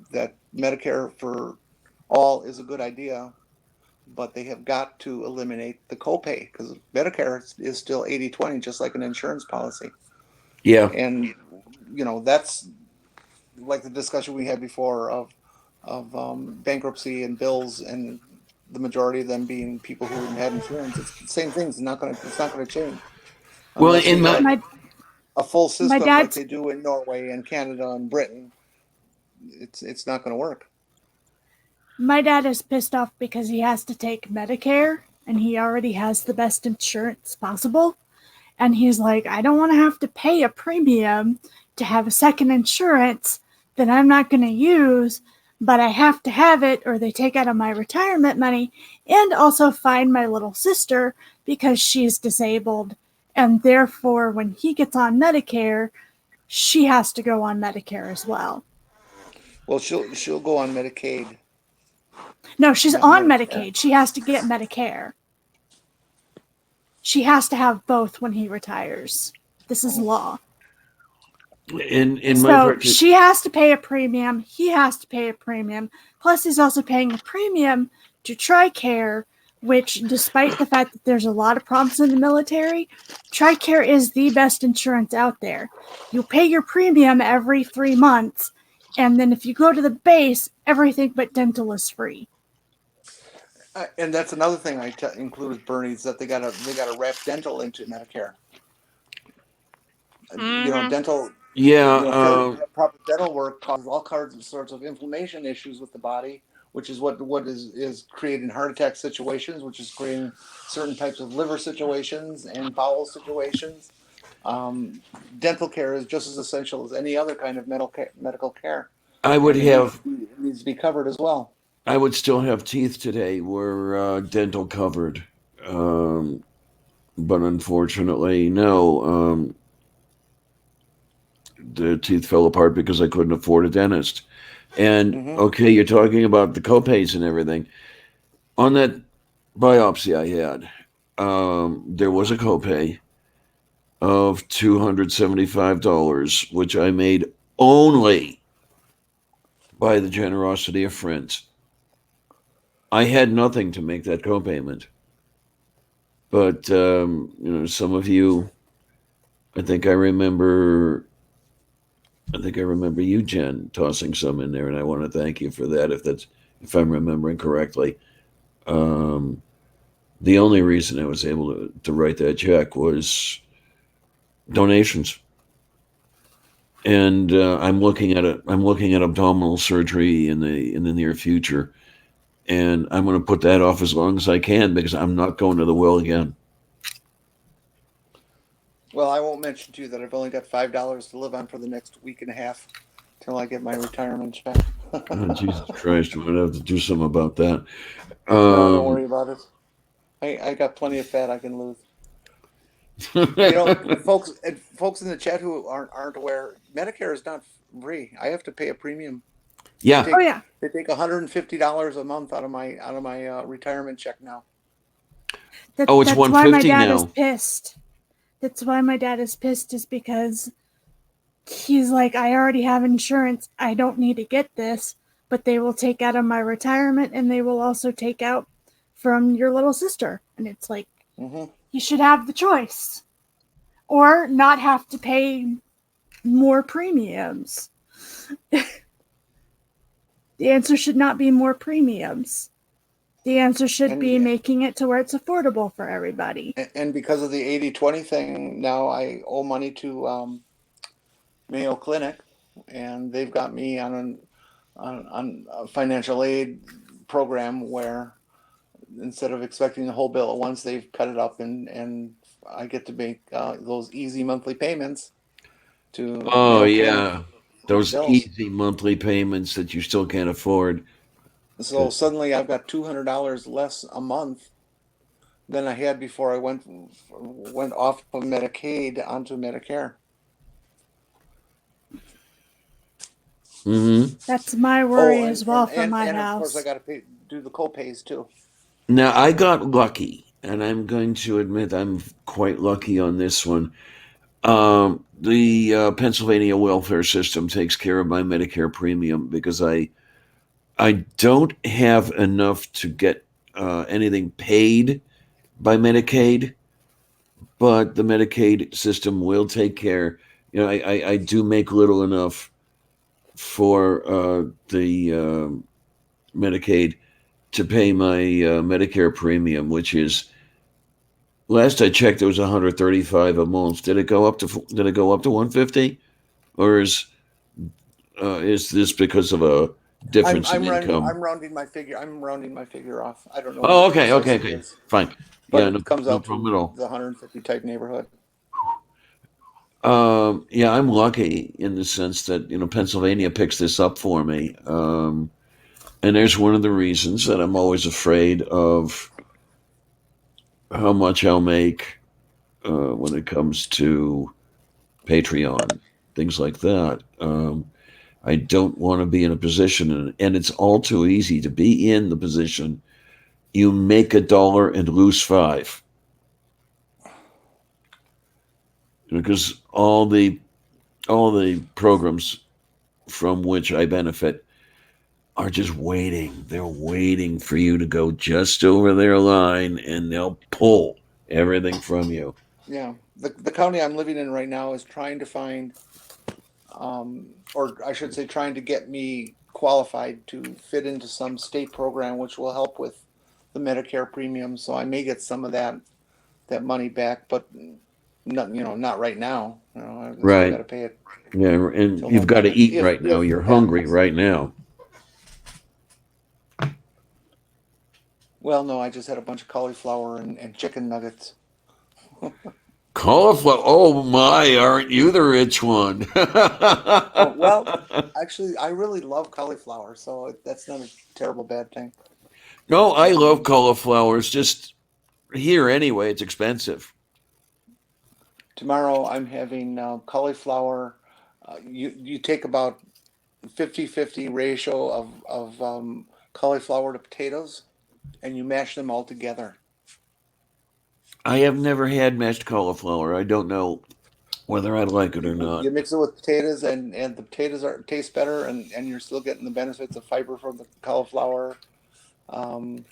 That Medicare for all is a good idea, but they have got to eliminate the copay, because Medicare is still 80/20, just like an insurance policy. Yeah. And that's like the discussion we had before of bankruptcy and bills, and the majority of them being people who had insurance. It's the same thing. It's not going to change Well, unless we have My a full my system like dad's they do in Norway and Canada and Britain. It's not going to work. my dad is pissed off because he has to take Medicare and he already has the best insurance possible. And he's like, I don't want to have to pay a premium to have a second insurance that I'm not going to use, but I have to have it or they take out of my retirement money, and also find my little sister because she's disabled. And therefore, when he gets on Medicare, she has to go on Medicare as well. Well, she'll go on Medicaid. No, she's Not on Medicare. Medicaid. She has to get Medicare. She has to have both when he retires. This is law. So she has to pay a premium. He has to pay a premium. Plus, he's also paying a premium to TRICARE, which, despite the fact that there's a lot of problems in the military, TRICARE is the best insurance out there. You pay your premium every 3 months, and then if you go to the base, everything but dental is free. And that's another thing I include with Bernie, is that they gotta wrap dental into Medicare. Dental. Yeah. Proper dental work causes all sorts of inflammation issues with the body, which is what is creating heart attack situations, which is creating certain types of liver situations and bowel situations. Dental care is just as essential as any other kind of medical care. I would have. It needs to be covered as well. I would still have teeth today were dental covered, but unfortunately, no. The teeth fell apart because I couldn't afford a dentist. And okay, you're talking about the copays and everything. On that biopsy I had, there was a copay of $275, which I made only by the generosity of friends. I had nothing to make that copayment. But some of you, I think I remember you, Jen, tossing some in there, and I want to thank you for that. If I'm remembering correctly, the only reason I was able to write that check was donations. And I'm looking at abdominal surgery in the near future, and I'm going to put that off as long as I can because I'm not going to the well again. Well, I won't mention to you that I've only got $5 to live on for the next week and a half till I get my retirement check. Oh, Jesus Christ, we're going to have to do something about that. No, don't worry about it. I got plenty of fat I can lose. folks in the chat who aren't aware, Medicare is not free. I have to pay a premium. Yeah. Oh yeah. They take $150 a month out of my retirement check now. Oh, it's That's why my 150 dad now. is pissed. That's why my dad is pissed, is because he's like, I already have insurance. I don't need to get this, but they will take out of my retirement, and they will also take out from your little sister. And it's like, you should have the choice, or not have to pay more premiums. The answer should not be more premiums. The answer should be making it to where it's affordable for everybody. And because of the 80/20 thing, now I owe money to Mayo Clinic, and they've got me on a financial aid program where instead of expecting the whole bill at once, they've cut it up, and I get to make those easy monthly payments to Oh pay yeah, those bills. easy monthly payments that you still can't afford. So suddenly I've got $200 less a month than I had before I went off of Medicaid onto Medicare. Mm-hmm. That's my worry as well for my and house. of course I got to do the co-pays too. Now I got lucky, and I'm going to admit I'm quite lucky on this one. The Pennsylvania welfare system takes care of my Medicare premium because I don't have enough to get anything paid by Medicaid, but the Medicaid system will take care. You know, I do make little enough for the Medicaid to pay my Medicare premium, which is, last I checked, it was 135 a month. Did it go up to 150, or is this because of a difference in income? I'm rounding my figure. I'm rounding my figure off. I don't know Oh, what okay, precisely okay, it is, fine. but Yeah, it comes no out problem at to all. the 150 type neighborhood. Yeah, I'm lucky in the sense that Pennsylvania picks this up for me, and there's one of the reasons that I'm always afraid of how much I'll make when it comes to Patreon, things like that. I don't want to be in a position, and it's all too easy to be in the position. You make $1 and lose 5, because all the programs from which I benefit are just waiting. They're waiting for you to go just over their line, and they'll pull everything from you. Yeah, the county I'm living in right now is trying to find, or I should say, trying to get me qualified to fit into some state program which will help with the Medicare premium. So I may get some of that money back, but not right now. I still got Right. to pay it Yeah, and till you've got to then. eat If right now. You're it hungry happens. right now. Well, no, I just had a bunch of cauliflower and chicken nuggets. Cauliflower. Oh my, aren't you the rich one? Oh, well, actually, I really love cauliflower, so that's not a terrible bad thing. No, I love Um, cauliflower. It's just here anyway. It's expensive. Tomorrow I'm having cauliflower. You take about 50/50 ratio of cauliflower to potatoes, and you mash them all together. I have never had mashed cauliflower. I don't know whether I like it or not. You mix it with potatoes, and the potatoes taste better, and you're still getting the benefits of fiber from the cauliflower. Um,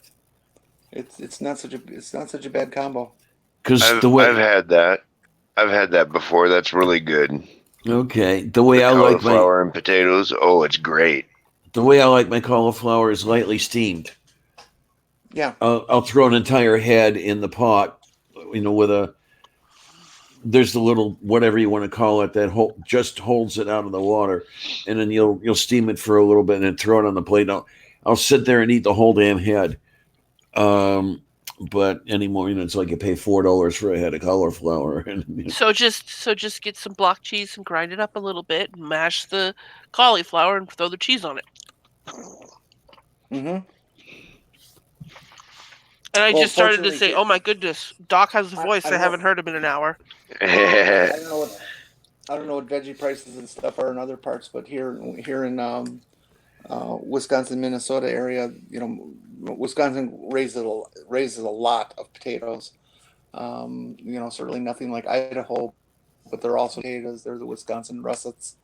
it's not such a bad combo. Because I've the I've way, had that. I've had that before. That's really good. okay, the way The I like my cauliflower and potatoes. Oh, it's great. cauliflower is lightly steamed. Yeah. I'll throw an entire head in the pot, with there's the little whatever you want to call it that just holds it out of the water, and then you'll steam it for a little bit and then throw it on the plate. I'll sit there and eat the whole damn head. But anymore, it's like you pay $4 for a head of cauliflower. And So just get some block cheese and grind it up a little bit and mash the cauliflower and throw the cheese on it. Mm-hmm. And I Well, just started to fortunately, say, "Oh my goodness, Doc has a voice. I don't know. haven't heard him in an hour." I don't know what veggie prices and stuff are in other parts, but here in Wisconsin, Minnesota area, Wisconsin raises a lot of potatoes. Certainly nothing like Idaho, but they're also potatoes. They're the Wisconsin russets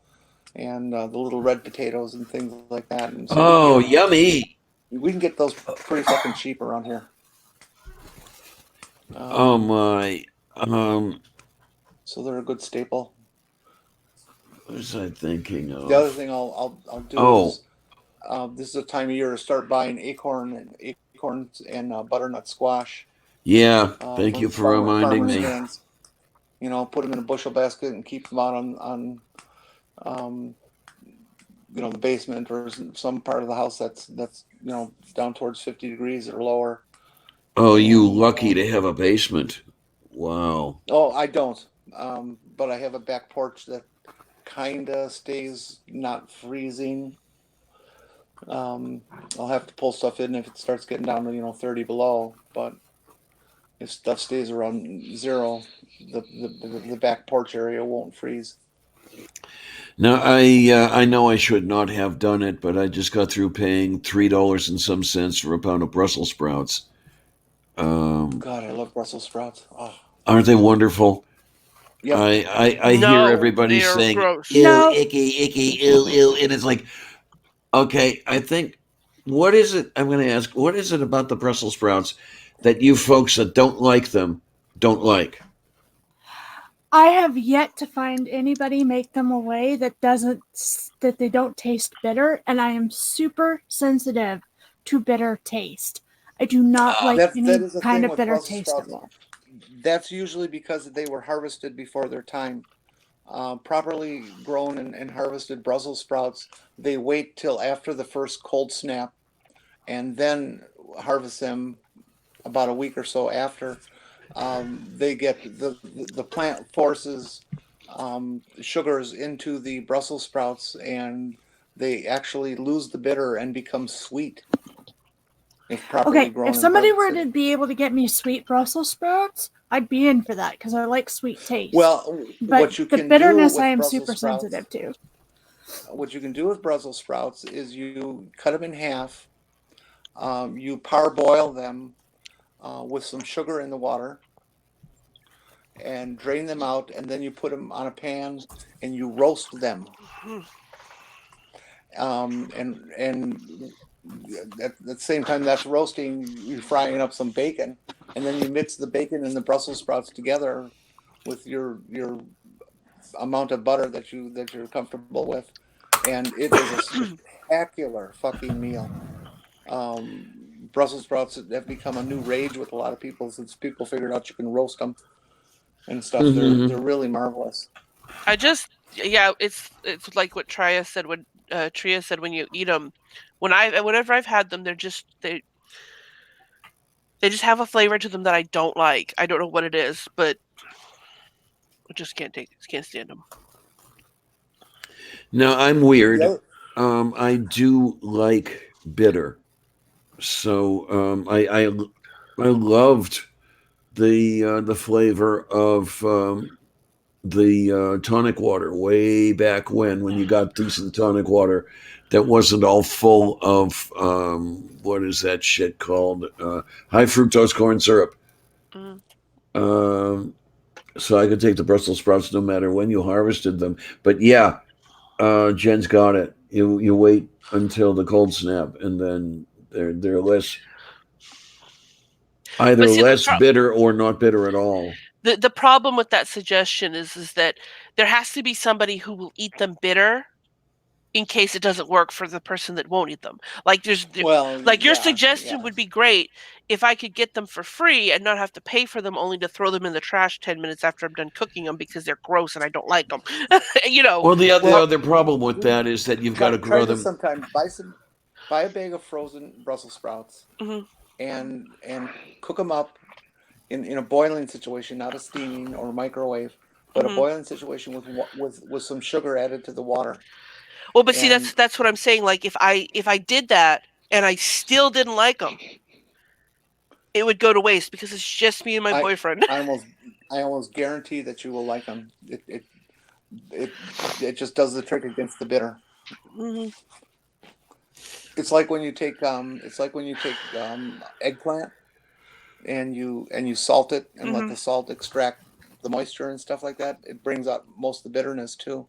and the little red potatoes and things like that. And so Oh, yummy. we can get those pretty fucking cheap around here. Oh my. Um, So they're a good staple. what was I thinking The other of? thing I'll do Oh, is this is a time of year to start buying acorns and butternut squash yeah. Thank from you for reminding farmer me. stands. Put them in a bushel basket and keep them out on um, the basement or some part of the house that's down towards 50 degrees or lower. Oh, you And lucky to have a basement. Wow. oh, I don't, but I have a back porch that kind of stays not freezing. Um, I'll have to pull stuff in if it starts getting down to 30 below, but if stuff stays around zero, the back porch area won't freeze. Now I know I should not have done it, but I just got through paying $3 and some cents for a pound of Brussels sprouts. God, I love Brussels sprouts. Oh, Aren't they wonderful? yep. I hear No, everybody they are saying gross. ew, No, icky, icky, ew, ew, and it's like, okay, I think what is it? I'm going to ask, what is it about the Brussels sprouts that you folks that don't like them don't like? I have yet to find anybody make them a way that they don't taste bitter, and I am super sensitive to bitter taste. I do not like That any is the kind thing of with bitter Brussels taste at sprouts. all. That's usually because they were harvested before their time. Properly grown and harvested Brussels sprouts, they wait till after the first cold snap and then harvest them about a week or so after. They get the plant forces sugars into the Brussels sprouts, and they actually lose the bitter and become sweet if properly Okay, if grown and somebody were harvested. to be able to get me sweet Brussels sprouts, I'd be in for that because I like sweet taste. Well, But what you the can do bitterness I with am Brussels super sprouts, sensitive to. is you cut them in half. You parboil them with some sugar in the water and drain them out, and then you put them on a pan and you roast them. And at the same time that's roasting, you're frying up some bacon, and then you mix the bacon and the Brussels sprouts together with your amount of butter that you're comfortable with, and it is a spectacular fucking meal. Um, Brussels sprouts have become a new rage with a lot of people since people figured out you can roast them and stuff. They're Mm-hmm. really marvelous. I just yeah, it's like what Tria said when you eat them. Whenever I've had them, they just have a flavor to them that I don't like. I don't know what it is, but I just can't stand them. Now I'm The weird. other, I do like bitter, so I loved the flavor of the tonic water way back when you got decent tonic water that wasn't all full of what is that shit called high fructose corn syrup. Mm. Um, so I could take the Brussels sprouts no matter when you harvested them. But yeah, Jen's got it. You wait until the cold snap, and then they're But either see, less bitter or not bitter at all. the problem with that suggestion is that there has to be somebody who will eat them bitter in case it doesn't work for the person that won't eat them. well, Like your yeah, suggestion yeah. would be great if I could get them for free and not have to pay for them, only to throw them in the trash 10 minutes after I'm done cooking them because they're gross and I don't like them. you know. Well, the Well, other problem with that is that you've got to try grow this them. sometime. Buy a bag of frozen Brussels sprouts Mhm. and cook them up in a boiling situation, not a steaming or microwave, but a Mhm. boiling situation with some sugar added to the water. Well, but see, And that's what I'm saying. Like if I did that and I still didn't like them, it would go to waste because it's just me and my I boyfriend. I almost guarantee that you will like them. It it just does the trick against the bitter. Mhm. It's like when you take eggplant and you salt it and let Mhm. the salt extract the moisture and stuff like that. It brings out most of the bitterness too.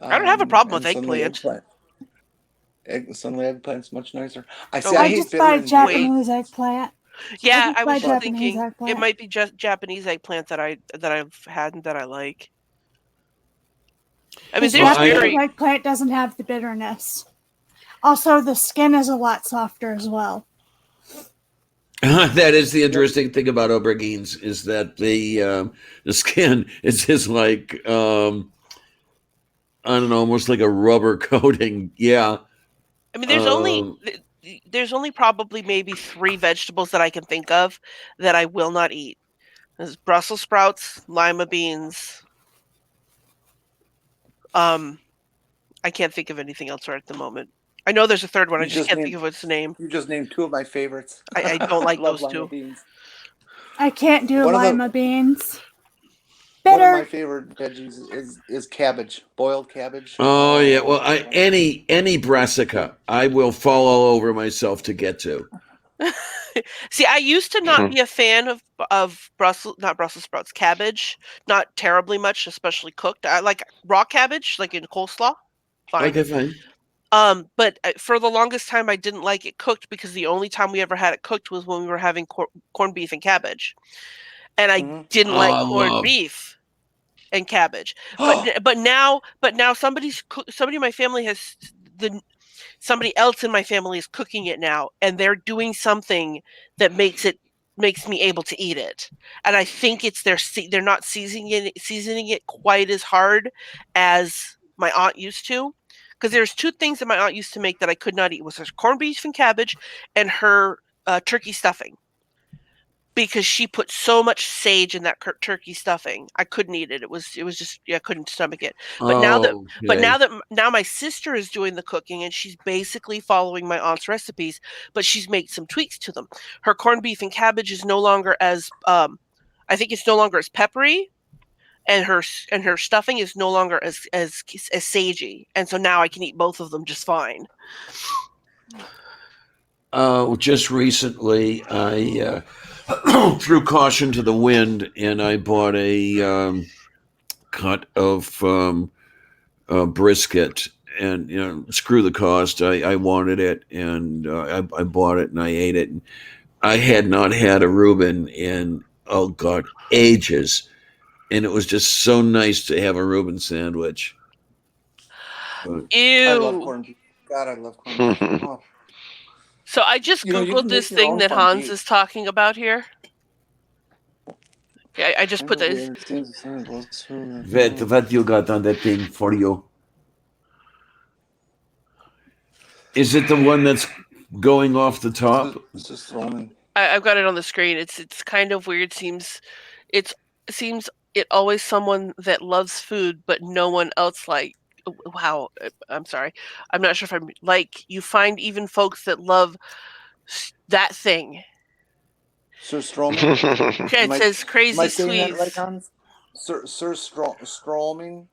I don't have a problem with And suddenly eggplant. suddenly eggplant's much nicer. I Oh, see. I I hate just bitter buy in beer. Japanese eggplant. I yeah, just I buy was just But Japanese thinking it eggplant. might be just Japanese eggplant that I've had and that I like. I mean, Because Well, there's Japanese I very eggplant doesn't have the bitterness. Also, the skin is a lot softer as well. that is the interesting thing about aubergines is that the skin is just like I don't know, almost like a rubber coating. Yeah. I mean, Um, there's only probably maybe 3 vegetables that I can think of that I will not eat. There's Brussels sprouts, lima beans. Um, I can't think of anything else right at the moment. I know there's a third one. I you just just can't think named of its name. you just named two of my favorites. I don't I like love those lima 2. beans. I can't do One of lima the beans. One of my Bitter. favorite veggies is cabbage, boiled cabbage. oh yeah. Oh, Well, it's so wonderful. any brassica, I will fall all over myself to get to. See, I used to not be a fan of not Brussels sprouts, cabbage. Not terribly much, especially cooked. I like raw cabbage, like in coleslaw. Fine. Okay, fine. But for the longest time, I didn't like it cooked because the only time we ever had it cooked was when we were having corned beef and cabbage, and I Hmm. didn't Oh, like I corned love. beef and cabbage. But now somebody in my family has the somebody else in my family is cooking it now, and they're doing something that makes me able to eat it. And I think it's they're not seasoning it quite as hard as my aunt used to. Because there's 2 things that my aunt used to make that I could not eat was her corned beef and cabbage and her turkey stuffing because she put so much sage in that turkey stuffing. I couldn't eat it. It was just yeah, I couldn't stomach it. But now that Oh, but now okay. that now my sister is doing the cooking and she's basically following my aunt's recipes, but she's made some tweaks to them. Her corned beef and cabbage is no longer as I think it's no longer as peppery and her stuffing is no longer as sagey. And so now I can eat both of them just fine. Just recently, I threw caution to the wind and I bought a cut of brisket. And screw the cost. I wanted it, and I bought it, and I ate it. And I had not had a Reuben in oh god ages, and it was just so nice to have a Reuben sandwich. But I love Ew. corned beef. God, I love corned beef. Oh, So I just you googled can this make your thing own that corned Hans beef. is talking about here. Okay, I just put this. what you got on that thing for you? Is it the one that's going off the top? It's just thrown I've got it on the screen. It's kind of weird. It's seems it always someone that loves food, but no one else like. Wow, I'm sorry. I'm not sure if I'm like you find even folks that love that thing. Surströmming. Yeah, it Am I says am I crazy saying that right, Swedes, Hans? Surströmming.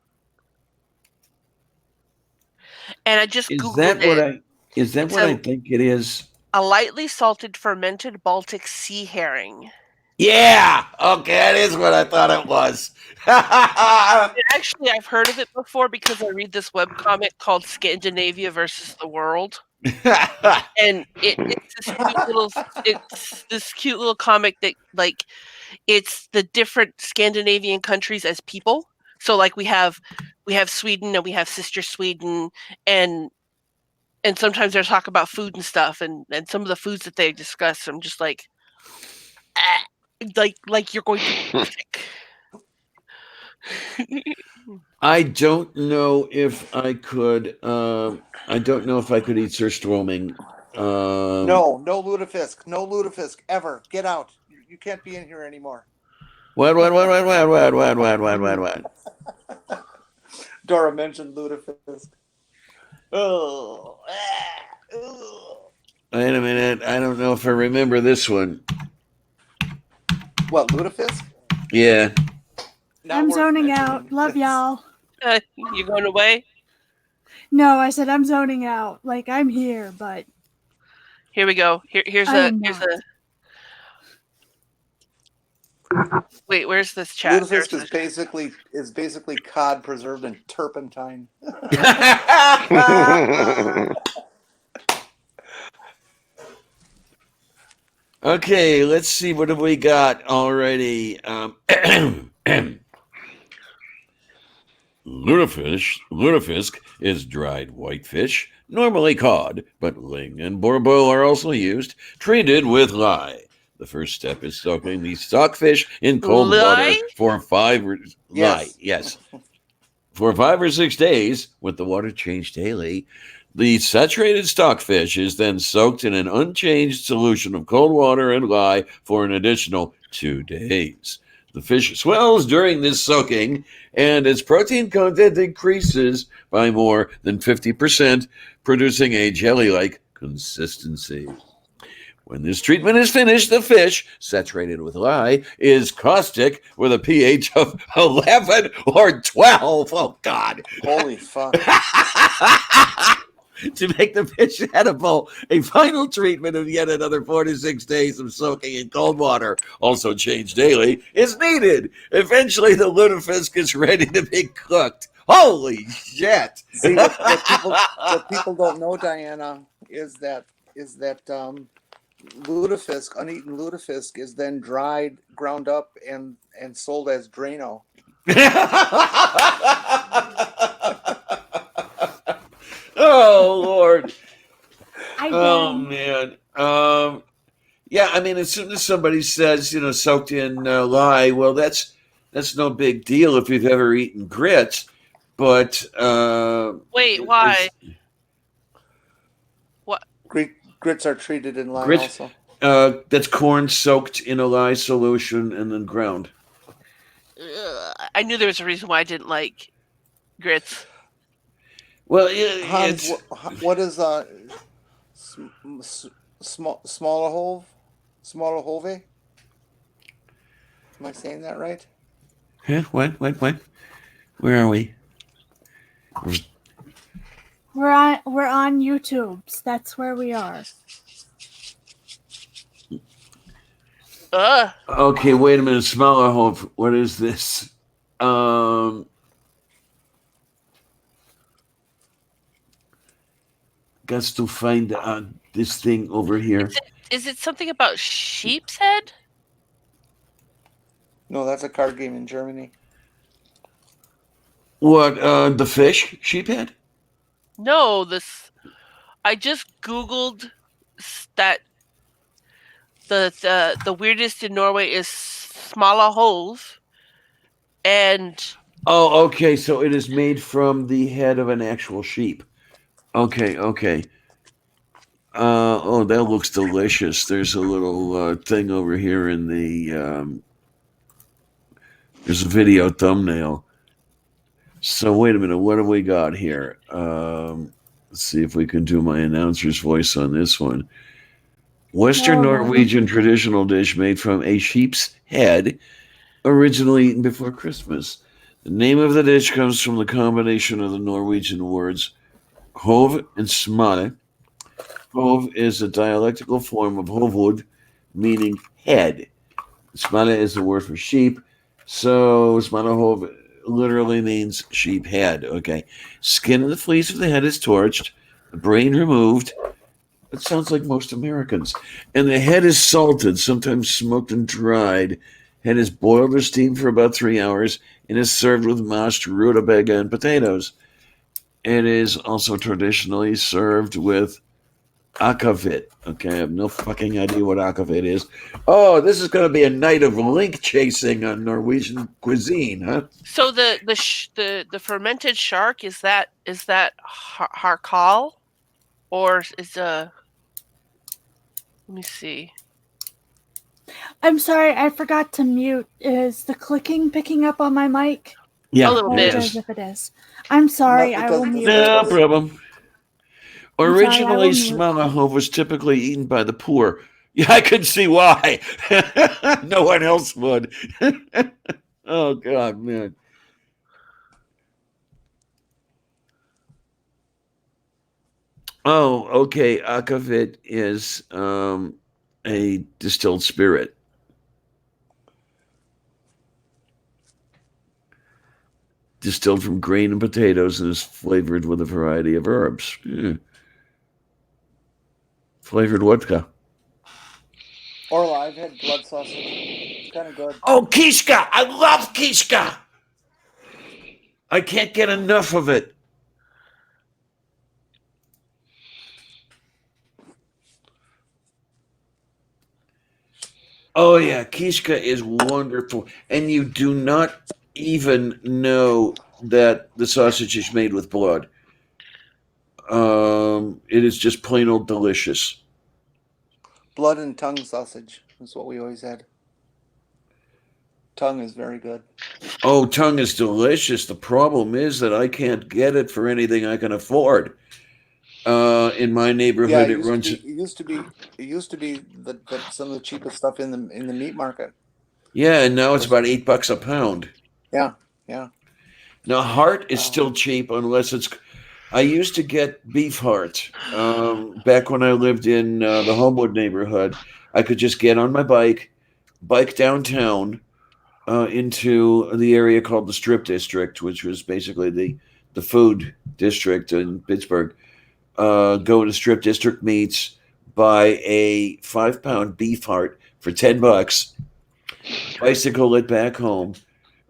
and I just Is googled that what it. I? Is that It's what I think it is? a lightly salted fermented Baltic sea herring. Yeah. Okay, that is what I thought it was. Actually, I've heard of it before because I read this webcomic called Scandinavia versus the World. And it's this cute little comic that like it's the different Scandinavian countries as people. So like we have Sweden and we have sister Sweden and sometimes there's talk about food and stuff and some of the foods that they discuss I'm just like ah, like you're going to be sick. I don't know if I could. I don't know if I could eat surströmming. No lutefisk, no lutefisk ever. Get out. You can't be in here anymore. What? Dora mentioned lutefisk. Oh, Wait a minute. I don't know if I remember this one. What, lutefisk? Yeah. Not I'm worth zoning mentioning. out. Love y'all. You going away? No, I said I'm zoning out. Like I'm here, but Here we go. Here's I a am here's not. a. Wait, where's this chat? Lutefisk is basically cod preserved in turpentine. Okay, let's see. What have we got already? Lutefisk is dried whitefish, normally cod, but ling and barbel are also used, treated with lye. The first step is soaking the stockfish in cold water Lye? for Yes. for 5 or 6 days, with the water changed daily. The saturated stockfish is then soaked in an unchanged solution of cold water and lye for an additional 2 days. The fish swells during this soaking, and its protein content increases by more than 50%, producing a jelly like consistency. When this treatment is finished, the fish, saturated with lye, is caustic with a pH of 11 or 12. Oh, God. Holy fuck. To make the fish edible, a final treatment of yet another 4 to 6 days of soaking in cold water, also changed daily, is needed. Eventually, the lutefisk is ready to be cooked. Holy shit! See, what people don't know, Diana, is that lutefisk, uneaten lutefisk, is then dried, ground up, and sold as Drano. Oh Lord! I Oh did. man! Yeah, I mean, as soon as somebody says, soaked in lye, well, that's no big deal if you've ever eaten grits. But Wait, why? it's What? Grits are treated in lye grits. also. That's corn soaked in a lye solution and then ground. I knew there was a reason why I didn't like grits. Well, Hans, it's what is smaller hove? Am I saying that right? huh? What? Where are we? We're on YouTube. That's where we are. Okay, wait a minute. Smallerhof. What is this? Got to find this thing over here. Is it something about sheep's head? No, that's a card game in Germany. What? The fish? Sheephead? No, this. I just googled that the weirdest in Norway is Smalahove, and Oh, okay. So it is made from the head of an actual sheep. Okay. Oh, that looks delicious. There's a little thing over here in the. There's a video thumbnail. So wait a minute. What have we got here? Let's see if we can do my announcer's voice on this one. Western Norwegian traditional dish made from a sheep's head, originally eaten before Christmas. The name of the dish comes from the combination of the Norwegian words hov and smale. Hov is a dialectical form of hovud, meaning head. Smale is the word for sheep, so smalahov literally means sheep head. Okay. Skin of the fleece of the head is torched, the brain removed. It sounds like most Americans. And the head is salted, sometimes smoked and dried. Head is boiled or steamed for about 3 hours and is served with mashed rutabaga and potatoes. It is also traditionally served with akavit. Okay, I have no fucking idea what akavit is. Oh, this is going to be a night of link chasing on Norwegian cuisine, huh? so the fermented shark is that harkal, or is let me see. I'm sorry, I forgot to mute. Is the clicking picking up on my mic? Yeah, A little I bit. apologize if it is. I'm sorry, No, it I will doesn't- mute. No problem. I'm sorry, I Originally, will mute. smalahov was typically eaten by the poor, Yeah, I could see why. No one else would. Oh God, man. Oh, okay. Akavit is a distilled spirit. Distilled from grain and potatoes and is flavored with a variety of herbs. Flavored vodka. Orla, I've had blood sausage. It's kind of good. Oh, Kishka! I love Kishka! I can't get enough of it. Oh, yeah, Kishka is wonderful. And you do not even know that the sausage is made with blood. It is just plain old delicious. Blood and tongue sausage is what we always had. Tongue is very good. Oh, tongue is delicious. The problem is that I can't get it for anything I can afford. In my Yeah, neighborhood, it runs. it used to be the some of the cheapest stuff in the meat market. Yeah, and now it's Was about $8 a pound. yeah, yeah. Now, heart is still Um, cheap unless it's. I used to get beef heart back when I lived in the Homewood neighborhood. I could just get on my bike downtown into the area called the Strip District, which was basically the food district in Pittsburgh. Go to Strip District Meats, buy a 5 pound beef heart for $10, bicycle it back home,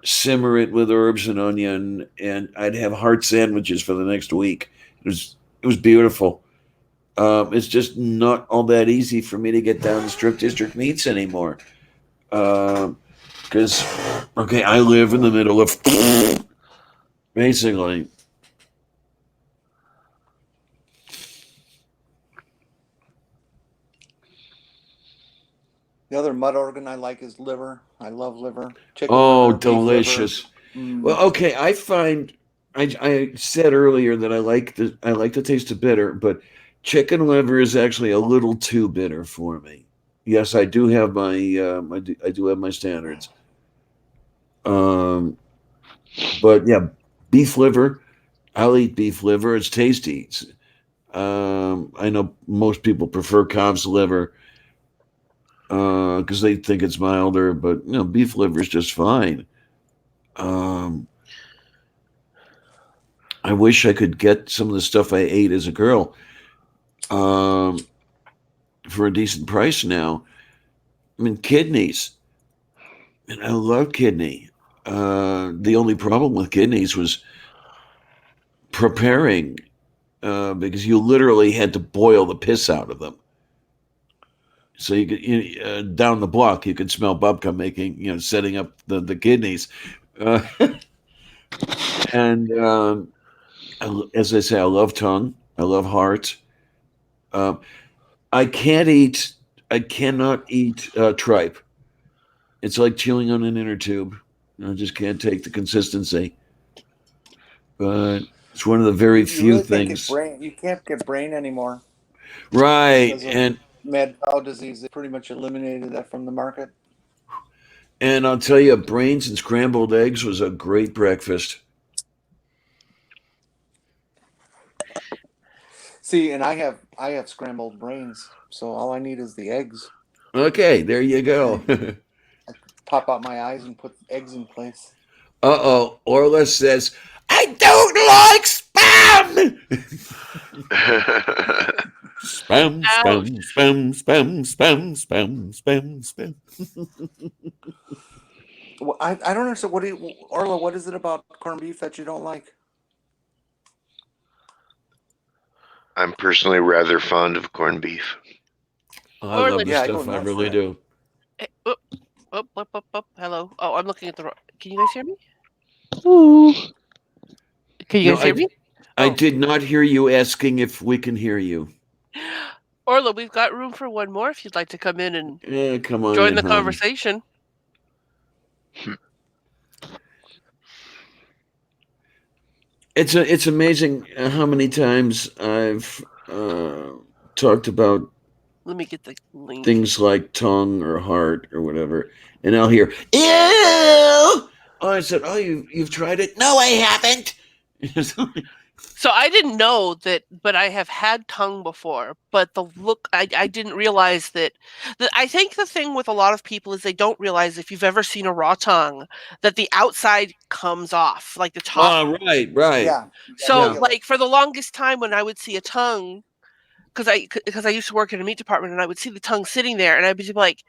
simmer it with herbs and onion, and I'd have heart sandwiches for the next week. It was beautiful. It's just not all that easy for me to get down to Strip District Meats anymore. Because, okay, I live in the middle of basically. the other mud organ I like is liver. I love liver, chicken Oh, liver, beef liver. delicious. Well, Mm. okay, I find I said earlier that I like the taste of bitter, but chicken liver is actually a little too bitter for me. Yes, I do have my I do have my standards. Um, but yeah, beef liver. I'll eat beef liver. It's tasty. I know most people prefer calf's liver because they think it's milder, but beef liver is just fine. Um, I wish I could get some of the stuff I ate as a girl um, for a decent price now. I mean, kidneys, and I love kidney. The only problem with kidneys was preparing because you literally had to boil the piss out of them. So down the block, you could smell Bubka making, setting up the kidneys. Uh, and as I say, I love tongue. I love heart. Um, I can't eat. I cannot eat tripe. It's like chewing on an inner tube. I just can't take the consistency. But it's one of the very You few really can't get things. brain. You can't get brain anymore Right. because of And mad cow disease. They pretty much eliminated that from the market. and I'll tell you, brains and scrambled eggs was a great breakfast. See, and I have scrambled brains, so all I need is the eggs. Okay, there you go. I pop out my eyes and put eggs in place. Uh-oh. Orla says, I don't like spam! Spam, Ouch. spam, spam, spam, spam, spam, spam, spam. Well, I don't understand. Orla? What is it about corned beef that you don't like? I'm personally rather fond of corned beef. I Orla, love this Yeah, I go stuff. I nuts for really it. do. oh, hello. Oh, I'm looking at the wrong. Can you guys hear me? Can you No, guys hear me? I Oh, did not hear you asking if we can hear you. Orla, we've got room for one more if you'd like to come in and Come on join in, the hon. conversation. It's amazing how many times I've talked about Let me get the link. things like tongue or heart or whatever, and I'll hear ew. Oh, I said, oh, you've tried it? No, I haven't. So I didn't know that, but I have had tongue before. But the look, I didn't realize that. I think the thing with a lot of people is they don't realize if you've ever seen a raw tongue that the outside comes off, like the top. Oh, right. Yeah. So, Yeah. like for the longest time, when I would see a tongue, because I used to work in a meat department, and I would see the tongue sitting there, and I'd be like,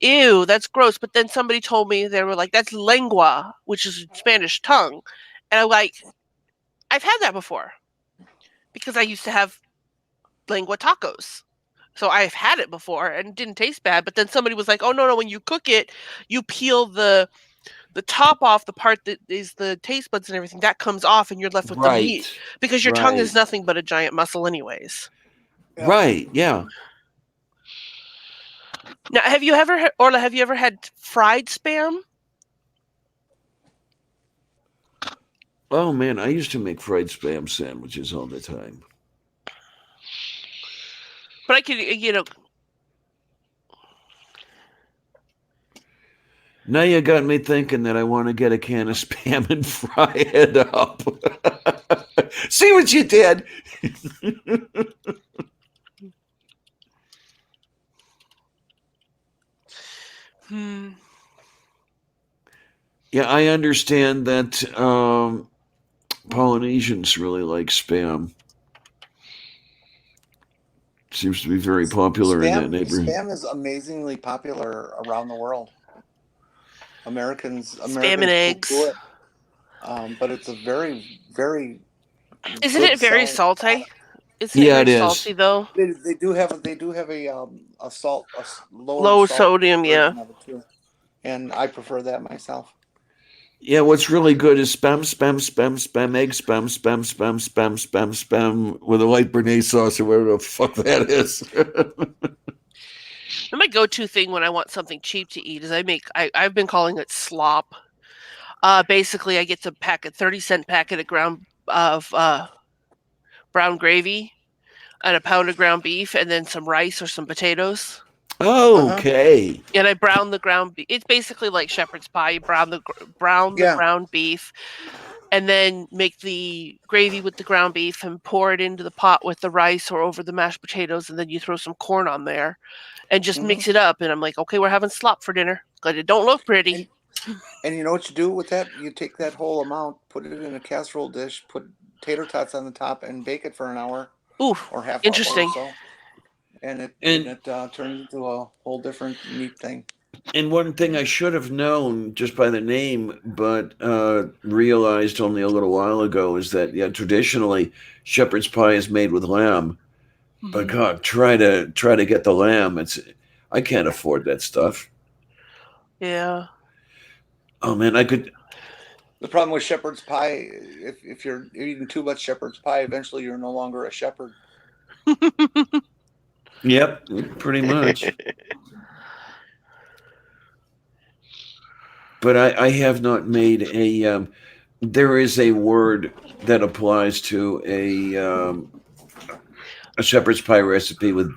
"Ew, that's gross." But then somebody told me they were like, "That's lengua, which is Spanish tongue," and I'm like, "I've had that before because I used to have lengua tacos." So I've had it before and it didn't taste bad. But then somebody was like, "Oh no, when you cook it, you peel the top off, the part that is the taste buds and everything that comes off, and you're left with the meat because your tongue is nothing but a giant muscle, anyways." Yeah. Right, yeah. Now, have you ever, Orla? Have you ever had fried spam? Oh man, I used to make fried spam sandwiches all the time. But I could. Now you got me thinking that I want to get a can of spam and fry it up. See what you did? Yeah, I understand that Polynesians really like spam. Seems to be very popular in that neighborhood. Spam is amazingly popular around the world. Americans Spam and eggs. do it, but it's a very, very. Isn't it very salty? Isn't Yeah, it it very is. salty though? They do have a salt, lower Low salt sodium, yeah. version of it too, and I prefer that myself. Yeah, what's really good is spam, egg, spam with a light béarnaise sauce or whatever the fuck that is. My go-to thing when I want something cheap to eat is I've been calling it slop. Basically, I get a 30-cent packet of brown gravy and a pound of ground beef and then some rice or some potatoes. Okay. And I brown the ground beef. It's basically like shepherd's pie. You brown the ground beef and then make the gravy with the ground beef and pour it into the pot with the rice or over the mashed potatoes, and then you throw some corn on there and just mix it up. And I'm like, okay, we're having slop for dinner. But it don't look pretty. And you know what you do with that? You take that whole amount, put it in a casserole dish, put tater tots on the top, and bake it for an hour or half interesting. hour or so. And it turns into a whole different meat thing. And one thing I should have known just by the name, but realized only a little while ago, is that traditionally shepherd's pie is made with lamb. But God, try to get the lamb. I can't afford that stuff. Yeah. Oh man, I could. The problem with shepherd's pie, if you're eating too much shepherd's pie, eventually you're no longer a shepherd. Yep, pretty much. But I have not made a. There is a word that applies to a shepherd's pie recipe with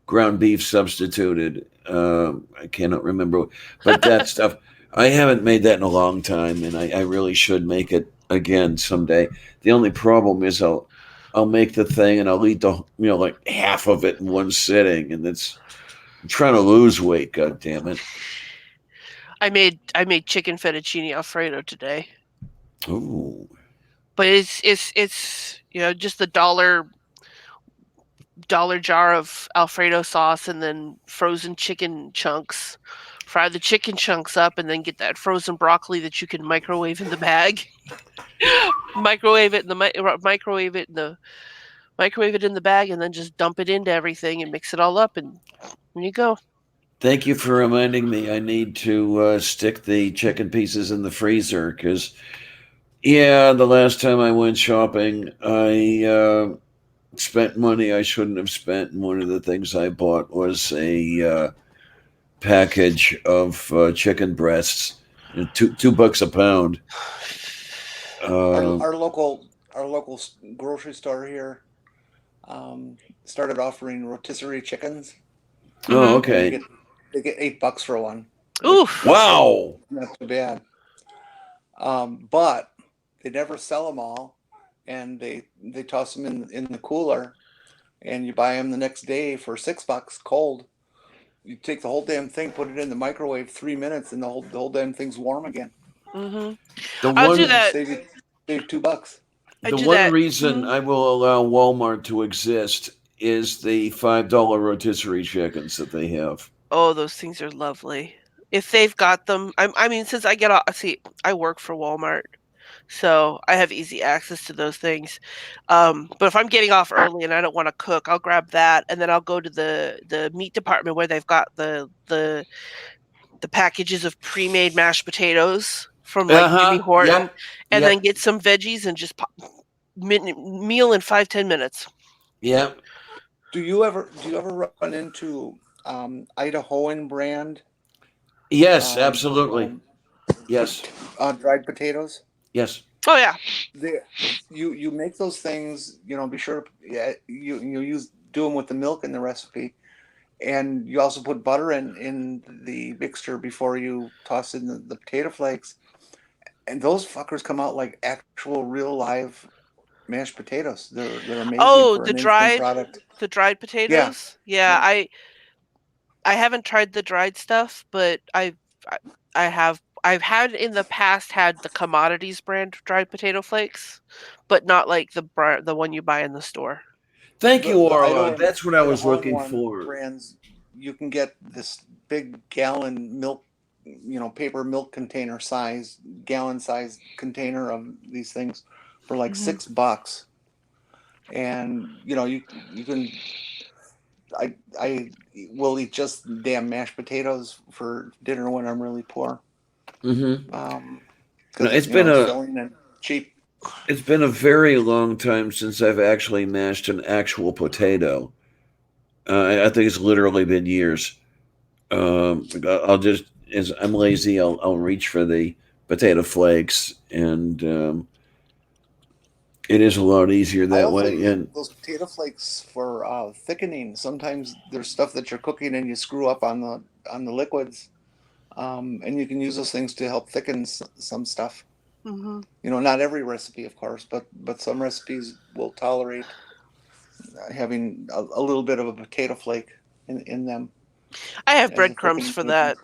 ground beef substituted. I cannot remember, but that stuff. I haven't made that in a long time, and I really should make it again someday. The only problem is I'll make the thing and I'll eat like half of it in one sitting, and I'm trying to lose weight. God damn it! I made chicken fettuccine alfredo today. Ooh. But it's just the dollar jar of Alfredo sauce and then frozen chicken chunks. Fry the chicken chunks up and then get that frozen broccoli that you can microwave in the bag. microwave it in the bag and then just dump it into everything and mix it all up, and there you go. Thank you for reminding me. I need to stick the chicken pieces in the freezer because, the last time I went shopping, I spent money I shouldn't have spent, and one of the things I bought was a package of chicken breasts, $2 a pound. Our local grocery store here started offering rotisserie chickens. Oh, Mhm. and okay. they get $8 for one, which Oof. Wow. not too bad. But they never sell them all, and they toss them in the cooler, and you buy them the next day for $6 cold. You take the whole damn thing, put it in the microwave 3 minutes, and the whole damn thing's warm again. Mhm. The I'll do one that. Save $2. I the do one that. reason Mhm. I will allow Walmart to exist is the $5 rotisserie chickens that they have. Oh, those things are lovely. If they've got them, I mean, since I get off, see, I work for Walmart, so I have easy access to those things. But if I'm getting off early and I don't want to cook, I'll grab that, and then I'll go to the meat department where they've got the packages of pre-made mashed potatoes from like Jimmy Uh-huh. Horton, Yep. and then Yep. get some veggies and just meal in 5-10 minutes. Yep. Do you ever run into Idahoan brand Yes, um, absolutely. um, Yes. dried potatoes? Yes. Oh yeah. They, you make those things. Be sure, yeah, you do them with the milk in the recipe, and you also put butter in the mixture before you toss in the potato flakes, and those fuckers come out like actual real live mashed potatoes. They're amazing Oh, for an instant product. the dried Yeah, potatoes. Yeah, yeah. I haven't tried the dried stuff, but I I've had in the past had the commodities brand dried potato flakes, but not like the one you buy in the store. Thank The you, the Orla. Idaho That's what I was Idahoan looking one for. brands, you can get this big gallon milk, paper milk container size, gallon size container of these things for like Mhm. $6, and you can. I will eat just damn mashed potatoes for dinner when I'm really poor, Mm-hmm. No, because it's filling and cheap. it's been a very long time since I've actually mashed an actual potato. I think it's literally been years. I'll just as I'm lazy, I'll reach for the potato flakes, and it is a lot easier I that also way. use And those potato flakes for thickening. Sometimes there's stuff that you're cooking and you screw up on the liquids, and you can use those things to help thicken some stuff. Mhm. Not every recipe, of course, but some recipes will tolerate having a little bit of a potato flake in them I have as a breadcrumbs thickening for agent. that.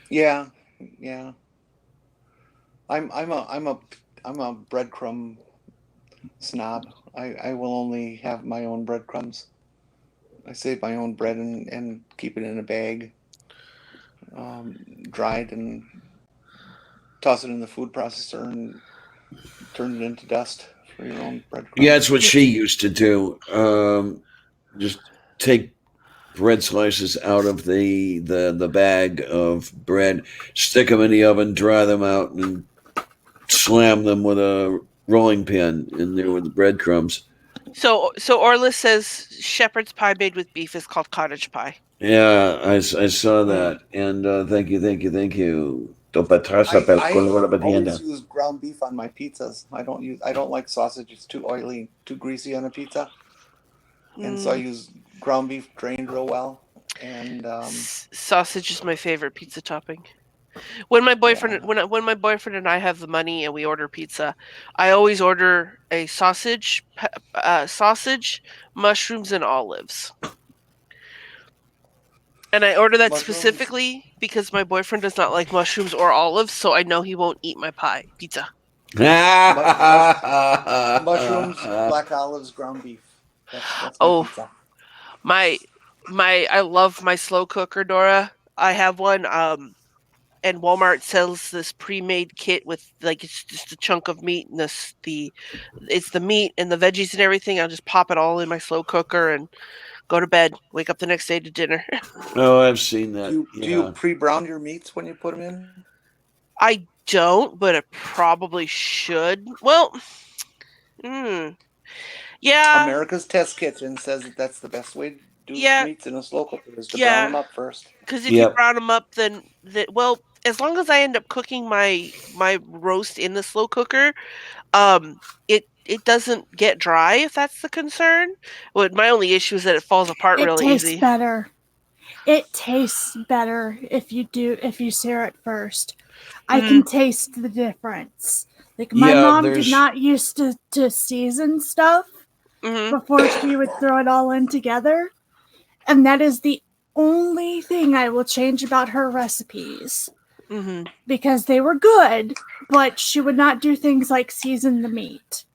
Yeah, yeah. I'm a breadcrumb snob. I will only have my own breadcrumbs. I save my own bread and keep it in a bag, dried, and toss it in the food processor and turn it into dust for your own yeah, breadcrumbs. that's what she used to do. Just take bread slices out of the bag of bread, stick them in the oven, dry them out, and slam them with a rolling pin in there with the breadcrumbs. So Orla says shepherd's pie made with beef is called cottage pie. Yeah, I saw Mm. that, and thank you, thank you, thank you. Topatrasa per I color de always tienda. use ground beef on my pizzas. I don't like sausage. It's too oily, too greasy on a pizza, and so I Mm, use ground beef drained real well. And sausage is my favorite pizza topping. When my yeah, boyfriend when my boyfriend and I have the money and we order pizza, I always order a sausage, mushrooms, and olives. And I order that mushrooms, specifically because my boyfriend does not like mushrooms or olives, so I know he won't eat my pizza. mushrooms, black olives, ground beef. That's my Oh, pizza. my I love my slow cooker, Dora. I have one. And Walmart sells this pre-made kit with like it's just a chunk of meat and it's the meat and the veggies and everything. I'll just pop it all in my slow cooker and go to bed. Wake up the next day to dinner. Oh, I've seen Do that. you do you Yeah. pre-brown your meats when you put them in? I don't, but I probably should. Well, mm, yeah, America's Test Kitchen says that that's the best way to do yeah, meats in a slow cooker is to brown yeah. them up first. Because if you Yep. brown them up, then well, as long as I end up cooking my roast in the slow cooker, um, it it doesn't get dry, if that's the concern. Well, my only issue is that it falls apart It really tastes easy. better. It tastes better if you sear it first. I can taste the difference. Like my Yeah, mom did there's not used to season stuff before she would throw it all in together. And that is the only thing I will change about her recipes. Because they were good, but she would not do things like season the meat.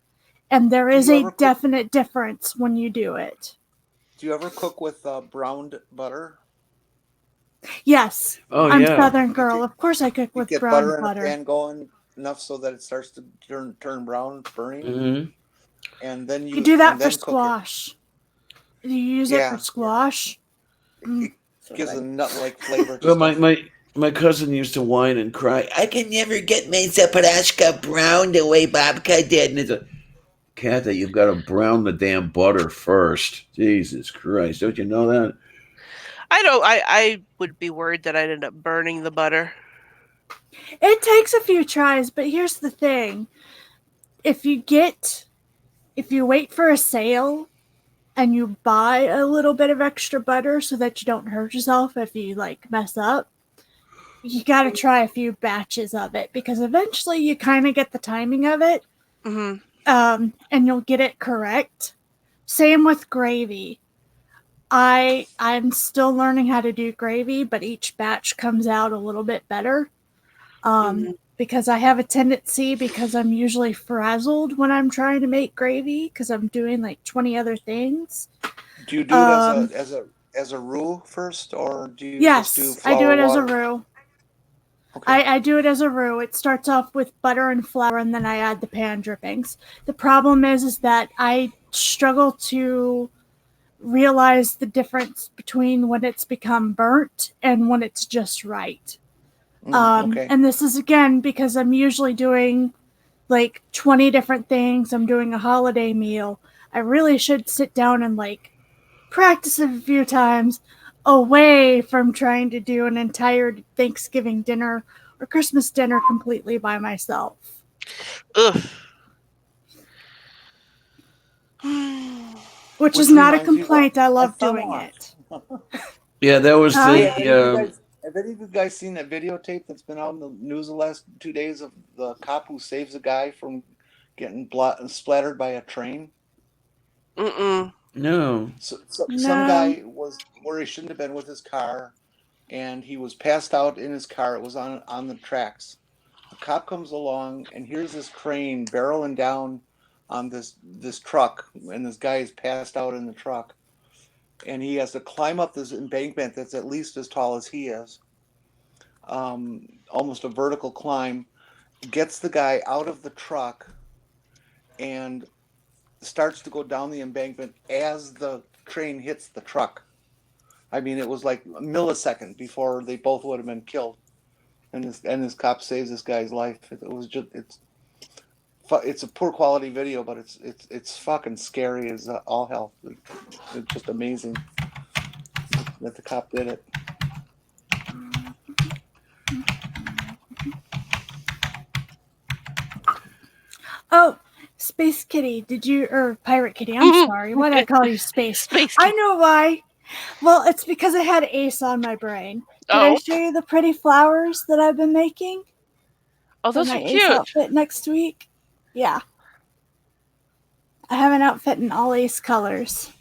And there Do is you a ever cook? definite difference when you do it. Do you ever cook with browned butter? Yes, oh I'm yeah. Southern girl. Of course I cook You with get brown butter in a butter. pan going enough so that it starts to turn brown, burning, Hmm. and then You do that for cook it. squash. Do you use it for Yeah, squash? it So gives a good. nut-like flavor to Well, stuff. my cousin used to whine and cry. I can never get my zaparashka brown the way Babka did. And it's a Katha, you've got to brown the damn butter first. Jesus Christ, don't you know that? I would be worried that I'd end up burning the butter. It takes a few tries, but here's the thing. If you wait for a sale and you buy a little bit of extra butter so that you don't hurt yourself if you like mess up, you got to try a few batches of it because eventually you kind of get the timing of it, and you'll get it correct. Same with gravy. I'm still learning how to do gravy, but each batch comes out a little bit better. Because I have a tendency, because I'm usually frazzled when I'm trying to make gravy because I'm doing like 20 other things. Do you do it as a roux first, or do you just do Yes, I do flour, it as a water? roux. Okay. I do it as a roux. It starts off with butter and flour, and then I add the pan drippings. The problem is that I struggle to realize the difference between when it's become burnt and when it's just right. Okay. And this is again because I'm usually doing like 20 different things. I'm doing a holiday meal. I really should sit down and like practice it a few times away from trying to do an entire Thanksgiving dinner or Christmas dinner completely by myself. Ugh. Which is Which not a reminds me, complaint. I I love doing thought. it. Yeah, that was Huh? Hey, the. have any of you guys seen that videotape that's been out in the news the last 2 days of the cop who saves a guy from getting splattered by a train? No. So some No. guy was where he shouldn't have been with his car, and he was passed out in his car. It was on the tracks. A cop comes along, and here's this crane barreling down on this truck, and this guy is passed out in the truck, and he has to climb up this embankment that's at least as tall as he is, almost a vertical climb. Gets the guy out of the truck and starts to go down the embankment as the train hits the truck. I mean, it was like a millisecond before they both would have been killed, and this cop saves this guy's life. It was just it's a poor quality video, but it's fucking scary as all hell. It's just amazing that the cop did it. Oh, Space Kitty, did you, or Pirate Kitty, I'm sorry. Why did I call you Space? Space I Kitty. know why. Well, it's because I had Ace on my brain. Did I Oh. show you the pretty flowers that I've been making Oh, for those my are Ace cute. outfit next week? Yeah. I have an outfit in all Ace colors.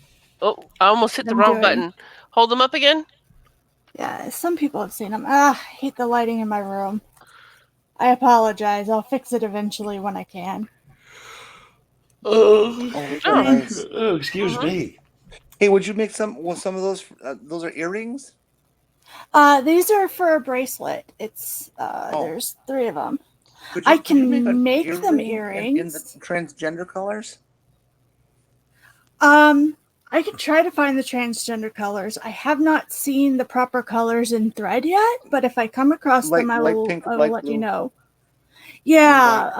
Oh, I almost hit that the I'm wrong doing. button. Hold them up again. Yeah, some people have seen them. I hate the lighting in my room. I apologize. I'll fix it eventually when I can. Oh, Oh, those are Oh. nice. oh excuse me. Hey, would you make some? Well, some of those. Those are earrings. These are for a bracelet. It's Oh, there's 3 of them. could I you make can an make them earring in the earrings. transgender colors? I can try to find the transgender colors. I have not seen the proper colors in thread yet, but if I come across them, Light pink, I will light let you blue, know. and Yeah,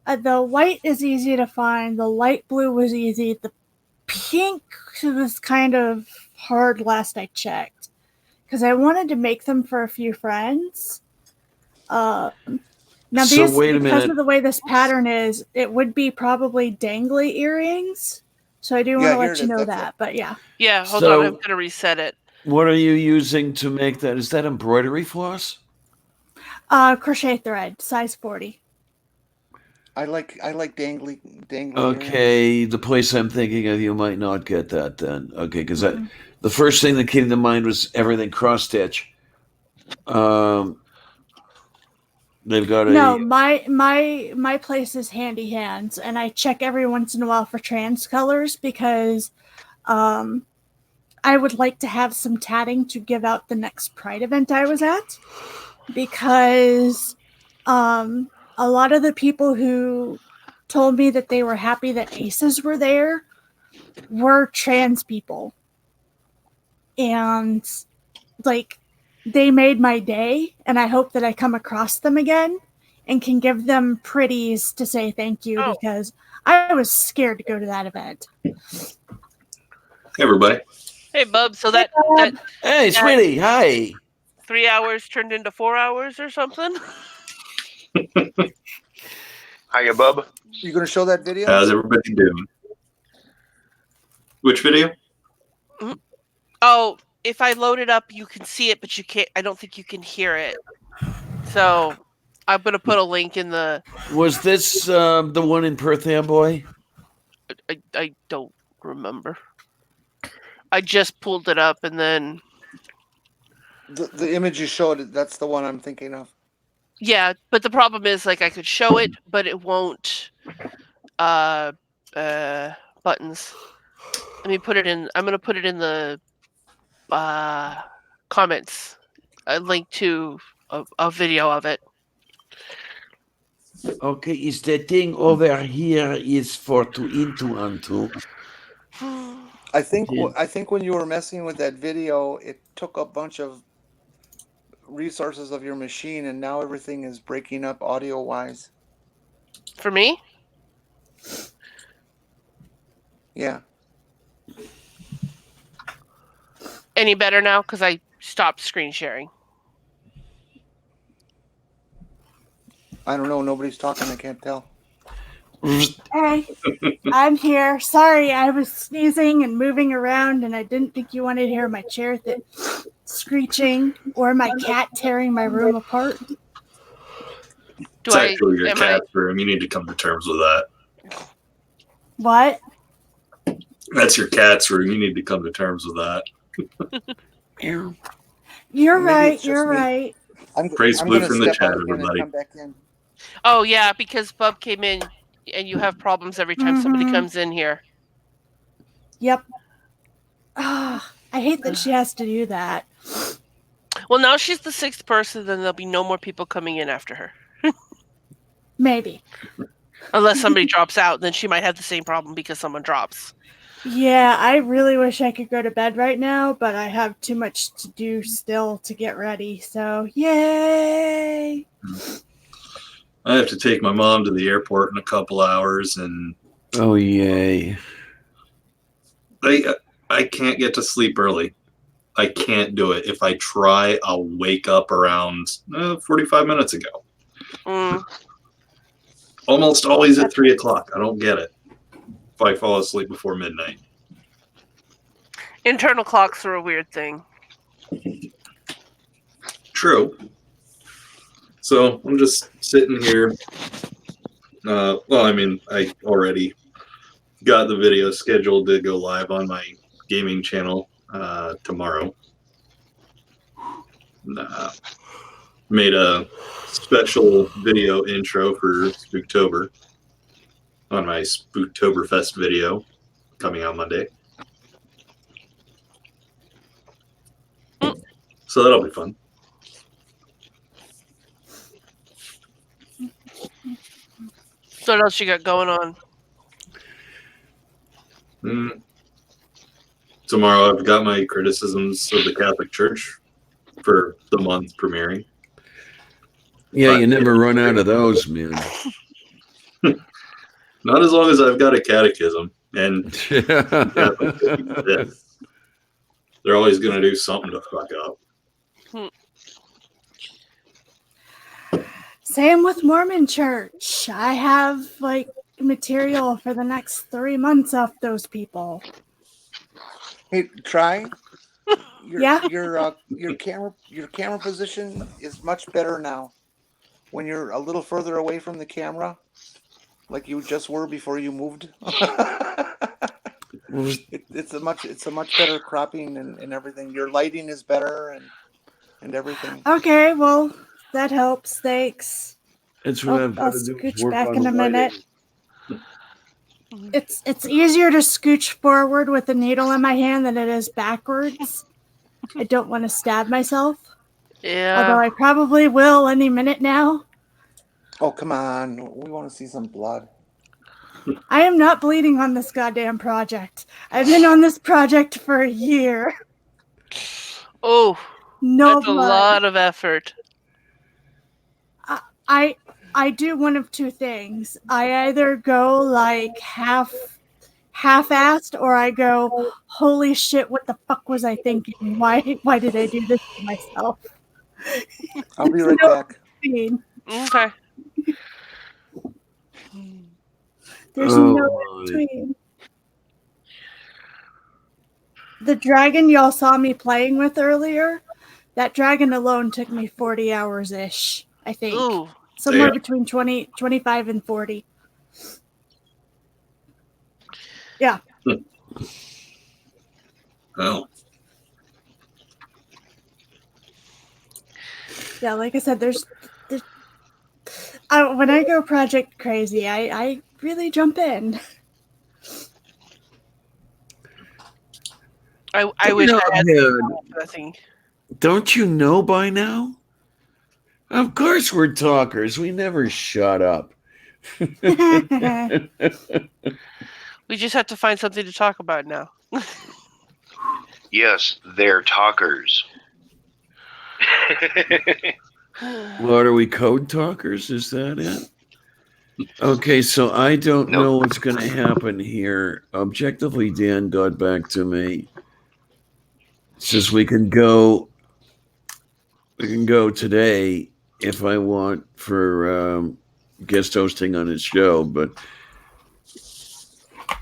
white. the white is easy to find. The light blue was easy. The pink was kind of hard last I checked because I wanted to make them for a few friends. Now, So these, wait a because minute. of the way this pattern is, it would be probably dangly earrings. So I do want Yeah, to here let it you is. know That's that. But yeah, Yeah, hold on. So- I'm gonna reset it. What are you using to make that? Is that embroidery floss? crochet thread, size 40. I like dangly earrings. Okay, the place I'm thinking of, you might not get that then. Okay, because the first thing that came to mind was everything cross stitch. They've got No, a my place is Handy Hands, and I check every once in a while for trans colors because I would like to have some tatting to give out the next Pride event I was at, because a lot of the people who told me that they were happy that aces were there were trans people, and like they made my day, and I hope that I come across them again and can give them pretties to say thank you, Oh. because I was scared to go to that event. Hey, everybody. Hey, Bub. So Hey, that hey, sweetie, hi. 3 hours turned into 4 hours or something. Hiya, bub. You going to show that video? How's everybody doing? Which video? Oh, if I load it up, you can see it, but you can't. I don't think you can hear it. So I'm gonna put a link in the. Was this the one in Perth Amboy? I don't remember. I just pulled it up and then. The image you showed, that's the one I'm thinking of. Yeah, but the problem is, like, I could show it, but it won't. Buttons. Let me put it in. I'm gonna put it in the comments. A link to a video of it. Okay, is the thing over here is for to into onto? I think Yeah. I think when you were messing with that video, it took a bunch of resources of your machine, and now everything is breaking up audio wise. For me? Yeah. Any better now? Because I stopped screen sharing. I don't know. Nobody's talking. I can't tell. Hey, I'm here. Sorry, I was sneezing and moving around, and I didn't think you wanted to hear my chair screeching or my cat tearing my room apart. It's actually your cat's room. You need to come to terms with that. What? That's your cat's room. You need to come to terms with that. You're Maybe right. it's just You're me. right. Praise I'm Blue gonna from the step chat, out again and everybody. come back in. Oh yeah, because Bub came in, and you have problems every time somebody Mhm. comes in here. Yep. Ah, I hate that she has to do that. Well, now she's the 6th person, then there'll be no more people coming in after her. Maybe. Unless somebody drops out, then she might have the same problem because someone drops. Yeah, I really wish I could go to bed right now, but I have too much to do still to get ready. So, yay! I have to take my mom to the airport in a couple hours, and Oh yay! I can't get to sleep early. I can't do it. If I try, I'll wake up around 45 minutes ago. Mm. Almost always at 3 o'clock. I don't get it. If I fall asleep before midnight. Internal clocks are a weird thing. True. So I'm just sitting here. Well, I mean, I already got the video scheduled to go live on my gaming channel tomorrow. Made a special video intro for Spooktober on my Spooktoberfest video coming out Monday. So that'll be fun. So what else you got going on? Tomorrow I've got my criticisms of the Catholic Church for the month premiering. Yeah, But you never run out of those, man. not as long as I've got a catechism. And they're always going to do something to fuck up. Same with Mormon Church. I have like material for the next 3 months off those people. Hey, try Yeah. your camera position is much better now. When you're a little further away from the camera, like you just were before you moved. It's a much better cropping and everything. Your lighting is better and everything. Okay, well, that helps. Thanks. That's what I've got I'll to do is scooch work back on in the a minute. lighting. It's easier to scooch forward with a needle in my hand than it is backwards. I don't want to stab myself. Although Yeah. I probably will any minute now. Oh, come on. We want to see some blood. I am not bleeding on this goddamn project. I've been on this project for a year. Oh, No that's a blood. lot of effort. I do one of two things. I either go like half-assed, or I go, holy shit, what the fuck was I thinking? Why did I do this to myself? I'll be There's right no back. between. Okay. There's no Oh, my. between. The dragon y'all saw me playing with earlier, that dragon alone took me 40 hours-ish, I think. Ooh. Somewhere Damn. between 25 and 40. Yeah. Oh. Yeah, like I said, there's when I go project crazy, I really jump in. I wish I had Had- nothing. Don't you know by now? Of course we're talkers. We never shut up. We just have to find something to talk about now. Yes, they're talkers. What are we, code talkers? Is that it? Okay, so I don't Nope. know what's going to happen here. Objectively, Dan got back to me. Says we can go today if I want for guest hosting on his show, but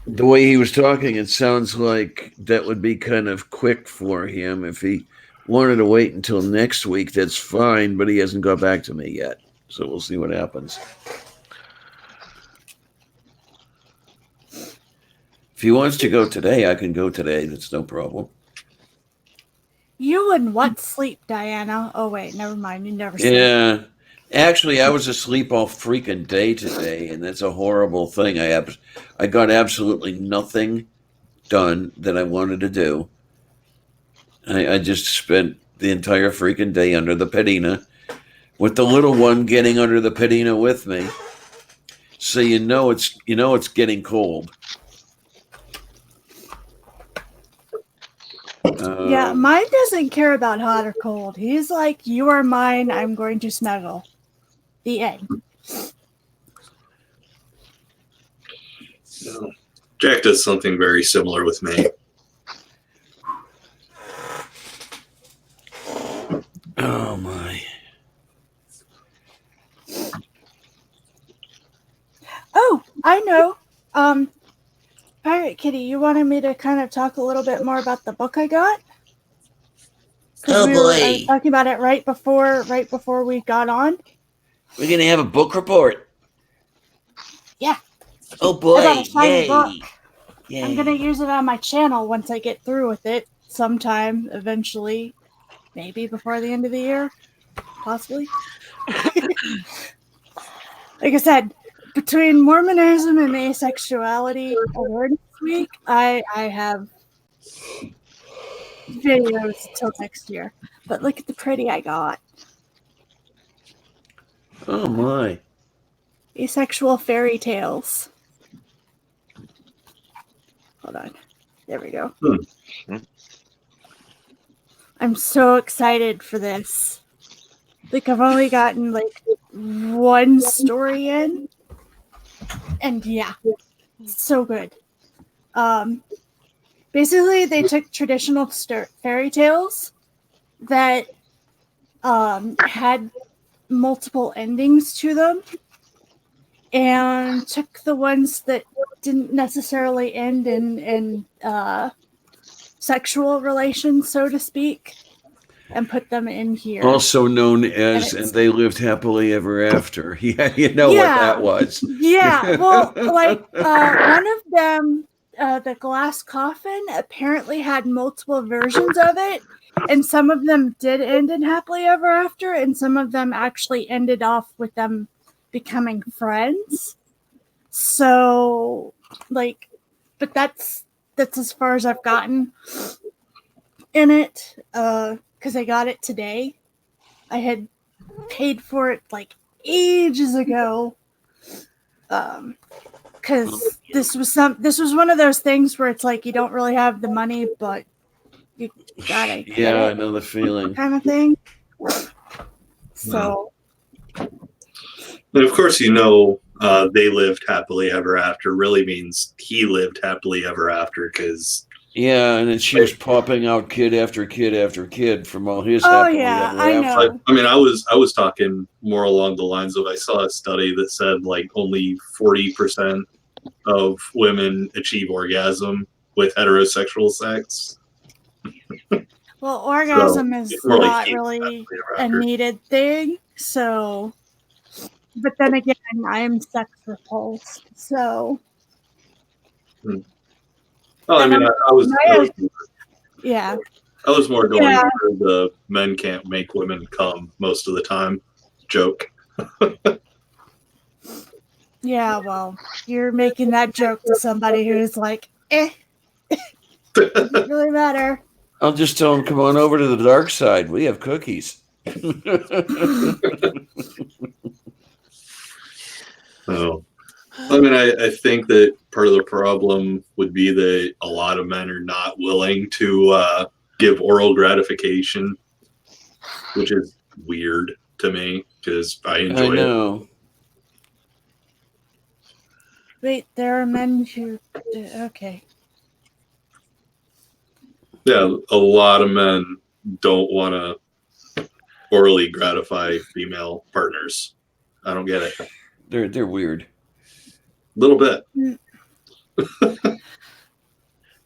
the way he was talking, it sounds like that would be kind of quick for him. If he wanted to wait until next week, that's fine, but he hasn't got back to me yet. So we'll see what happens. If he wants to go today, I can go today. That's no problem. You and what sleep, Diana? Oh, wait, never mind. You never sleep. Yeah. Actually, I was asleep all freaking day today, and that's a horrible thing. I got absolutely nothing done that I wanted to do. I just spent the entire freaking day under the pedina, with the little one getting under the pedina with me. So you know it's getting cold. Yeah, mine doesn't care about hot or cold. He's like, you are mine, I'm going to snuggle. The end. No. Jack does something very similar with me. Oh my. Oh, I know. Pirate Kitty, you wanted me to kind of talk a little bit more about the book I got? Oh I was boy. talking about it right before we got on. We're gonna have a book report. Yeah. Oh boy. I got a shiny book. Yay. I'm gonna use it on my channel once I get through with it sometime eventually. Maybe before the end of the year. Possibly. Like I said, between Mormonism and Asexuality Awareness Week, I have videos until next year. But look at the pretty I got. Oh my. Asexual fairy tales. Hold on. There we go. I'm so excited for this. Like, I've only gotten like one story in. And yeah, so good. Basically, they took traditional fairy tales that had multiple endings to them and took the ones that didn't necessarily end in sexual relations, so to speak, and put them in here. Also known as "And They Lived Happily Ever After." Yeah, you know what that was. Yeah, well, like one of them, the Glass Coffin, apparently had multiple versions of it, and some of them did end in happily ever after, and some of them actually ended off with them becoming friends. So, like, but that's as far as I've gotten in it, because I got it today. I had paid for it like ages ago, because this was one of those things where it's like you don't really have the money, but you gotta get Yeah, I it, know the feeling. kind of thing. So, And of course, they lived happily ever after really means he lived happily ever after, because Yeah, and then she was popping out kid after kid after kid from all his oh happily yeah, ever I after. know. I mean, I was talking more along the lines of, I saw a study that said like only 40% of women achieve orgasm with heterosexual sex. Well, orgasm is more like not he lived really happily ever a after. needed thing. So, but then again, I am sex repulsed. So, Well, I and mean, yeah, I was more going Yeah. for the men can't make women come most of the time joke. yeah. Well, you're making that joke to somebody who's like, doesn't really matter. I'll just tell him, come on over to the dark side. We have cookies. So, I mean, I think that part of the problem would be that a lot of men are not willing to give oral gratification, which is weird to me because I enjoy I know. Wait, there are men who. Okay. Yeah, a lot of men don't want to orally gratify female partners. I don't get it. They're weird. A little bit.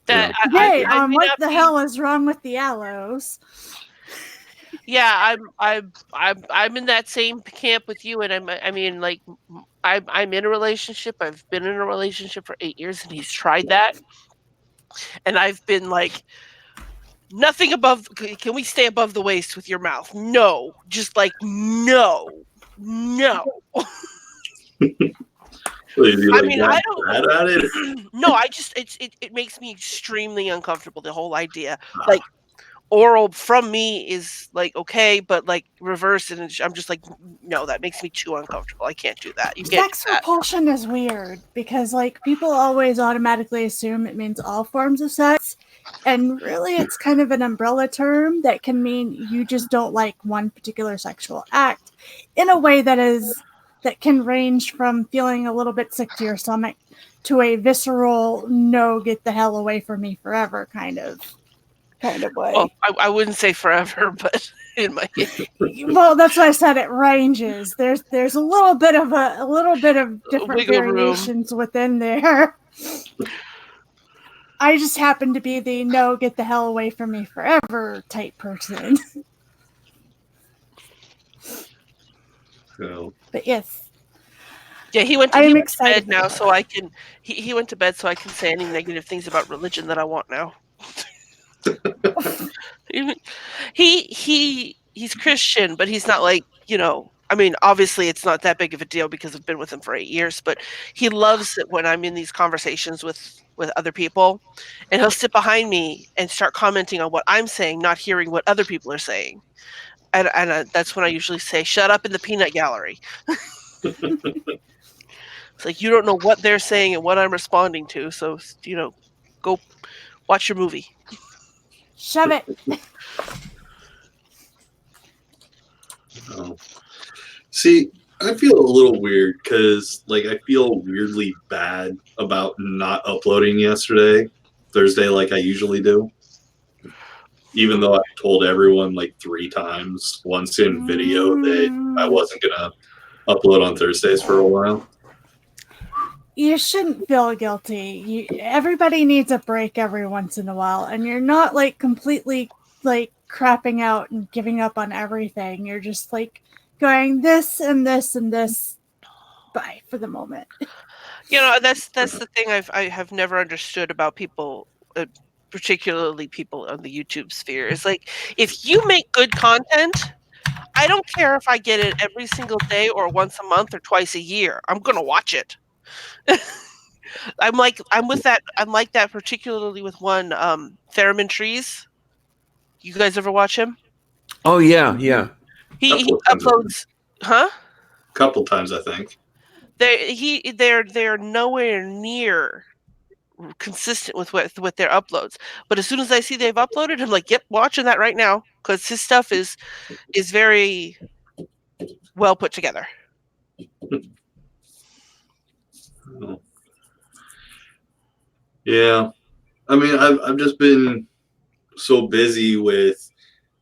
That Hey, I may what not the be- hell is wrong with the aloes? Yeah, I'm in that same camp with you, and I mean, like, I'm in a relationship. I've been in a relationship for 8 years, and he's tried that, and I've been like, nothing above. Can we stay above the waist with your mouth? No, just like no. I mean, I don't. Bad at it. No, I just it makes me extremely uncomfortable. The whole idea, like oral from me is like okay, but like reverse, and I'm just like no, that makes me too uncomfortable. I can't do that. You can't Sex do that. repulsion is weird because, like, people always automatically assume it means all forms of sex, and really, it's kind of an umbrella term that can mean you just don't like one particular sexual act in a way that can range from feeling a little bit sick to your stomach to a visceral no, get the hell away from me forever kind of way. Well, I wouldn't say forever, but in my Well, that's why I said it ranges. There's a little bit of different wiggle room. variations within there. I just happen to be the no, get the hell away from me forever type person. So, But yes, Yeah, he went I am to excited bed now, so I can. He went to bed so I can say any negative things about religion that I want now. He's Christian, but he's not like, I mean, obviously it's not that big of a deal because I've been with him for 8 years, but he loves it when I'm in these conversations with other people, and he'll sit behind me and start commenting on what I'm saying, not hearing what other people are saying. And that's when I usually say, "Shut up in the peanut gallery." It's like you don't know what they're saying and what I'm responding to, so go watch your movie. shove it. see, I feel a little weird because, like, I feel weirdly bad about not uploading yesterday, Thursday, like I usually do. even though I told everyone like 3 times, once in video, that I wasn't gonna upload on Thursdays for a while. You shouldn't feel guilty. Everybody needs a break every once in a while, and you're not like completely like crapping out and giving up on everything. You're just like going this and this and this. Bye for the moment. You know, that's the thing I have never understood about people, particularly people on the YouTube sphere. Is like, if you make good content, I don't care if I get it every single day or once a month or twice a year. I'm gonna watch it. I'm like that particularly with one Theremin Trees. You guys ever watch him? Oh yeah, yeah. He Couple of times, uploads, huh? couple times, I think. They're nowhere near consistent with what their uploads. But as soon as I see they've uploaded, I'm like, yep, watching that right now, because his stuff is very well put together. Yeah, I mean, I've just been so busy with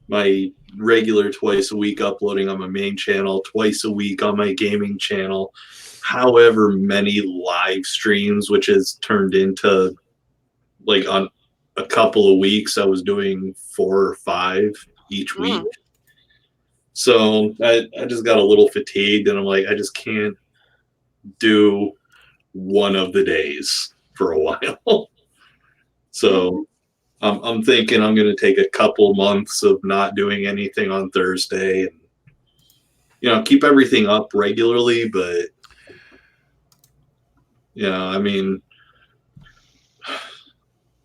my regular twice a week uploading on my main channel, twice a week on my gaming channel, however many live streams, which has turned into like on a couple of weeks, I was doing 4 or 5 each week. So I just got a little fatigued, and I'm like, I just can't do one of the days for a while. So I'm thinking I'm going to take a couple months of not doing anything on Thursday and, you know, keep everything up regularly. But, you know, I mean,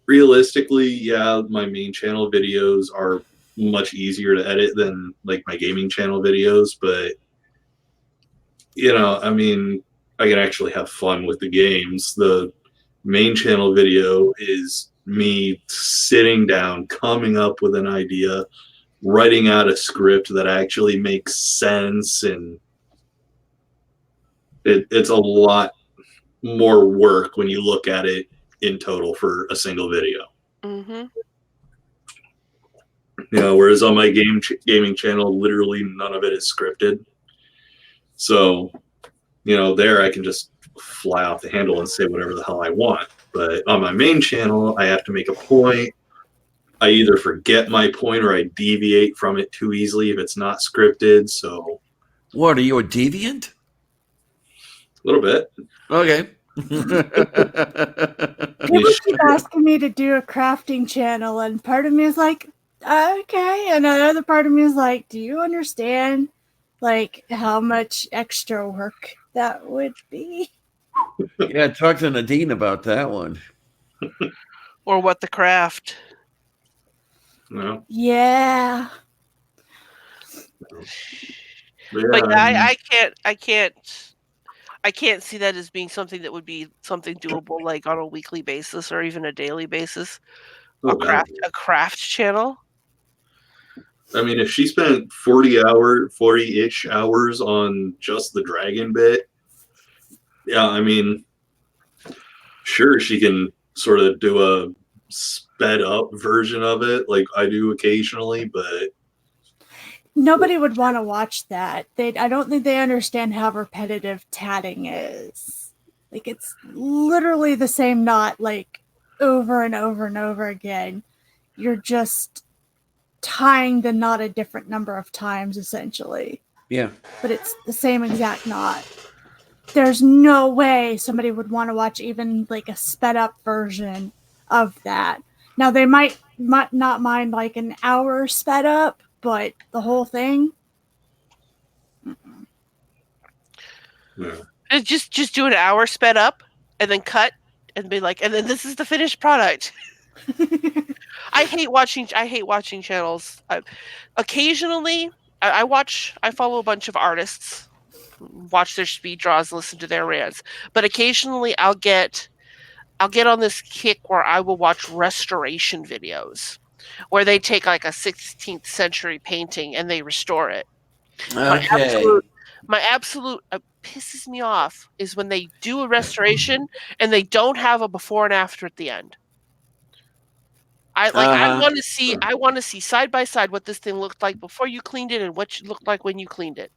realistically, yeah, my main channel videos are much easier to edit than like my gaming channel videos. But, you know, I mean, I can actually have fun with the games. The main channel video is me sitting down, coming up with an idea, writing out a script that actually makes sense, and it's a lot more work when you look at it in total for a single video. Mm-hmm. You know, whereas on my gaming channel, literally none of it is scripted. So, you know, there I can just fly off the handle and say whatever the hell I want. But on my main channel, I have to make a point. I either forget my point or I deviate from it too easily if it's not scripted. So, What, are you a deviant? a little bit. Okay. People keep asking me to do a crafting channel, and part of me is like, okay, and another part of me is like, do you understand like how much extra work that would be? Yeah, talk to Nadine about that one. Or what the craft. No. Yeah. But yeah, I can't see that as being something that would be something doable like on a weekly basis or even a daily basis. Oh, A craft channel. I mean, if she spent 40-ish hours on just the dragon bit, yeah, I mean, sure, she can sort of do a sped up version of it like I do occasionally, but Nobody would want to watch that. I don't think they understand how repetitive tatting is. Like, it's literally the same knot, like, over and over and over again. You're just tying the knot a different number of times, essentially. Yeah. But it's the same exact knot. There's no way somebody would want to watch even, like, a sped up version of that. Now, they might not mind, like, an hour sped up, but the whole thing? Yeah. Just do an hour sped up and then cut and be like, and then this is the finished product. I hate watching channels. Occasionally, I follow a bunch of artists, watch their speed draws, listen to their rants. But occasionally, I'll get on this kick where I will watch restoration videos, where they take like a 16th century painting and they restore it. Okay. My absolute pisses me off is when they do a restoration and they don't have a before and after at the end. I Uh-huh. want to see side by side what this thing looked like before you cleaned it and what it looked like when you cleaned it.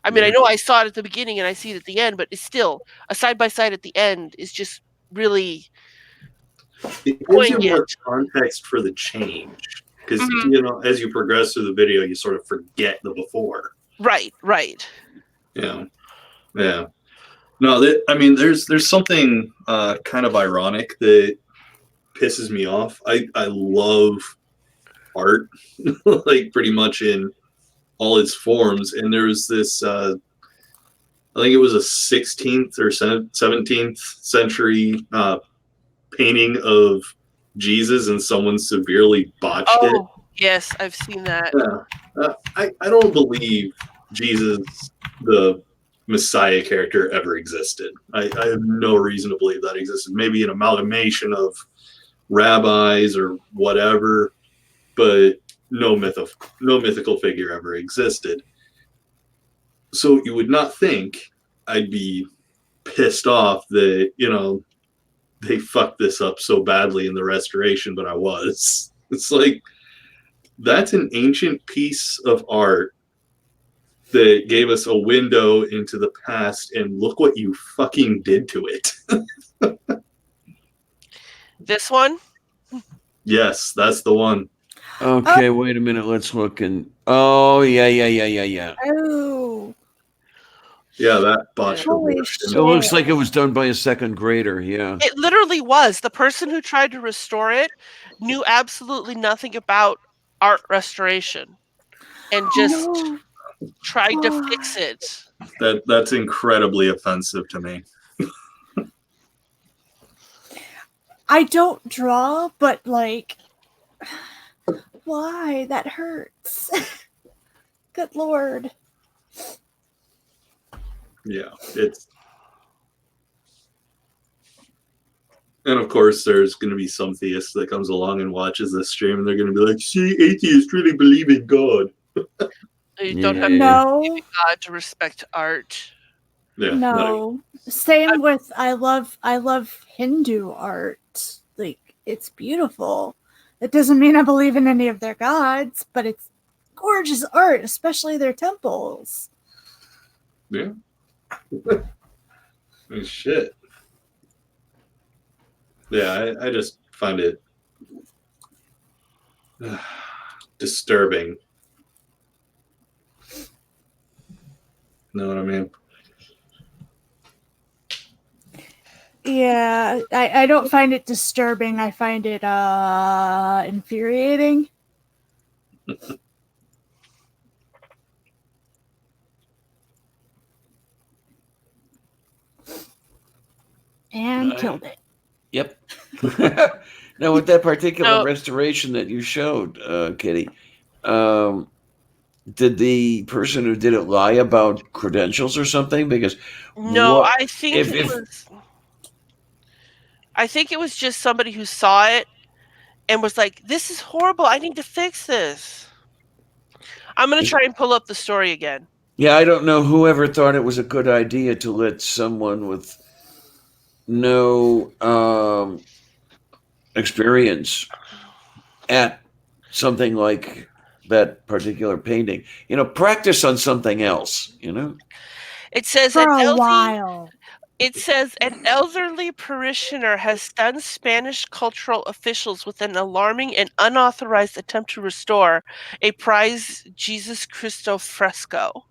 I mean, I know I saw it at the beginning and I see it at the end, but it's still a side by side at the end is just really It gives you poignant. more context for the change because Mhm. you know as you progress through the video, you sort of forget the before. Right, right. Yeah, yeah. No, I mean, there's something kind of ironic that pisses me off. I love art, like pretty much in all its forms, and there's this. I think it was a 16th or 17th century painting of Jesus, and someone severely botched it. Oh, yes, I've seen that. Yeah. I don't believe Jesus, the Messiah character, ever existed. I have no reason to believe that existed. Maybe an amalgamation of rabbis or whatever, but no mythical figure ever existed. So you would not think I'd be pissed off that, you know, they fucked this up so badly in the restoration, but I was. It's like that's an ancient piece of art that gave us a window into the past, and look what you fucking did to it. This one? Yes, that's the one. Okay, wait a minute. Let's look and oh yeah. Oh, Yeah, that botched holy abortion. It looks shit. like it was done by a second grader. Yeah. It literally was. The person who tried to restore it knew absolutely nothing about art restoration and just No. tried to Oh. fix it. That's incredibly offensive to me. I don't draw, but like, why? That hurts. Good lord. Yeah, it's. And of course, there's going to be some theist that comes along and watches this stream, and they're going to be like, "See, atheists really believe in God." You don't have Yeah. No. God to respect art. Yeah, No. Same with I love Hindu art. Like, it's beautiful. It doesn't mean I believe in any of their gods, but it's gorgeous art, especially their temples. yeah. Oh, shit. Yeah, I just find it disturbing. Know what I mean? Yeah, I don't find it disturbing. I find it infuriating. And killed it. Yep. Now, with that particular No. restoration that you showed, Kitty, did the person who did it lie about credentials or something? Because No, what I think if I think it was just somebody who saw it and was like, "This is horrible. I need to fix this." I'm going to try and pull up the story again. yeah, I don't know whoever thought it was a good idea to let someone with no experience at something like that particular painting. You know, practice on something else. You know. It says For a while. It says an elderly parishioner has stunned Spanish cultural officials with an alarming and unauthorized attempt to restore a prized Jesus Christo fresco.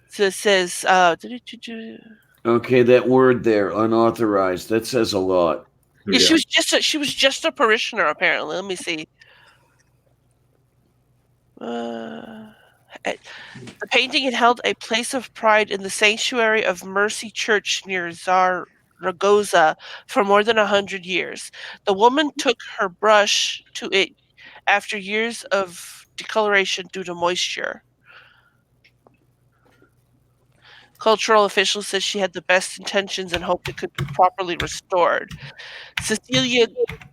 So it says, Okay, that word there, unauthorized, that says a lot. yeah, she was just a parishioner apparently. Let me see. The painting had held a place of pride in the sanctuary of Mercy Church near Zaragoza for more than 100 years. The woman took her brush to it after years of discoloration due to moisture. Cultural officials said she had the best intentions and hoped it could be properly restored. Cecilia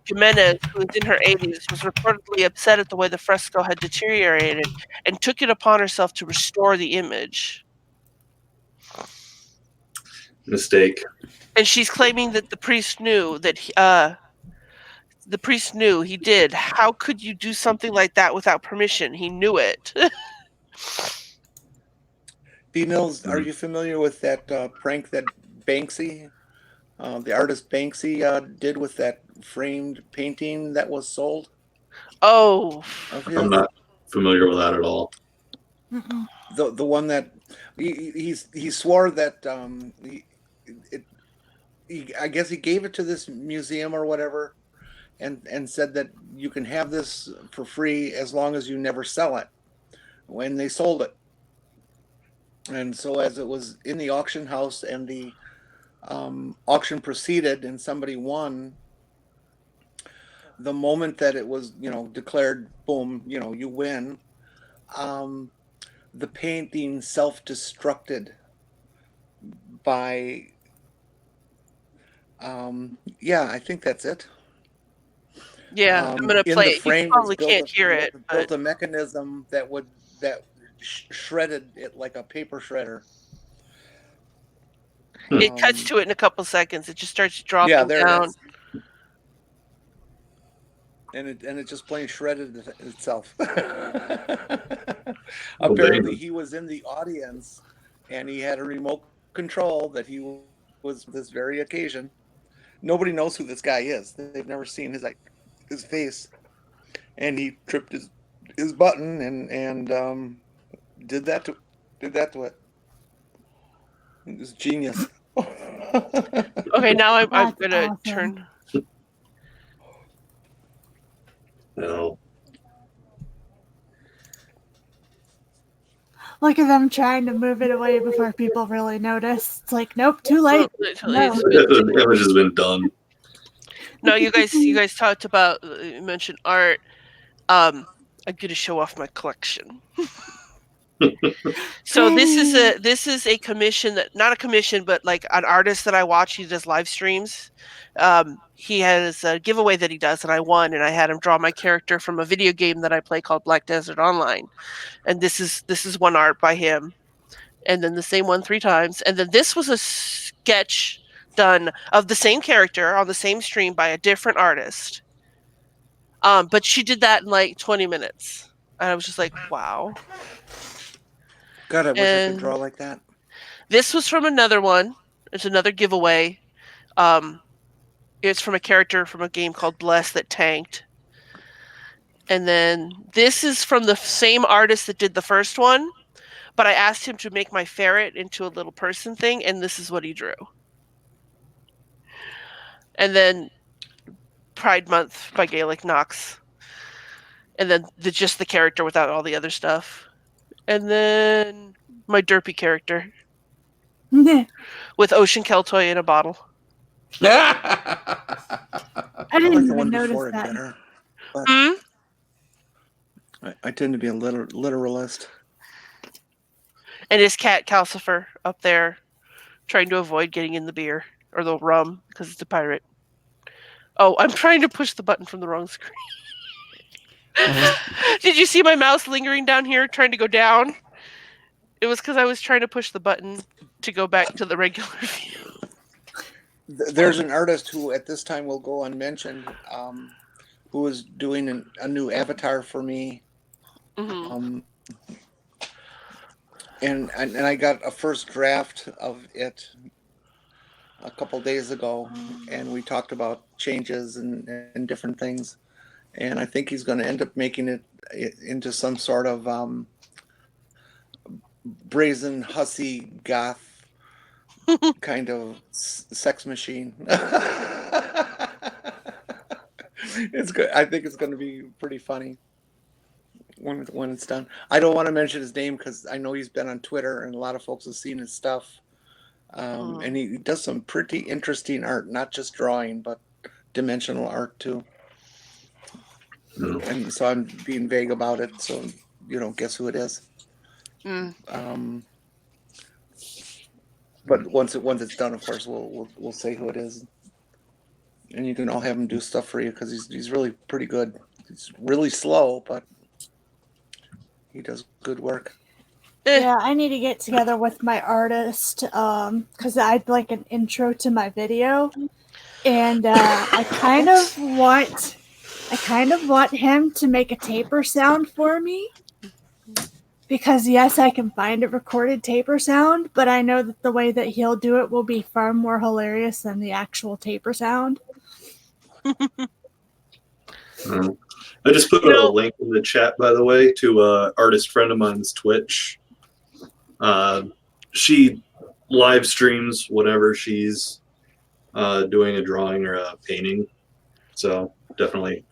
Jimenez, who is in her 80s, was reportedly upset at the way the fresco had deteriorated and took it upon herself to restore the image. Mistake. And she's claiming that the priest knew that The priest knew. He did. How could you do something like that without permission? He knew it. B. Mills, are you familiar with that prank that Banksy, the artist Banksy, did with that framed painting that was sold Oh, of I'm his? not familiar with that at all. Mm-mm. The one that he swore that I guess he gave it to this museum or whatever, and said that you can have this for free as long as you never sell it. When they sold it, and so as it was in the auction house and the auction proceeded and somebody won, the moment that it was declared, boom, you win, um, the painting self-destructed by yeah, I think that's it. yeah. I'm gonna In play the it. You frame was probably can't hear it, but built a mechanism that shredded it like a paper shredder. it cuts to it in a couple seconds. It just starts dropping Yeah, there down. it is. And it just plain shredded itself. Apparently, he was in the audience, and he had a remote control that he was this very occasion. Nobody knows who this guy is. They've never seen his face, and he tripped his button and did that to it. It was genius. Okay, now I'm That's gonna awesome. turn. No. Look at them trying to move it away before people really notice. It's like, nope, too late. No. The damage has been done. No, you guys talked about you mentioned art. I'm gonna show off my collection. So this is a commission that not a commission, but like an artist that I watch. He does live streams. He has a giveaway that he does, and I won, and I had him draw my character from a video game that I play called Black Desert Online. And this is one art by him, and then the same one 3 times, and then this was a sketch done of the same character on the same stream by a different artist. But she did that in like 20 minutes. And I was just like, wow. God, I wish I could And draw like that. this was from another one. It's another giveaway. It's from a character from a game called Bless that tanked. And then this is from the same artist that did the first one, but I asked him to make my ferret into a little person thing, and this is what he drew. And then Pride Month by Gaelic Knox. And then just the character without all the other stuff. And then my derpy character with Ocean Keltoy in a bottle. I I didn't like the even one notice before it that. better. But Hmm? I tend to be a literalist. And his cat Calcifer up there trying to avoid getting in the beer or the rum because it's a pirate. Oh, I'm trying to push the button from the wrong screen. Did you see my mouse lingering down here trying to go down? It was because I was trying to push the button to go back to the regular view. There's an artist who at this time will go unmentioned, who is doing a new avatar for me. Mm-hmm. And I got a first draft of it a couple days ago, and we talked about changes and different things. And I think he's going to end up making it into some sort of brazen, hussy, goth kind of sex machine. It's good. I think it's going to be pretty funny when it's done. I don't want to mention his name because I know he's been on Twitter and a lot of folks have seen his stuff. And he does some pretty interesting art, not just drawing, but dimensional art too. And so I'm being vague about it, so guess who it is. But once it's done, of course, we'll say who it is, and you can all have him do stuff for you because he's really pretty good. He's really slow, but he does good work. Yeah, I need to get together with my artist because I'd like an intro to my video, and I kind of want I kind of want him to make a taper sound for me. Because yes, I can find a recorded taper sound, but I know that the way that he'll do it will be far more hilarious than the actual taper sound. I just put a link in the chat, by the way, to an artist friend of mine's Twitch. She live streams whenever she's doing a drawing or a painting. So definitely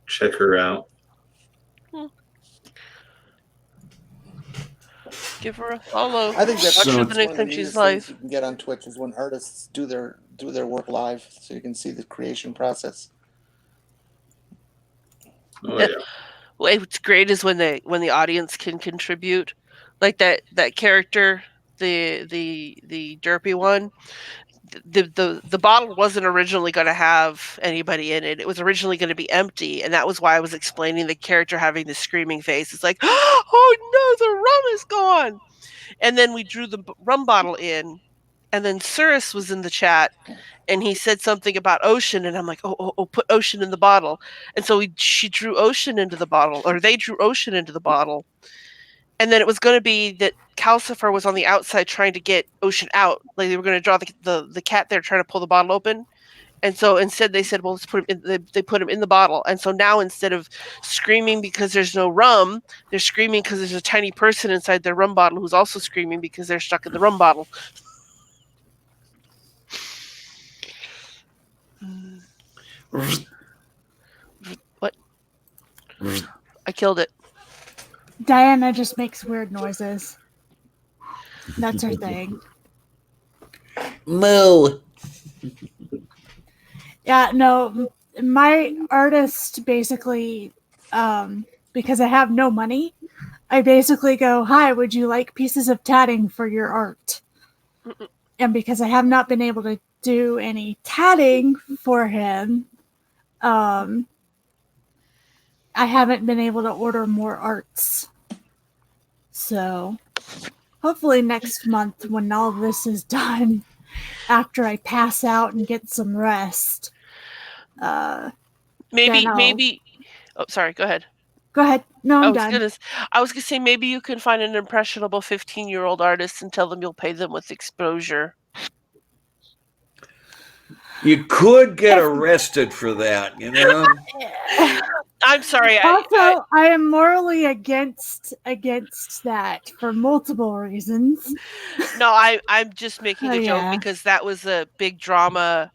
check her out. Give her a follow. I think that's Watch her one the of next the time neatest she's things live. you can get on Twitch is when artists do their work live, so you can see the creation process. Oh yeah. What's great is when the audience can contribute, like that character, the derpy one. The bottle wasn't originally going to have anybody in it. It was originally going to be empty, and that was why I was explaining the character having the screaming face. It's like, oh no, the rum is gone. And then we drew the rum bottle in, and then Cirrus was in the chat, and he said something about ocean, and I'm like, oh, put ocean in the bottle. And so she drew ocean into the bottle, or they drew ocean into the bottle. And then it was going to be that Calcifer was on the outside trying to get ocean out. Like they were going to draw the cat there trying to pull the bottle open. And so instead they said, well, let's put him in. They put him in the bottle. And so now instead of screaming because there's no rum, they're screaming because there's a tiny person inside their rum bottle who's also screaming because they're stuck in the rum bottle. What? I killed it. Diana just makes weird noises. That's her thing. Moo. Yeah, no, my artist basically, because I have no money, I basically go, hi, would you like pieces of tatting for your art? And because I have not been able to do any tatting for him, I haven't been able to order more arts. So hopefully next month when all this is done, after I pass out and get some rest, maybe oh, sorry, go ahead. Go ahead. No, I'm done. I was gonna say maybe you can find an impressionable 15-year-old artist and tell them you'll pay them with exposure. You could get arrested for that, you know? I'm sorry. Also, I am morally against that for multiple reasons. No, I'm just making a joke because that was a big drama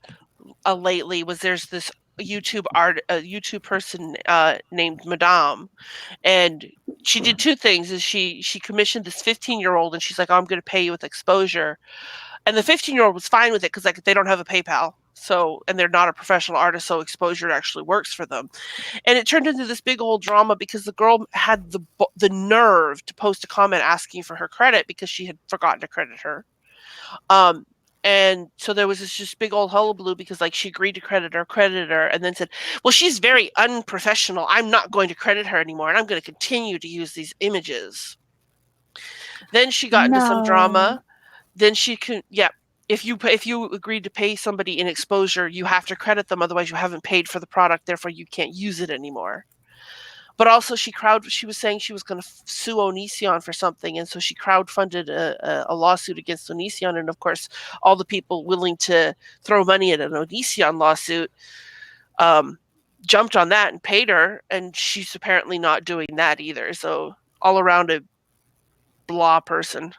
lately. There's this YouTube person named Madame, and she did two things. Is she commissioned this 15-year-old, and she's like, oh, I'm going to pay you with exposure, and the 15-year-old was fine with it because like they don't have a PayPal, so, and they're not a professional artist, so exposure actually works for them. And it turned into this big old drama because the girl had the nerve to post a comment asking for her credit because she had forgotten to credit her. And so there was this just big old hullabaloo because like she agreed to credit her and then said, well, she's very unprofessional. I'm not going to credit her anymore, and I'm going to continue to use these images. Then she got into some drama. Then she can, if you agreed to pay somebody in exposure, you have to credit them, otherwise you haven't paid for the product, therefore you can't use it anymore. But also she was saying she was going to sue Onision for something, and so she crowdfunded a lawsuit against Onision, and of course all the people willing to throw money at an Onision lawsuit jumped on that and paid her, and she's apparently not doing that either. So all around a blah person.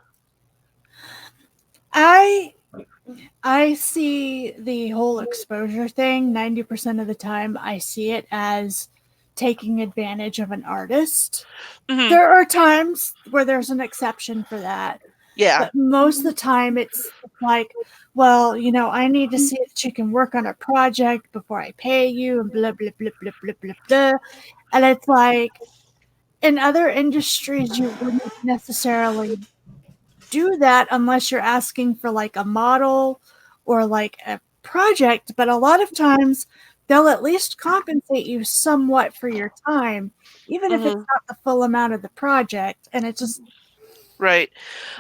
I see the whole exposure thing 90% of the time. I see it as taking advantage of an artist. Mm-hmm. There are times where there's an exception for that. Yeah. But most of the time it's like, well, you know, I need to see if you can work on a project before I pay you and blah, blah, blah, blah, blah, blah, blah. And it's like, in other industries, you wouldn't necessarily do that unless you're asking for like a model or like a project. But a lot of times they'll at least compensate you somewhat for your time, even if it's not the full amount of the project. And it's just right,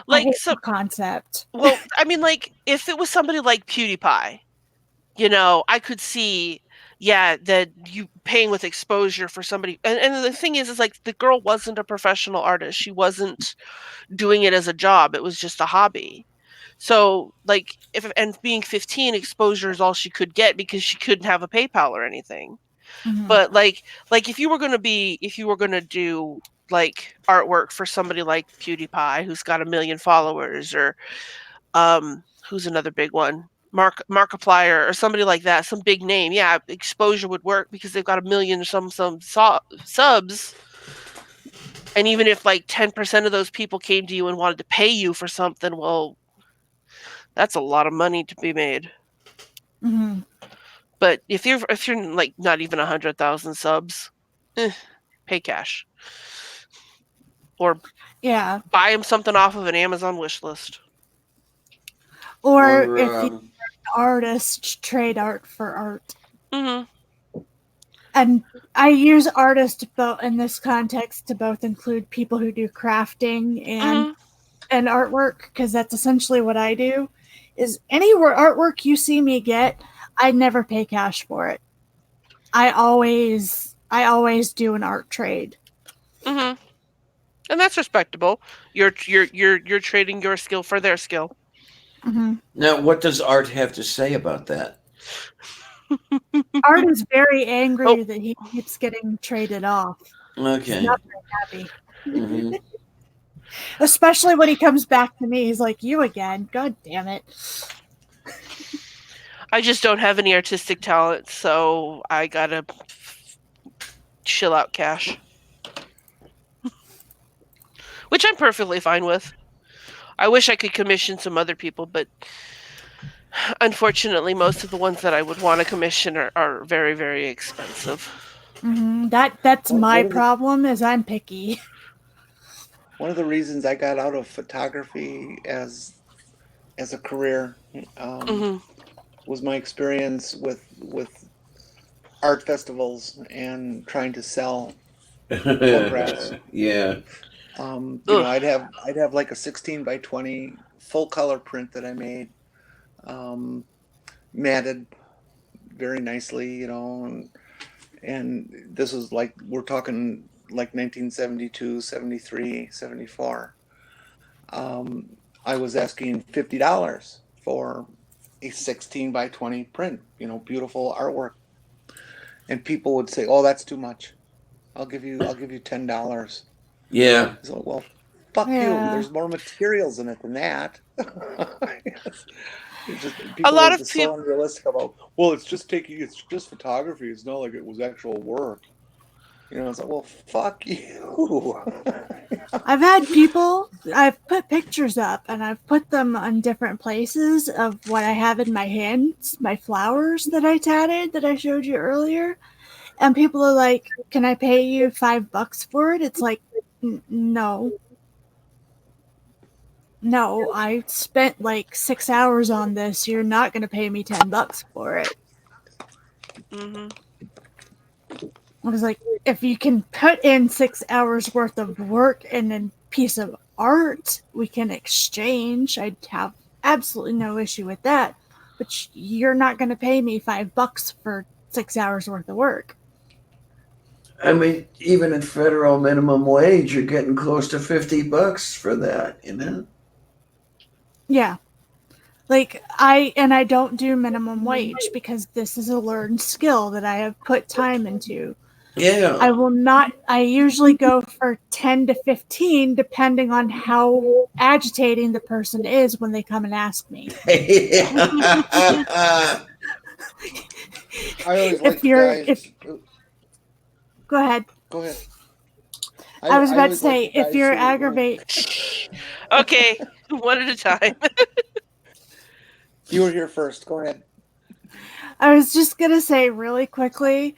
like some concept. Well, I mean, like if it was somebody like PewDiePie, you know, I could see, yeah, that you paying with exposure for somebody. And the thing is like the girl wasn't a professional artist. She wasn't doing it as a job. It was just a hobby. So like if and being 15, exposure is all she could get because she couldn't have a PayPal or anything. But like if you were gonna do like artwork for somebody like PewDiePie who's got 1 million followers, or who's another big one? Markiplier or somebody like that, some big name. Yeah, exposure would work because they've got 1 million or some subs. And even if like 10% of those people came to you and wanted to pay you for something, well, that's a lot of money to be made. But if you're like not even 100,000 subs, pay cash or Yeah. buy them something off of an Amazon wish list. Or if you're an artist, trade art for art. Mm-hmm. And I use artist in this context to both include people who do crafting and artwork, because that's essentially what I do. Is any artwork you see me get, I never pay cash for it. I always do an art trade. Mm-hmm. And that's respectable. You're trading your skill for their skill. Now, what does Art have to say about that? Art is very angry that he keeps getting traded off. Okay. He's not very happy. Especially when he comes back to me, he's like, "You again? God damn it!" I just don't have any artistic talent, so I gotta chill out cash, which I'm perfectly fine with. I wish I could commission some other people, but unfortunately, most of the ones that I would want to commission are very, very expensive. That's my problem. Is I'm picky. One of the reasons I got out of photography as a career was my experience with art festivals and trying to sell photographs. Yeah. You know, I'd have like a 16 by 20 full color print that I made, matted very nicely, you know, and this was like, we're talking like 1972, 73, 74. I was asking $50 for a 16 by 20 print, you know, beautiful artwork. And people would say, "Oh, that's too much. I'll give you $10." Yeah. So, well, fuck you. There's more materials in it than that. Just, people lot are of just so unrealistic about, well, it's just photography. It's not like it was actual work. You know, it's like, well, fuck you. I've put pictures up and I've put them on different places of what I have in my hands, my flowers that I tatted that I showed you earlier. And people are like, "Can I pay you $5 for it?" It's like, no. No, I spent like 6 hours on this. You're not going to pay me $10 for it. I was like, if you can put in 6 hours worth of work in a piece of art, we can exchange. I'd have absolutely no issue with that. But you're not going to pay me $5 for 6 hours worth of work. I mean, even at federal minimum wage, you're getting close to $50 for that, you know? Yeah. Like, I don't do minimum wage because this is a learned skill that I have put time into. Yeah. I usually go for 10 to 15 depending on how agitating the person is when they come and ask me. I always like guys. Go ahead. Go ahead. I was about to say, if you're aggravated. Okay, one at a time. You were here first. Go ahead. I was just going to say really quickly,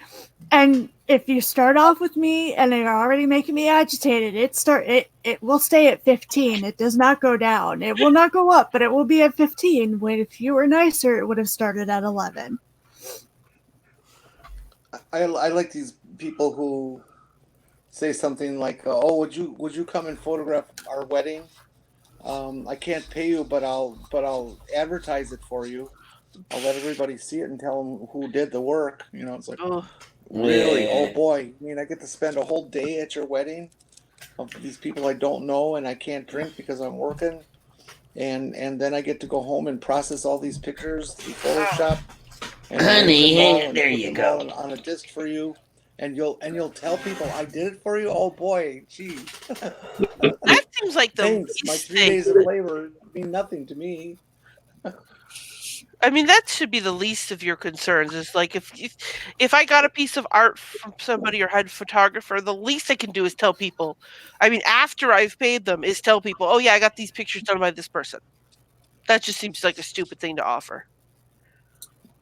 and if you start off with me and they're already making me agitated, it will stay at 15. It does not go down. It will not go up, but it will be at 15. When if you were nicer, it would have started at 11. I like these people who say something like, "Oh, would you come and photograph our wedding? I can't pay you, but I'll advertise it for you." I'll let everybody see it and tell them who did the work. You know, it's like, Ugh. really? Yeah. Oh boy! I mean, I get to spend a whole day at your wedding of these people I don't know, and I can't drink because I'm working, and then I get to go home and process all these pictures through Photoshop and arrange Honey, them hang all on. and There put you them all go. on a disc for you, and you'll tell people I did it for you. Oh boy, gee, That seems like the thanks. My least 3 thing. days of labor mean nothing to me. I mean, that should be the least of your concerns. Is like if I got a piece of art from somebody or had a photographer, the least I can do is tell people. I mean, after I've paid them, is tell people, "Oh yeah, I got these pictures done by this person." That just seems like a stupid thing to offer.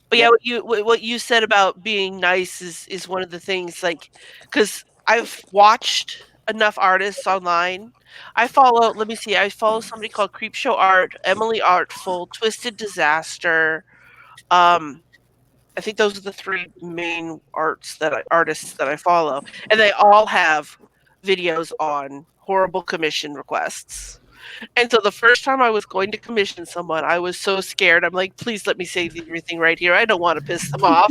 But yeah, Yep. what you said about being nice is one of the things, like, because I've watched enough artists online. Let me see, I follow somebody called Creepshow Art, Emily Artful, Twisted Disaster. Um, I think those are the three main artists that I follow, and they all have videos on horrible commission requests. And so the first time I was going to commission someone, I was so scared. I'm like, please let me save everything right here. I don't want to piss them off.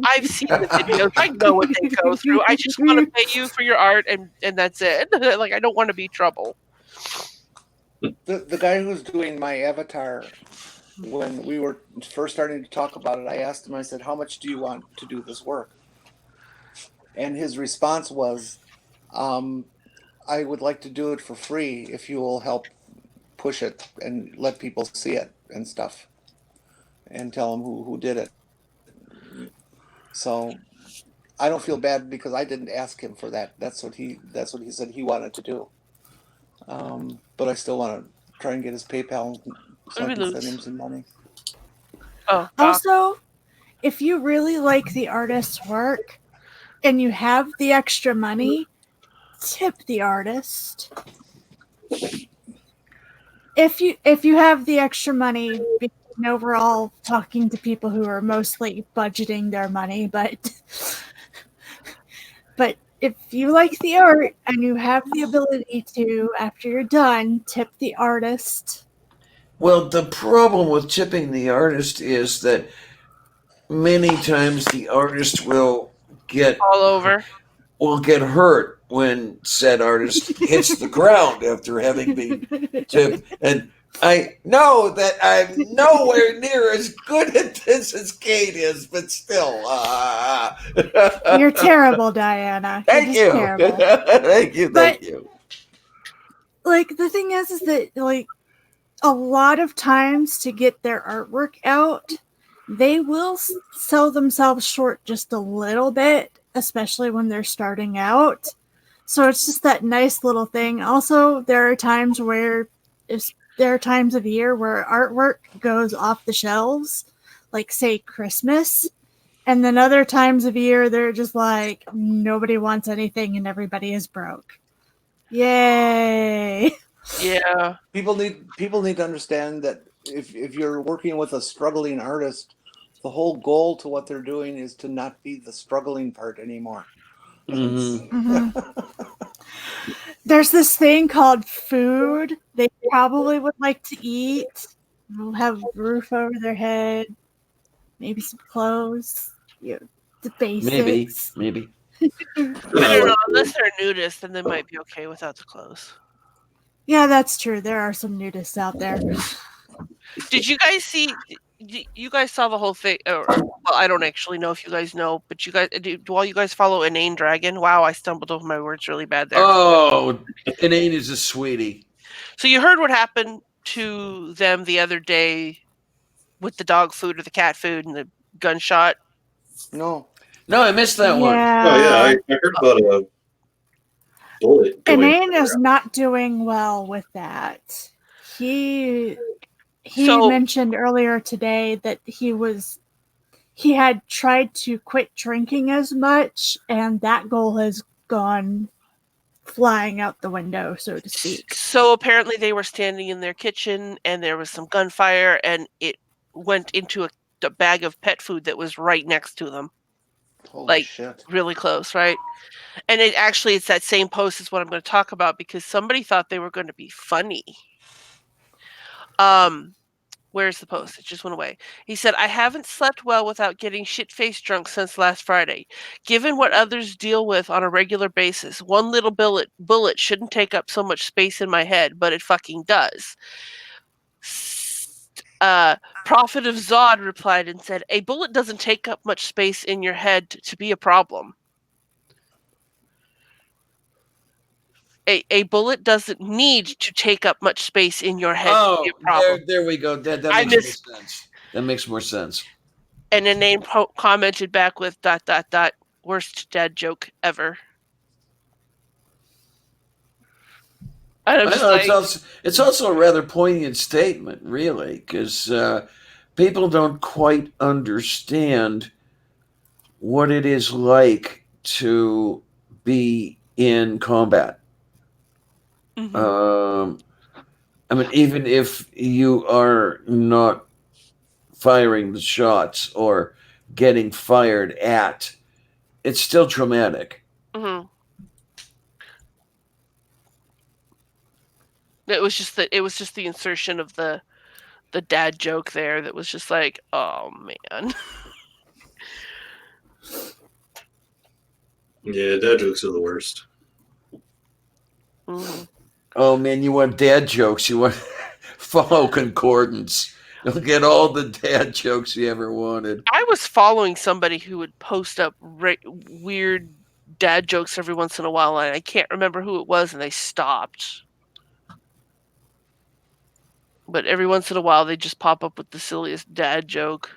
I've seen the videos. I know what they go through. I just want to pay you for your art, and that's it. Like, I don't want to be trouble. The guy who's doing my avatar, when we were first starting to talk about it, I asked him. I said, "How much do you want to do this work?" And his response was, um, "I would like to do it for free if you will help push it and let people see it and stuff, and tell them who did it." So I don't feel bad because I didn't ask him for that. That's what he said he wanted to do. But I still want to try and get his PayPal so What I did we can send him lose? some money. Oh, Doc. Also, if you really like the artist's work and you have the extra money, tip the artist. If you have the extra money, overall talking to people who are mostly budgeting their money, but if you like the art and you have the ability to, after you're done, tip the artist. Well, the problem with tipping the artist is that many times the artist get All over. will get hurt when said artist hits the ground after having been tipped. And I know that I'm nowhere near as good at this as Kate is, but still. You're terrible, Diana. You're Thank just you. terrible. Thank you. Thank you. Like, the thing is that, like, a lot of times to get their artwork out, they will sell themselves short just a little bit, especially when they're starting out. So it's just that nice little thing. Also, there are times of year where artwork goes off the shelves, like, say, Christmas. And then other times of year, they're just like, nobody wants anything and everybody is broke. Yay! Yeah. People need to understand that if you're working with a struggling artist, the whole goal to what they're doing is to not be the struggling part anymore. Mm-hmm. There's this thing called food they probably would like to eat. They'll have a roof over their head, maybe some clothes, the basics. Maybe. I don't know. Unless they're nudists, then they might be okay without the clothes. Yeah, that's true. There are some nudists out there. Did you guys see? You guys saw the whole thing? Well, I don't actually know if you guys know, but you guys do all you guys follow Inane Dragon? Wow, I stumbled over my words really bad there. Oh, Inane is a sweetie. So you heard what happened to them the other day with the dog food or the cat food and the gunshot? No. No, I missed that one. Oh yeah, I heard about a bullet going. Inane is not doing well with that. He So- mentioned earlier today that he had tried to quit drinking as much, and that goal has gone flying out the window, so to speak. So apparently they were standing in their kitchen and there was some gunfire and it went into a bag of pet food that was right next to them. Holy Like, shit. really close, right? And it's that same post as what I'm going to talk about because somebody thought they were going to be funny. Where's the post? It just went away. He said, I haven't slept well without getting shit-faced drunk since last Friday. Given what others deal with on a regular basis, one little bullet shouldn't take up so much space in my head, but it fucking does. Prophet of Zod replied and said, a bullet doesn't take up much space in your head to be a problem. A bullet doesn't need to take up much space in your head to be a problem. there we go. That I makes more miss- sense. That makes more sense. And a name commented back with ... worst dad joke ever. And I'm I just know like, it's also a rather poignant statement, really, because people don't quite understand what it is like to be in combat. mhm. I mean, even if you are not firing the shots or getting fired at, it's still traumatic. Mhm. It was just the insertion of the dad joke there that was just like, oh man. Yeah, dad jokes are the worst. Mhm. Oh man, you want dad jokes? You want follow concordance? You'll get all the dad jokes you ever wanted. I was following somebody who would post up weird dad jokes every once in a while, and I can't remember who it was, and they stopped. But every once in a while, they just pop up with the silliest dad joke.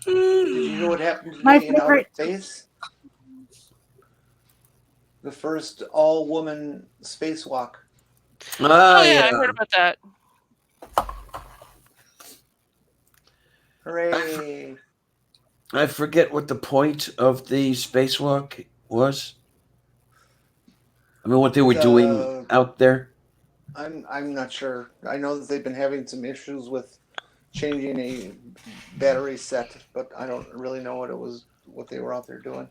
Did you hear what happened My today in outer favorite. space? The first all-woman spacewalk. Oh yeah, Yeah. I heard about that. Hooray! I forget what the point of the spacewalk was. I mean, what they were doing out there. I'm not sure. I know that they've been having some issues with changing a battery set, but I don't really know what they were out there doing.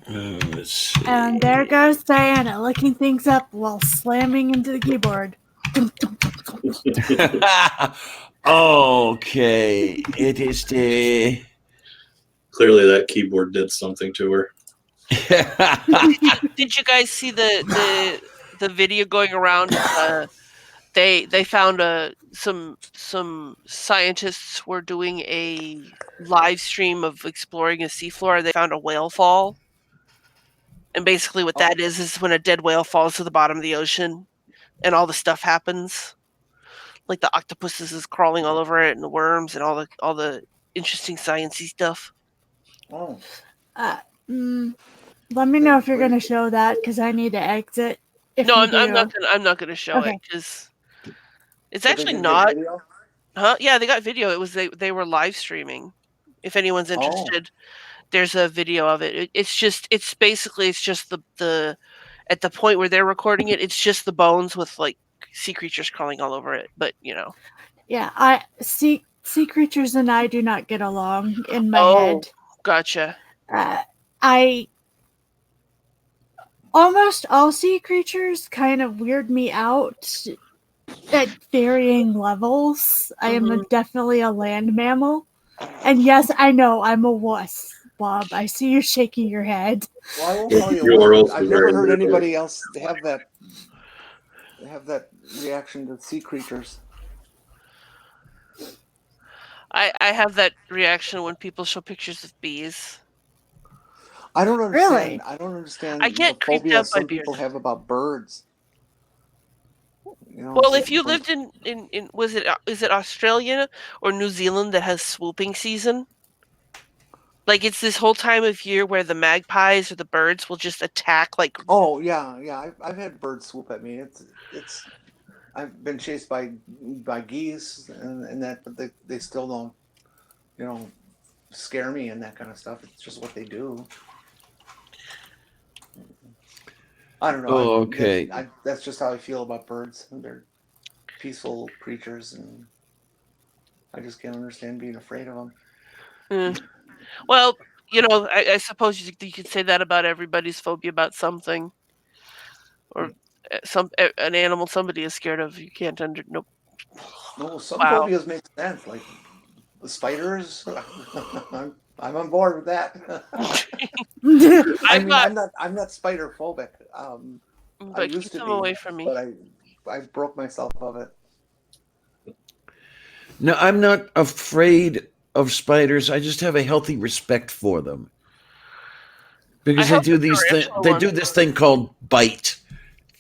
Let's see. And there goes Diana looking things up while slamming into the keyboard. Okay, it is the. Clearly, that keyboard did something to her. Did you guys see the video going around? They found some scientists were doing a live stream of exploring a seafloor. They found a whale fall, and basically what that is when a dead whale falls to the bottom of the ocean, and all the stuff happens. Like the octopuses is crawling all over it, and the worms, and all the interesting sciencey stuff. Oh, Let me know if you're going to show that because I need to exit. If No, you I'm not gonna show it Okay. because it's so they actually didn't get not. video? Huh? Yeah, they got video. It was they were live streaming. If anyone's interested, there's a video of it. It's basically the at the point where they're recording it, it's just the bones with like sea creatures crawling all over it. But Yeah, I sea creatures and I do not get along in my oh, head. gotcha. I almost all sea creatures kind of weird me out at varying levels. I am definitely a land mammal. And yes, I know I'm a wuss, Bob. I see you shaking your head. Well, I won't call you You a are wuss, also but I've never very heard little. anybody else have that reaction to sea creatures. I have that reaction when people show pictures of bees. I don't understand. Really? I don't understand I the get creeped phobia out by some bees. people have about birds. Well, if you lived in is it Australia or New Zealand that has swooping season? Like it's this whole time of year where the magpies or the birds will just attack like Oh yeah. I've had birds swoop at me. It's. I've been chased by geese and that, but they still don't, scare me and that kind of stuff. It's just what they do. I don't know. Oh, okay. That's just how I feel about birds. They're peaceful creatures, and I just can't understand being afraid of them. Well, you know, I suppose you could say that about everybody's phobia about something, or an animal somebody is scared of. You can't under no. No, some Wow. phobias make sense, like the spiders. I'm on board with that. I I'm mean, not, I'm not spider phobic. I but used keep to them be, away from me. but I broke myself of it. No, I'm not afraid of spiders. I just have a healthy respect for them I because held a tarantula they once. do this thing called bite,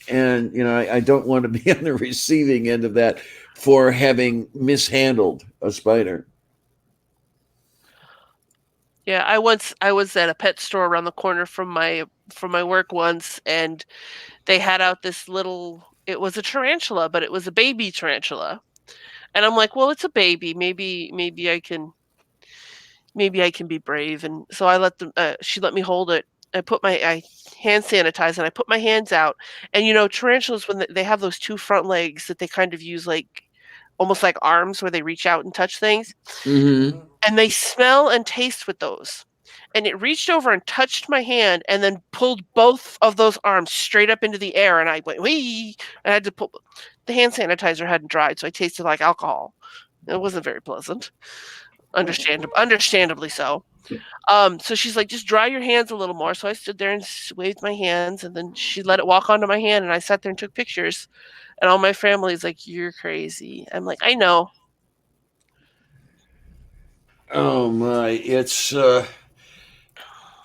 and I don't want to be on the receiving end of that for having mishandled a spider. Yeah, I was at a pet store around the corner from my work once, and they had out this little. It was a tarantula, but it was a baby tarantula, and I'm like, well, it's a baby. Maybe I can be brave, and so I let them. She let me hold it. I hand sanitize and I put my hands out, and tarantulas when they have those two front legs that they kind of use like almost like arms where they reach out and touch things, Mm-hmm. Hmm. and they smell and taste with those. And it reached over and touched my hand and then pulled both of those arms straight up into the air, and I went, "Wee!" I had to pull the hand sanitizer hadn't dried, so I tasted like alcohol. It wasn't very pleasant. Understandably so. So she's like, "Just dry your hands a little more." So I stood there and waved my hands, and then she let it walk onto my hand, and I sat there and took pictures. And all my family's like, "You're crazy." I'm like, "I know." Oh my! It's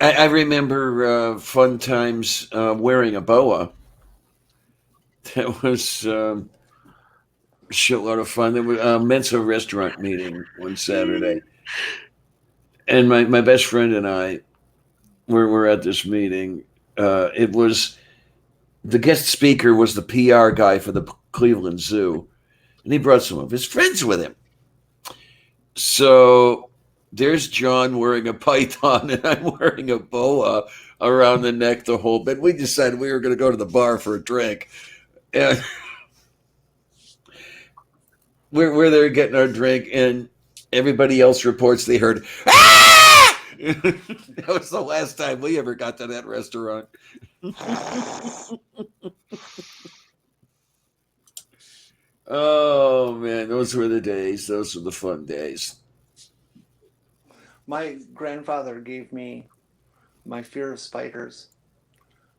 I remember fun times wearing a boa. That was a shitload of fun. There was a Mensa restaurant meeting one Saturday, and my best friend and I were at this meeting. It was the guest speaker was the PR guy for the Cleveland Zoo, and he brought some of his friends with him. So there's John wearing a python, and I'm wearing a boa around the neck the whole bit. We decided we were going to go to the bar for a drink, and we're there getting our drink, and everybody else reports they heard ah! That was the last time we ever got to that restaurant. Oh man, those were the days. Those were the fun days. My grandfather gave me my fear of spiders.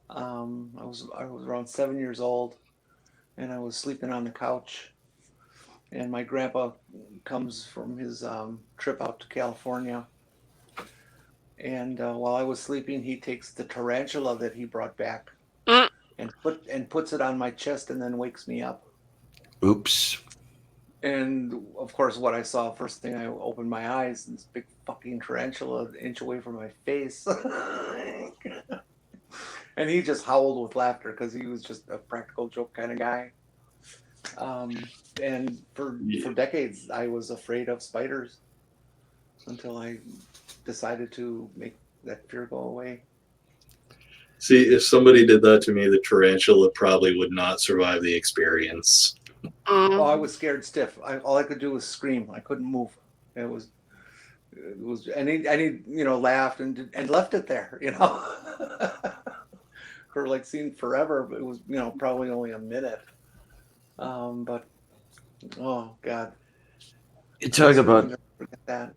I was around 7 years old, and I was sleeping on the couch, and my grandpa comes from his trip out to California, and while I was sleeping, he takes the tarantula that he brought back Mm. and puts it on my chest, and then wakes me up. Oops. And of course, what I saw first thing I opened my eyes, this big fucking tarantula an inch away from my face. And he just howled with laughter because he was just a practical joke kind of guy. Um, and for decades, I was afraid of spiders until I decided to make that fear go away. See, if somebody did that to me, the tarantula probably would not survive the experience. Oh, I Mm. was scared stiff. All I could do was scream. I couldn't move. It was, and he laughed and left it there, for like seemed forever, but it was, probably only a minute. But oh God, You I talk certainly about never forget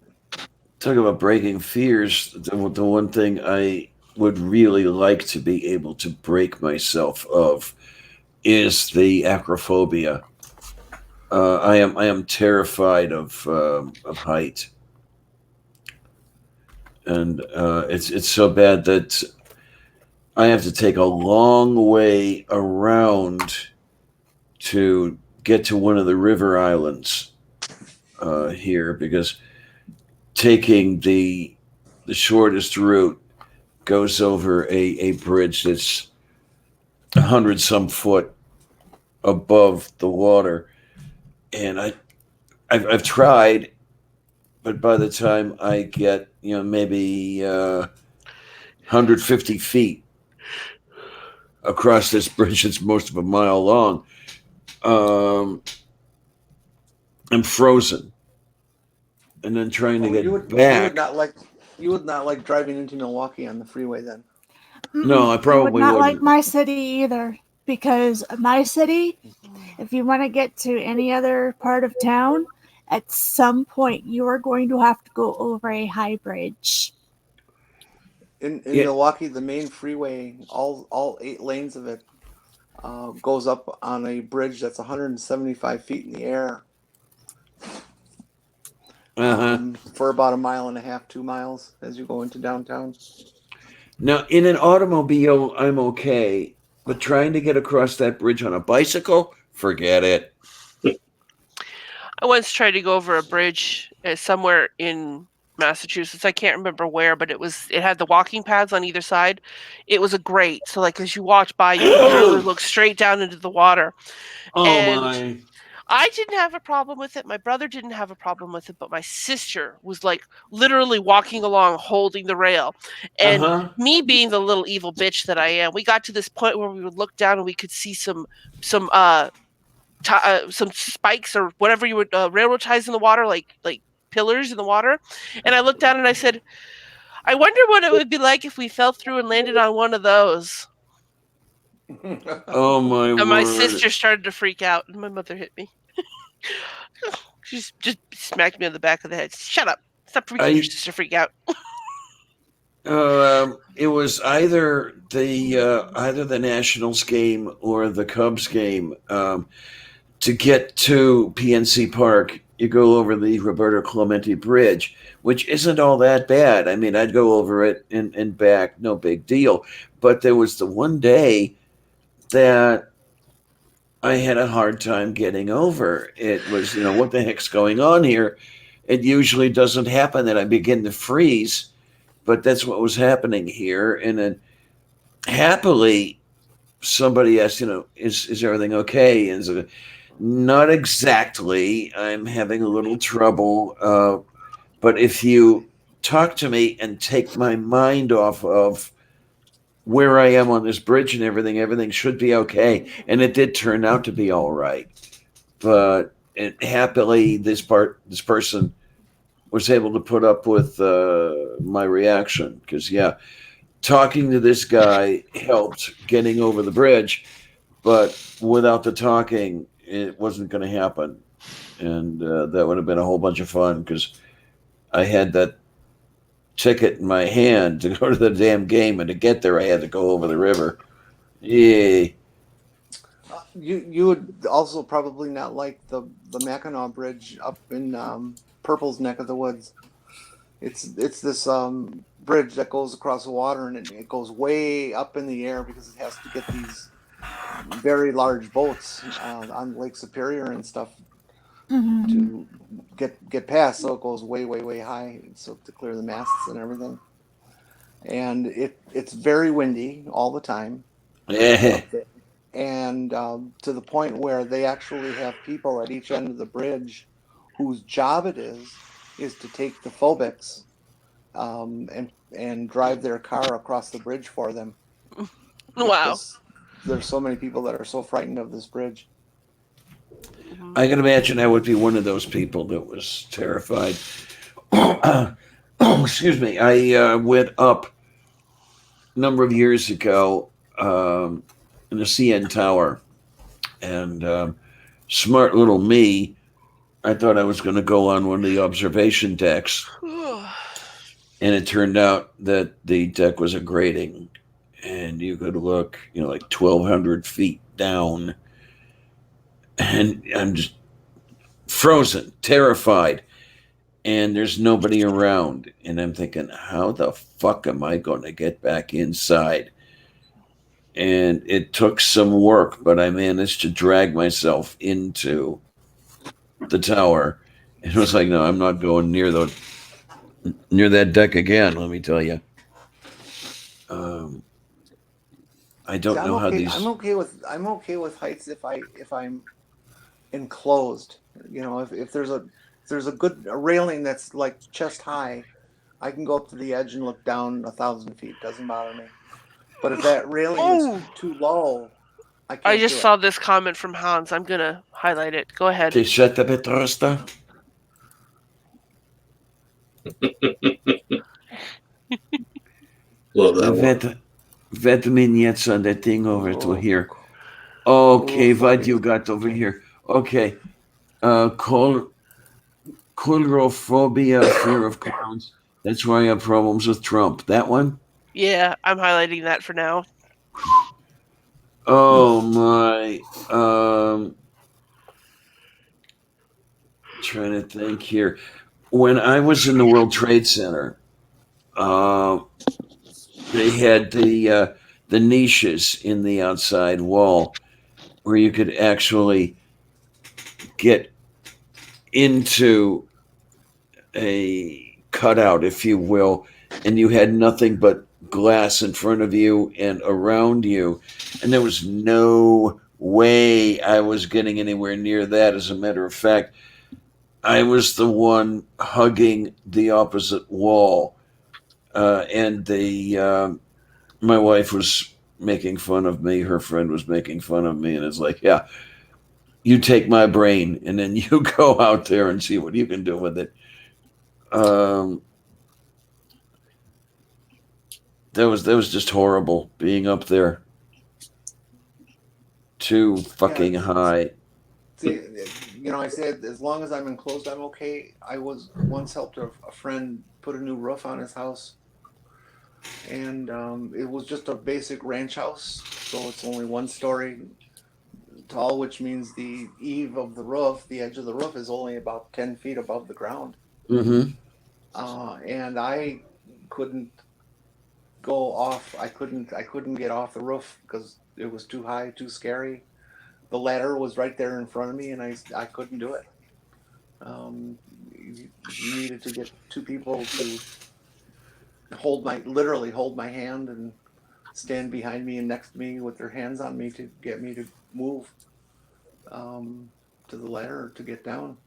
that. breaking fears. The one thing I would really like to be able to break myself of is the acrophobia. I am terrified of height, and it's so bad that I have to take a long way around to get to one of the river islands here because taking the shortest route goes over a bridge that's 100 some foot above the water, and I've tried, but by the time I get maybe 150 feet across this bridge that's most of a mile long, um, I'm frozen, and then trying to Oh, you get would back. not like You would not like driving into Milwaukee on the freeway then. No, I would probably not like wouldn't. my city either, because my city, if you want to get to any other part of town, at some point you are going to have to go over a high bridge. In Yeah. Milwaukee, the main freeway, all 8 lanes of it, goes up on a bridge that's 175 feet in the air, Uh-huh. for about 1.5 miles, 2 miles as you go into downtown. Now, in an automobile, I'm okay, but trying to get across that bridge on a bicycle, forget it. I once tried to go over a bridge somewhere in Massachusetts. I can't remember where, but it had the walking paths on either side. It was a grate. So like as you walked by, you could literally look straight down into the water. Oh And my. I didn't have a problem with it. My brother didn't have a problem with it, but my sister was like literally walking along holding the rail. And Uh-huh. me being the little evil bitch that I am, we got to this point where we would look down and we could see some some spikes or whatever you would railroad ties in the water, like pillars in the water. And I looked down and I said, I wonder what it would be like if we fell through and landed on one of those. Oh my And my word. sister started to freak out, and my mother hit me. She just smacked me on the back of the head. Shut up! Stop freaking your sister freak out. It was either the Nationals game or the Cubs game. To get to PNC Park, you go over the Roberto Clemente Bridge, which isn't all that bad. I mean, I'd go over it and back, no big deal. But there was the one day that I had a hard time getting over. It was, what the heck's going on here? It usually doesn't happen that I begin to freeze, but that's what was happening here. And then happily, somebody asked, is everything okay? And so, not exactly. I'm having a little trouble. But if you talk to me and take my mind off of where I am on this bridge and everything should be okay. And it did turn out to be all right. But happily, this person was able to put up with my reaction because, yeah, talking to this guy helped getting over the bridge, but without the talking, it wasn't going to happen. And that would have been a whole bunch of fun because I had that ticket in my hand to go to the damn game, and to get there, I had to go over the river. Yay. You would also probably not like the Mackinac Bridge up in Purple's neck of the woods. It's this bridge that goes across the water, and it goes way up in the air because it has to get these very large boats on Lake Superior and stuff to get past. So it goes way high, so to clear the masts and everything. And it's very windy all the time. Yeah. And to the point where they actually have people at each end of the bridge whose job it is to take the phobics and drive their car across the bridge for them. Wow. Because there's so many people that are so frightened of this bridge. I can imagine I would be one of those people that was terrified. Excuse me. I went up a number of years ago in the CN Tower, and smart little me, I thought I was going to go on one of the observation decks, and it turned out that the deck was a grating, and you could look, like 1,200 feet down, and I'm just frozen, terrified, and there's nobody around, and I'm thinking, how the fuck am I going to get back inside? And it took some work, but I managed to drag myself into the tower. And it was like, no, I'm not going near that deck again. Let me tell you. I don't know how these. I'm okay with heights if I'm enclosed. If there's a good railing that's like chest high, I can go up to the edge and look down 1,000 feet. Doesn't bother me. But if that railing is too low, I can't. I just saw this comment from Hans. I'm gonna highlight it. Go ahead. Ti siete Petrosta? Love that one. Vet me jetzt on that thing over to Oh, here. Okay, fuck what it. you got over here? Okay. Coulrophobia, fear of clowns. That's why I have problems with Trump. That one? Yeah, I'm highlighting that for now. Oh my. Trying to think here. When I was in the World Trade Center, they had the niches in the outside wall where you could actually get into a cutout, if you will, and you had nothing but glass in front of you and around you, and there was no way I was getting anywhere near that. As a matter of fact, I was the one hugging the opposite wall, and the my wife was making fun of me. Her friend was making fun of me, and it's like, yeah, you take my brain, and then you go out there and see what you can do with it. Um, that was just horrible being up there, too fucking Yeah, high. see, I said as long as I'm enclosed, I'm okay. I was once helped a friend put a new roof on his house, and it was just a basic ranch house, so it's only 1 story tall, which means the eave of the roof, the edge of the roof, is only about 10 feet above the ground. Mm-hmm. And I couldn't go off. I couldn't get off the roof because it was too high, too scary. The ladder was right there in front of me, and I couldn't do it. You needed to get 2 people to literally hold my hand and stand behind me and next to me with their hands on me to get me to move um, to the ladder to get down.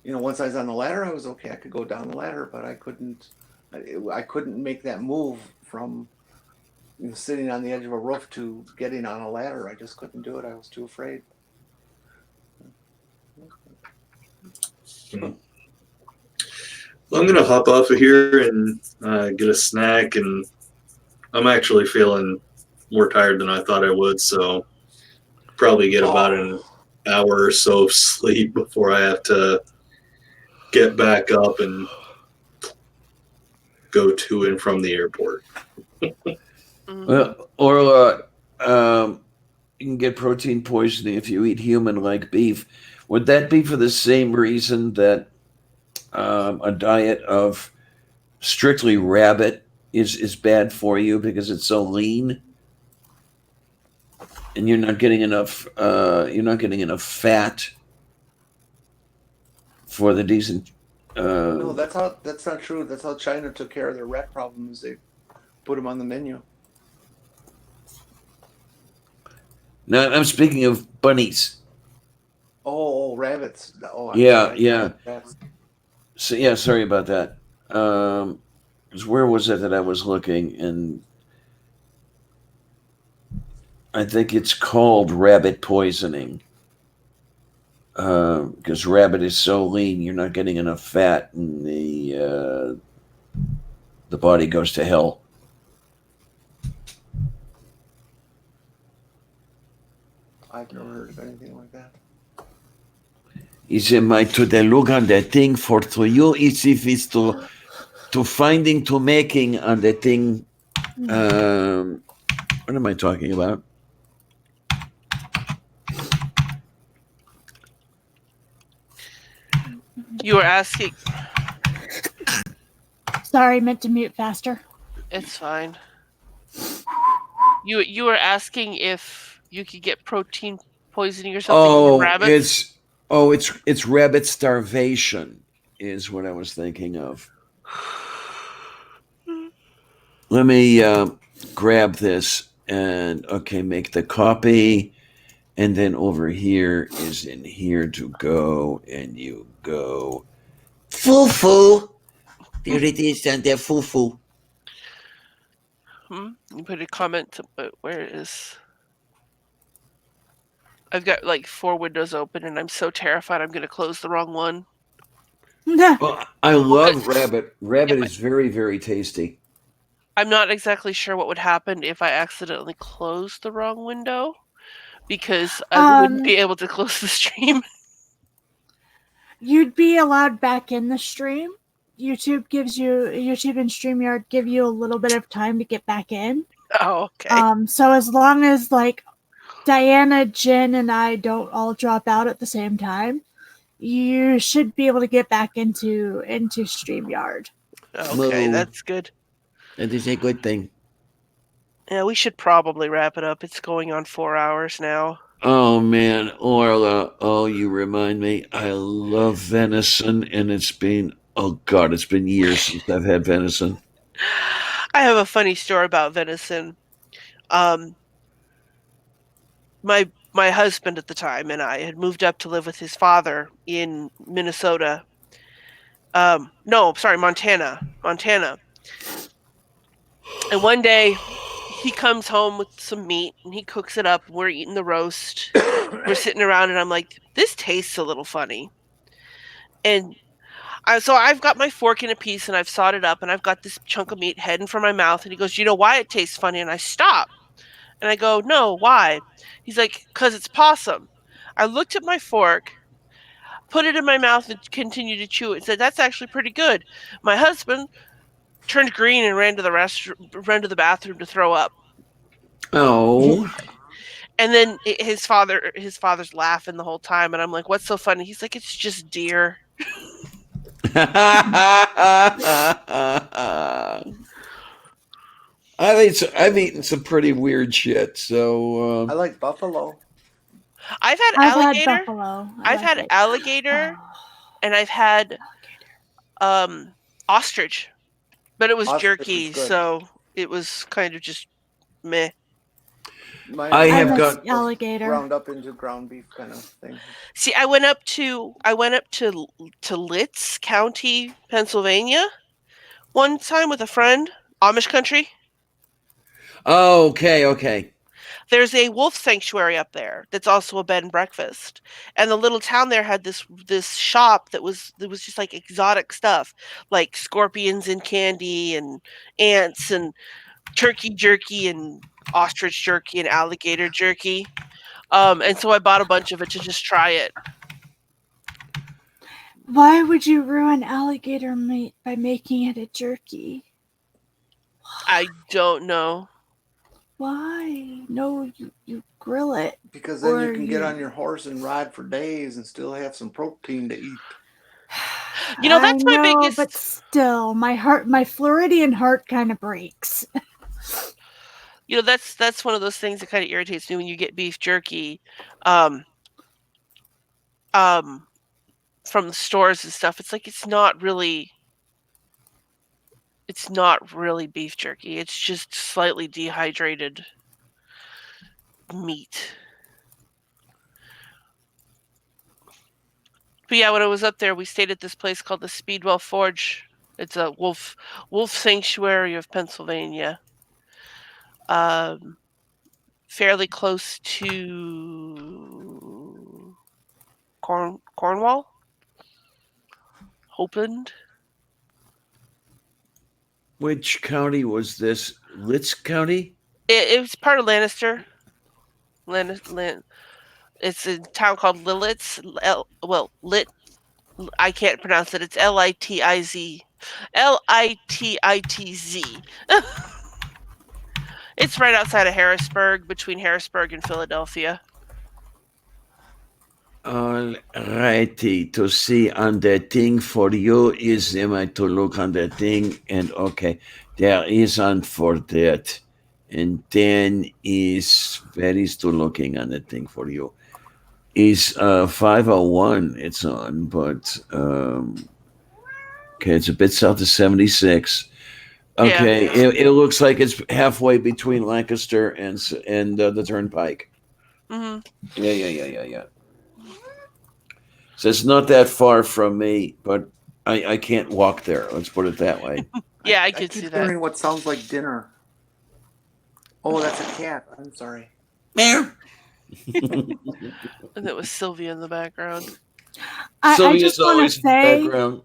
Once I was on the ladder, I was okay. I could go down the ladder, but I couldn't. I couldn't make that move from sitting on the edge of a roof to getting on a ladder. I just couldn't do it. I was too afraid. Hmm. Well, I'm gonna hop off of here and get a snack, and I'm actually feeling more tired than I thought I would, so probably get about an hour or so of sleep before I have to get back up and go to and from the airport. Well, or you can get protein poisoning if you eat human-like beef. Would that be for the same reason that a diet of strictly rabbit is bad for you because it's so lean and you're not getting enough fat for the decent. No, that's not true. That's how China took care of their rat problems. They put them on the menu. No, I'm speaking of bunnies. Oh, rabbits. Oh, I'm Yeah, sorry. yeah. Rats. So yeah, sorry about that. 'Cause where was it that I was looking? And I think it's called rabbit poisoning. Because rabbit is so lean, you're not getting enough fat, and the body goes to hell. I've never heard of anything like that. Is my to the look on the thing for to you? It's if it's to finding to making on the thing. What am I talking about? You were asking. Sorry, meant to mute faster. It's fine. You were asking if you could get protein poisoning or something from Oh, rabbits. it's rabbit starvation is what I was thinking of. Let me grab this and okay, make the copy, and then over here is in here to go, and you go foo. There it is, and there foo. You put a comment, but where is? I've got like 4 windows open, and I'm so terrified I'm going to close the wrong one. Well, I love rabbit. Rabbit If I, is very, very tasty. I'm not exactly sure what would happen if I accidentally closed the wrong window, because I wouldn't be able to close the stream. You'd be allowed back in the stream. YouTube and StreamYard give you a little bit of time to get back in. Oh, okay. So as long as like Diana, Jen, and I don't all drop out at the same time, you should be able to get back into StreamYard. Okay, Moo. that's good. That is a good thing. Yeah, we should probably wrap it up. It's going on 4 hours now. Oh man, Orla, oh, you remind me. I love venison, and it's been years since I've had venison. I have a funny story about venison. My husband at the time and I had moved up to live with his father in Minnesota. No, sorry, Montana. And one day he comes home with some meat and he cooks it up. And we're eating the roast. We're sitting around and I'm like, this tastes a little funny. And so I've got my fork in a piece and I've sawed it up and I've got this chunk of meat heading for my mouth. And he goes, you know why it tastes funny? And I stop. And I go, no, why? He's like, because it's possum. I looked at my fork, put it in my mouth, and continued to chew it. And said, that's actually pretty good. My husband turned green and ran to the bathroom to throw up. Oh. And then his father's laughing the whole time, and I'm like, what's so funny? He's like, it's just deer. I've eaten some pretty weird shit. So I like buffalo. I've had I've alligator. had buffalo. I've had alligator, and I've had ostrich, but it was Ostrich jerky, is good. so it was kind of just meh. I have miss got alligator. ground up into ground beef kind of thing. See, I went up to Litz County, Pennsylvania, one time with a friend, Amish country. Oh, okay. There's a wolf sanctuary up there that's also a bed and breakfast. And the little town there had this shop that was just like exotic stuff, like scorpions and candy and ants and turkey jerky and ostrich jerky and alligator jerky. And so I bought a bunch of it to just try it. Why would you ruin alligator meat by making it a jerky? I don't know. Why? No, you grill it. Because then you Or can get on your horse and ride for days and still have some protein to eat. You know, that's my biggest. But still, my Floridian heart kind of breaks. You know, that's one of those things that kind of irritates me when you get beef jerky, from the stores and stuff. It's like it's not really beef jerky. It's just slightly dehydrated meat. But yeah, when I was up there, we stayed at this place called the Speedwell Forge. It's a wolf sanctuary of Pennsylvania. Fairly close to Cornwall, Hopeland. Which county was this? Litz County? It was part of Lannister. It's a town called Lilitz. Lit. I can't pronounce it. It's Lititz. Lititz. It's right outside of Harrisburg, between Harrisburg and Philadelphia. Alrighty, to see on the thing for you is am I to look on the thing and okay, there is on for that. And then is where is to looking on the thing for you? Is 501 it's on, but okay, it's a bit south of 76. Okay, Yeah. it looks like it's halfway between Lancaster and the Turnpike. Mm-hmm. Yeah. So it's not that far from me, but I can't walk there. Let's put it that way. Yeah, I I could keep see that. hearing what sounds like dinner. Oh, that's a cat. I'm sorry. Meow. And that was Sylvia in the background. I Sylvia's just want always to in the say, background.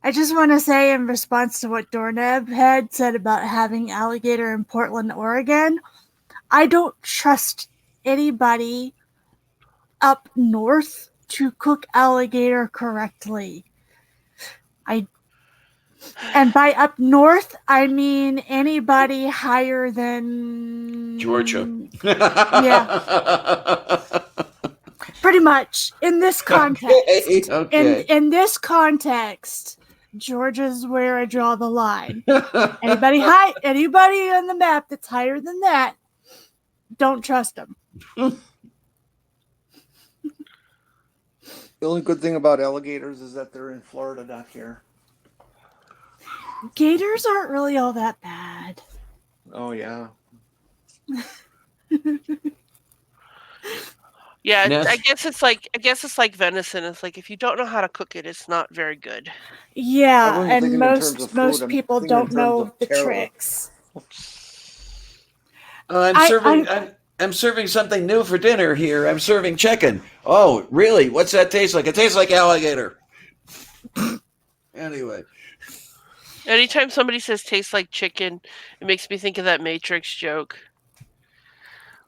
I just want to say, in response to what Doornab had said about having alligator in Portland, Oregon, I don't trust anybody up north to cook alligator correctly. And by up north, I mean anybody higher than Georgia. Yeah. Pretty much in this context. Okay. In this context, Georgia's where I draw the line. Anybody on the map that's higher than that, don't trust them. The only good thing about alligators is that they're in Florida, not here. Gators aren't really all that bad. Oh yeah. Yeah, Ness? I guess it's like venison. It's like if you don't know how to cook it, it's not very good. Yeah, I wasn't thinking and in terms of most food, I'm people thinking in don't terms know of the terror. tricks. I'm serving something new for dinner here. I'm serving chicken. Oh, really? What's that taste like? It tastes like alligator. Anyway. Anytime somebody says tastes like chicken, it makes me think of that Matrix joke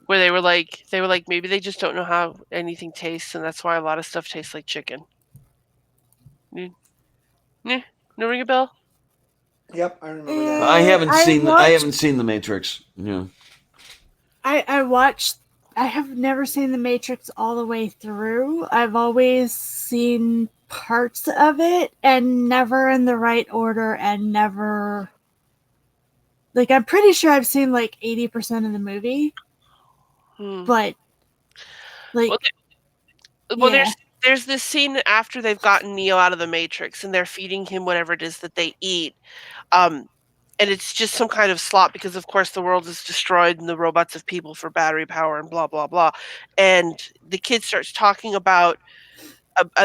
where they were like maybe they just don't know how anything tastes, and that's why a lot of stuff tastes like chicken. No ring a bell? Yep, I remember that. I haven't watched- seen The Matrix. Yeah. I have never seen The Matrix all the way through. I've always seen parts of it and never in the right order and never. Like, I'm pretty sure I've seen like 80% of the movie, but like. Well, yeah. there's this scene after they've gotten Neo out of the Matrix and they're feeding him whatever it is that they eat. And it's just some kind of slop because, of course, the world is destroyed and the robots have people for battery power and blah, blah, blah. And the kid starts talking about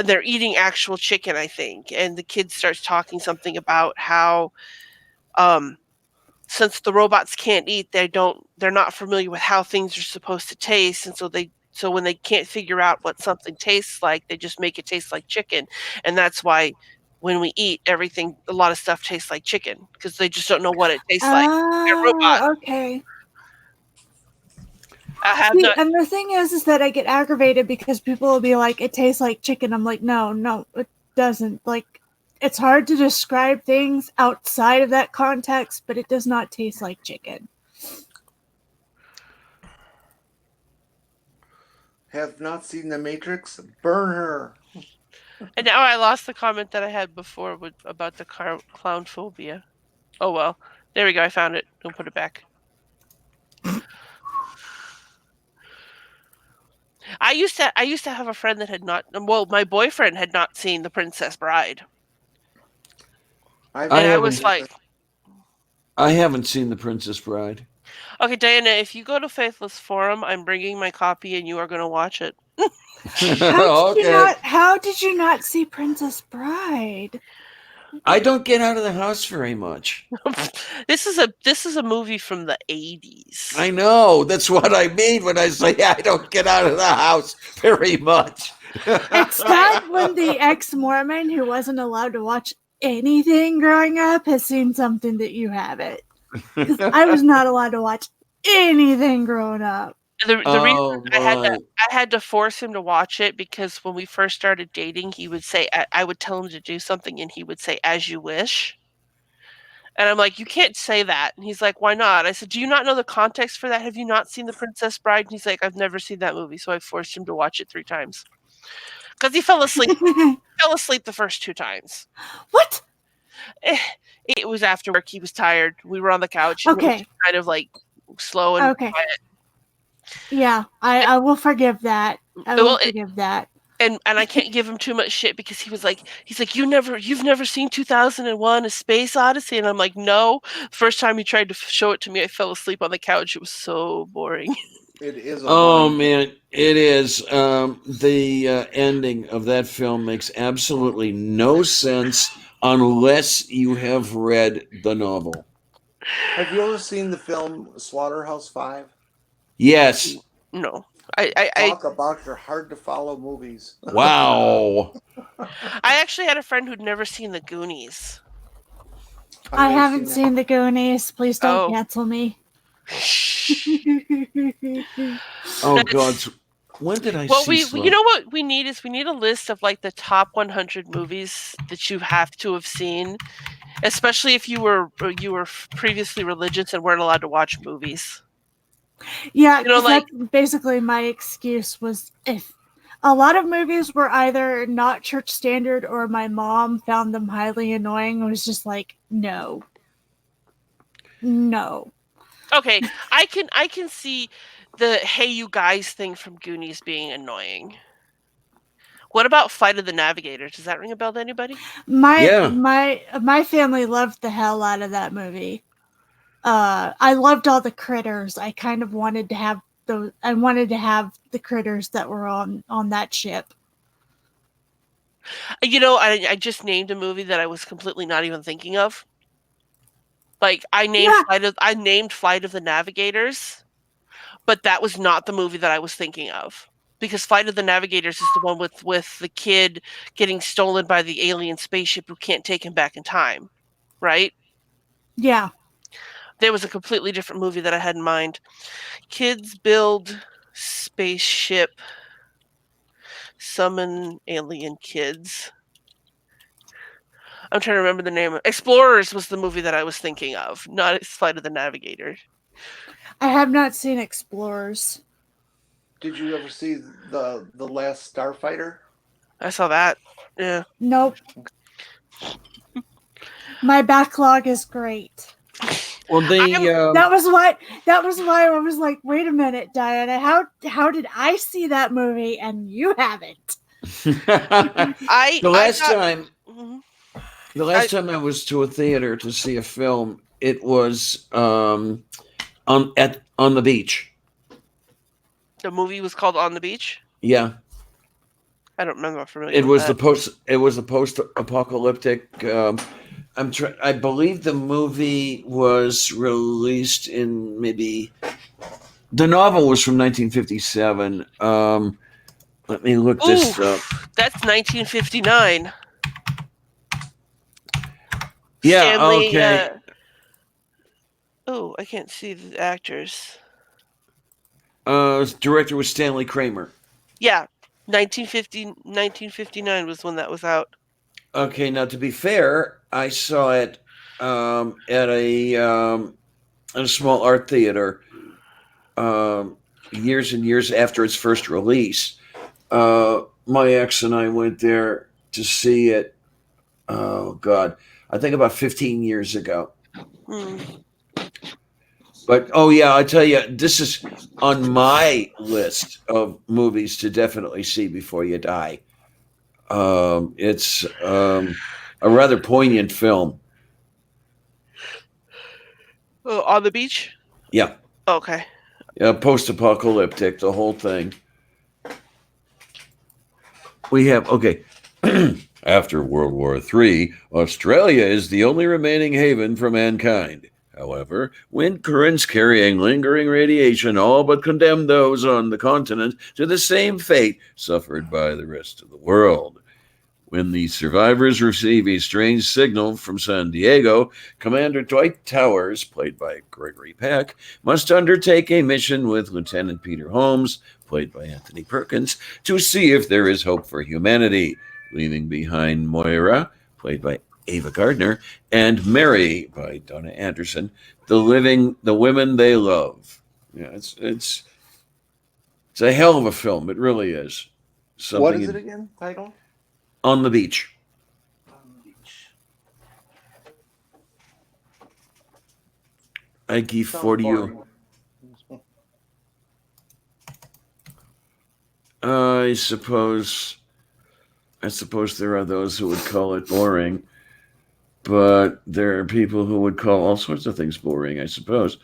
they're eating actual chicken, I think. And the kid starts talking something about how since the robots can't eat, they're not familiar with how things are supposed to taste. And so when they can't figure out what something tastes like, they just make it taste like chicken. And that's why when we eat everything, a lot of stuff tastes like chicken because they just don't know what it tastes like. They're robots. Oh, okay. I have See, not. and the thing is that I get aggravated because people will be like, "It tastes like chicken." I'm like, no, it doesn't. Like, it's hard to describe things outside of that context, but it does not taste like chicken. Have not seen The Matrix? Burn her. And now I lost the comment that I had before about the clown phobia. Oh well, there we go. I found it. Don't put it back. I used to have a friend that had not. Well, my boyfriend had not seen The Princess Bride. I was like, I haven't seen The Princess Bride. okay, Diana, if you go to Faithless Forum, I'm bringing my copy, and you are going to watch it. How did you not see Princess Bride? I don't get out of the house very much. This is a movie from the 80s. I know. That's what I mean when I say I don't get out of the house very much. It's sad when the ex-Mormon who wasn't allowed to watch anything growing up has seen something that you haven't. I was not allowed to watch anything growing up. The reason I had to force him to watch it because when we first started dating, he would say I would tell him to do something and he would say "as you wish," and I'm like, "You can't say that." And he's like, "Why not?" I said, "Do you not know the context for that? Have you not seen The Princess Bride?" And he's like, "I've never seen that movie," so I forced him to watch it 3 times because he fell asleep. Fell asleep the first 2 times. What? It was after work. He was tired. We were on the couch. And Okay. it was kind of like slow and quiet. Yeah, I will forgive that. I will forgive that. And I can't give him too much shit because he's like you've never seen 2001: A Space Odyssey, and I'm like, no. First time he tried to show it to me, I fell asleep on the couch. It was so boring. It is. Man, it is. The ending of that film makes absolutely no sense unless you have read the novel. Have you ever seen the film Slaughterhouse-Five? Yes. No. I Talk about your hard to follow movies. Wow. I actually had a friend who'd never seen the Goonies. I never haven't that. seen the Goonies. Please don't Oh. cancel me. Oh That's- God. When did I Well, see you know what we need is we need a list of like the top 100 movies that you have to have seen, especially if you were previously religious and weren't allowed to watch movies. Yeah, You know, because like that's basically my excuse was if a lot of movies were either not church standard or my mom found them highly annoying. It was just like, no. No. okay, I can see the "Hey you guys" thing from Goonies being annoying. What about Flight of the Navigator? Does that ring a bell to anybody? Yeah. My family loved the hell out of that movie. I loved all the critters. I kind of wanted to have those. I wanted to have the critters that were on that ship. You know, I just named a movie that I was completely not even thinking of. Like Yeah. I named Flight of the Navigators, but that was not the movie that I was thinking of. Because Flight of the Navigators is the one with the kid getting stolen by the alien spaceship who can't take him back in time, right? Yeah. There was a completely different movie that I had in mind. Kids build spaceship, summon alien kids. I'm trying to remember the name. Explorers was the movie that I was thinking of, not Flight of the Navigator. I have not seen Explorers. Did you ever see the last Starfighter? I saw that. Yeah. Nope. My backlog is great. Well, That was why I was like, wait a minute, Diana, how did I see that movie and you haven't? the last time Mhm. the last time I was to a theater to see a film, it was on the beach. The movie was called On the Beach. Yeah. I don't remember. I'm familiar It with was that. it was a post apocalyptic. I believe the movie was released in maybe the novel was from 1957. Let me look this up. That's 1959. Yeah. Stanley. Okay. Oh, I can't see the actors. Director was Stanley Kramer. Yeah, 1959 was when that was out. Okay. Now, to be fair, I saw it at a small art theater years and years after its first release. My ex and I went there to see it. Oh God, I think about 15 years ago. Hmm. But oh yeah, I tell you, this is on my list of movies to definitely see before you die. It's a rather poignant film. Oh, On the Beach. Yeah, Okay. post-apocalyptic, the whole thing. We have okay. After World War III, Australia is the only remaining haven for mankind. However, wind currents carrying lingering radiation all but condemn those on the continent to the same fate suffered by the rest of the world. When the survivors receive a strange signal from San Diego, Commander Dwight Towers, played by Gregory Peck, must undertake a mission with Lieutenant Peter Holmes, played by Anthony Perkins, to see if there is hope for humanity, leaving behind Moira, played by Ava Gardner, and Mary, by Donna Anderson, the women they love. Yeah, it's a hell of a film. It really is. What is it again? Title? On the Beach. On the Beach. I give Sounds for boring. you. I suppose there are those who would call it boring, but there are people who would call all sorts of things boring, I suppose.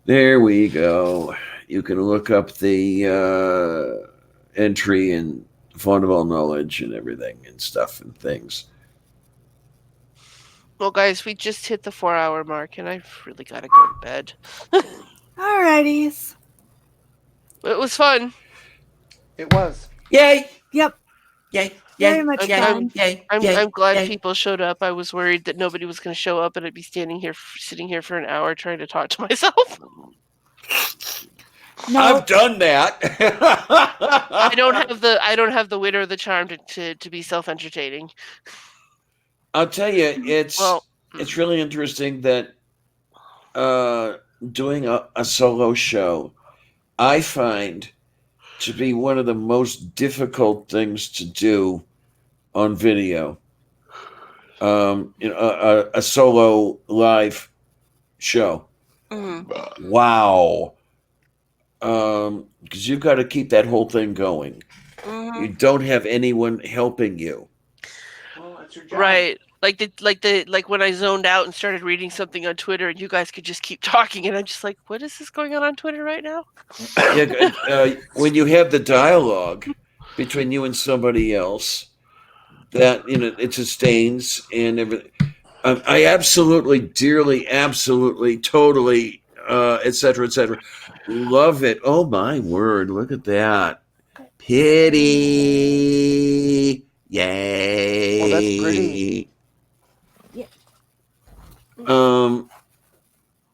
There we go. You can look up the entry and font of all knowledge and everything and stuff and things. Well, guys, we just hit the 4-hour mark, and I've really got to go to bed. Alrighties. It was fun. It was. Yay! Yep. Yay! Very Yay! much Yay! fun. Yay! I'm Yay! glad Yay! people showed up. I was worried that nobody was going to show up, and I'd be sitting here for an hour trying to talk to myself. No, I've done that. I don't have the wit or the charm to be self entertaining. I'll tell you, Well, it's really interesting that doing a solo show, I find to be one of the most difficult things to do on video. A solo live show. mhm. Wow. Because you've got to keep that whole thing going. Mhm. You don't have anyone helping you. Well, that's your job. Right. Like when I zoned out and started reading something on Twitter, and you guys could just keep talking, and I'm just like, what is this going on Twitter right now? Yeah, when you have the dialogue between you and somebody else, that it sustains and everything. I absolutely, dearly, absolutely, totally, etc., love it. Oh my word! Look at that. Pity. Yay. Oh, that's pretty. Um,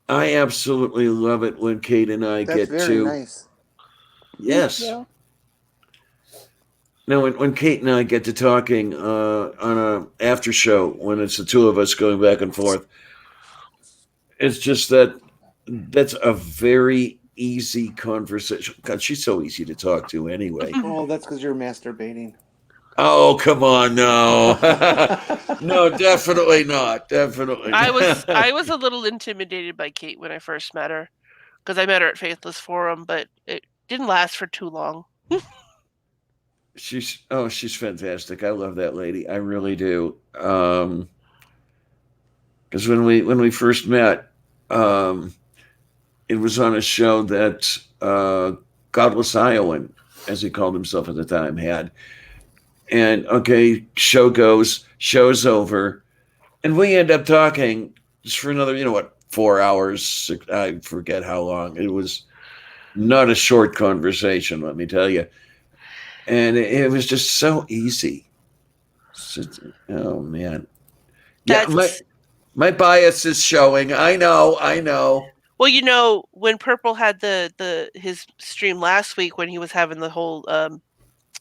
I absolutely love it when Kate and I That's get very to. nice. Yes. Thank you. No, when Kate and I get to talking on a after show, when it's the two of us going back and forth, it's just that's a very easy conversation. God, she's so easy to talk to anyway. Oh, that's because you're masturbating. Oh, come on, no. No, definitely not. Definitely I not. was a little intimidated by Kate when I first met her, because I met her at Faithless Forum, but it didn't last for too long. She's fantastic. I love that lady. I really do. Because when we first met, it was on a show that Godless Iowan, as he called himself at the time, had. And okay, show's over, and we end up talking just for another, 4 hours. I forget how long. It was not a short conversation, let me tell you. And it was just so easy. Oh man, yeah. That's My bias is showing. I know. well, when Purple had his stream last week when he was having the whole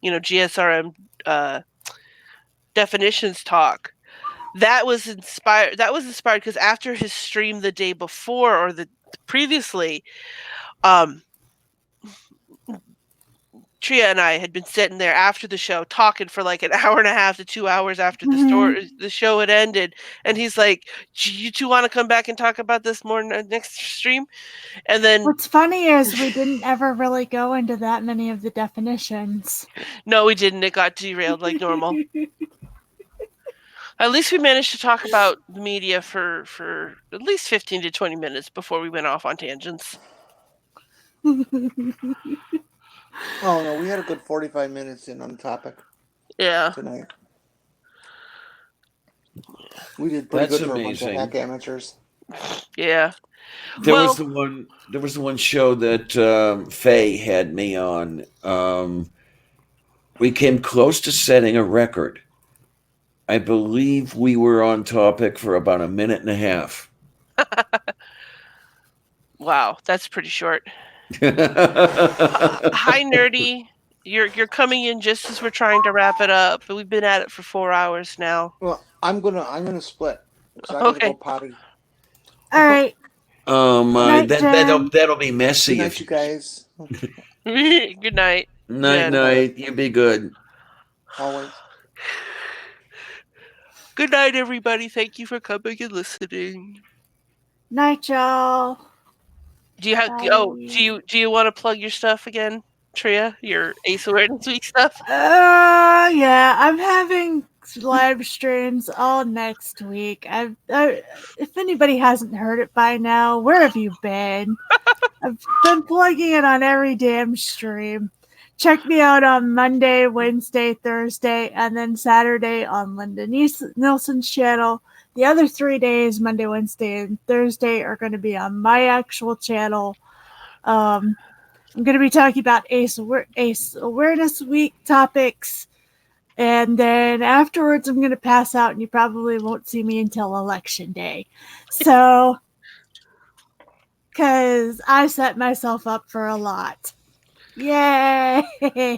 GSRM definitions talk. That was inspired because after his stream the day before or the previously, Tria and I had been sitting there after the show talking for like an hour and a half to 2 hours after the show had ended, and he's like, "You two want to come back and talk about this more next stream?" And then What's funny is we didn't ever really go into that many of the definitions. no, we didn't. It got derailed like normal. At least we managed to talk about the media for at least 15 to 20 minutes before we went off on tangents. Oh no, we had a good 45 minutes in on the topic Yeah. tonight. We did pretty That's good for a bunch of amazing. hack amateurs. Yeah. There Well- was the one show that Faye had me on. We came close to setting a record. I believe we were on topic for about a minute and a half. Wow, that's pretty short. Hi, Nerdy. You're coming in just as we're trying to wrap it up. But we've been at it for 4 hours now. Well, I'm gonna split. So I gotta Okay. go potty. All right. Oh my, Night, Jen. that'll be messy. Good night, you guys. Good night. Night, Jen. night. You be good. Always. Good night, everybody. Thank you for coming and listening. Night, y'all. Do you have? Do you want to plug your stuff again, Tria? Your Ace Awareness Week stuff? Yeah, I'm having live streams all next week. If anybody hasn't heard it by now, where have you been? I've been plugging it on every damn stream. Check me out on Monday, Wednesday, Thursday, and then Saturday on Linda Nilsson's channel. The other 3 days, Monday, Wednesday, and Thursday, are going to be on my actual channel. I'm going to be talking about ACE Awareness Week topics. And then afterwards, I'm going to pass out, and you probably won't see me until Election Day. So, because I set myself up for a lot. Yay!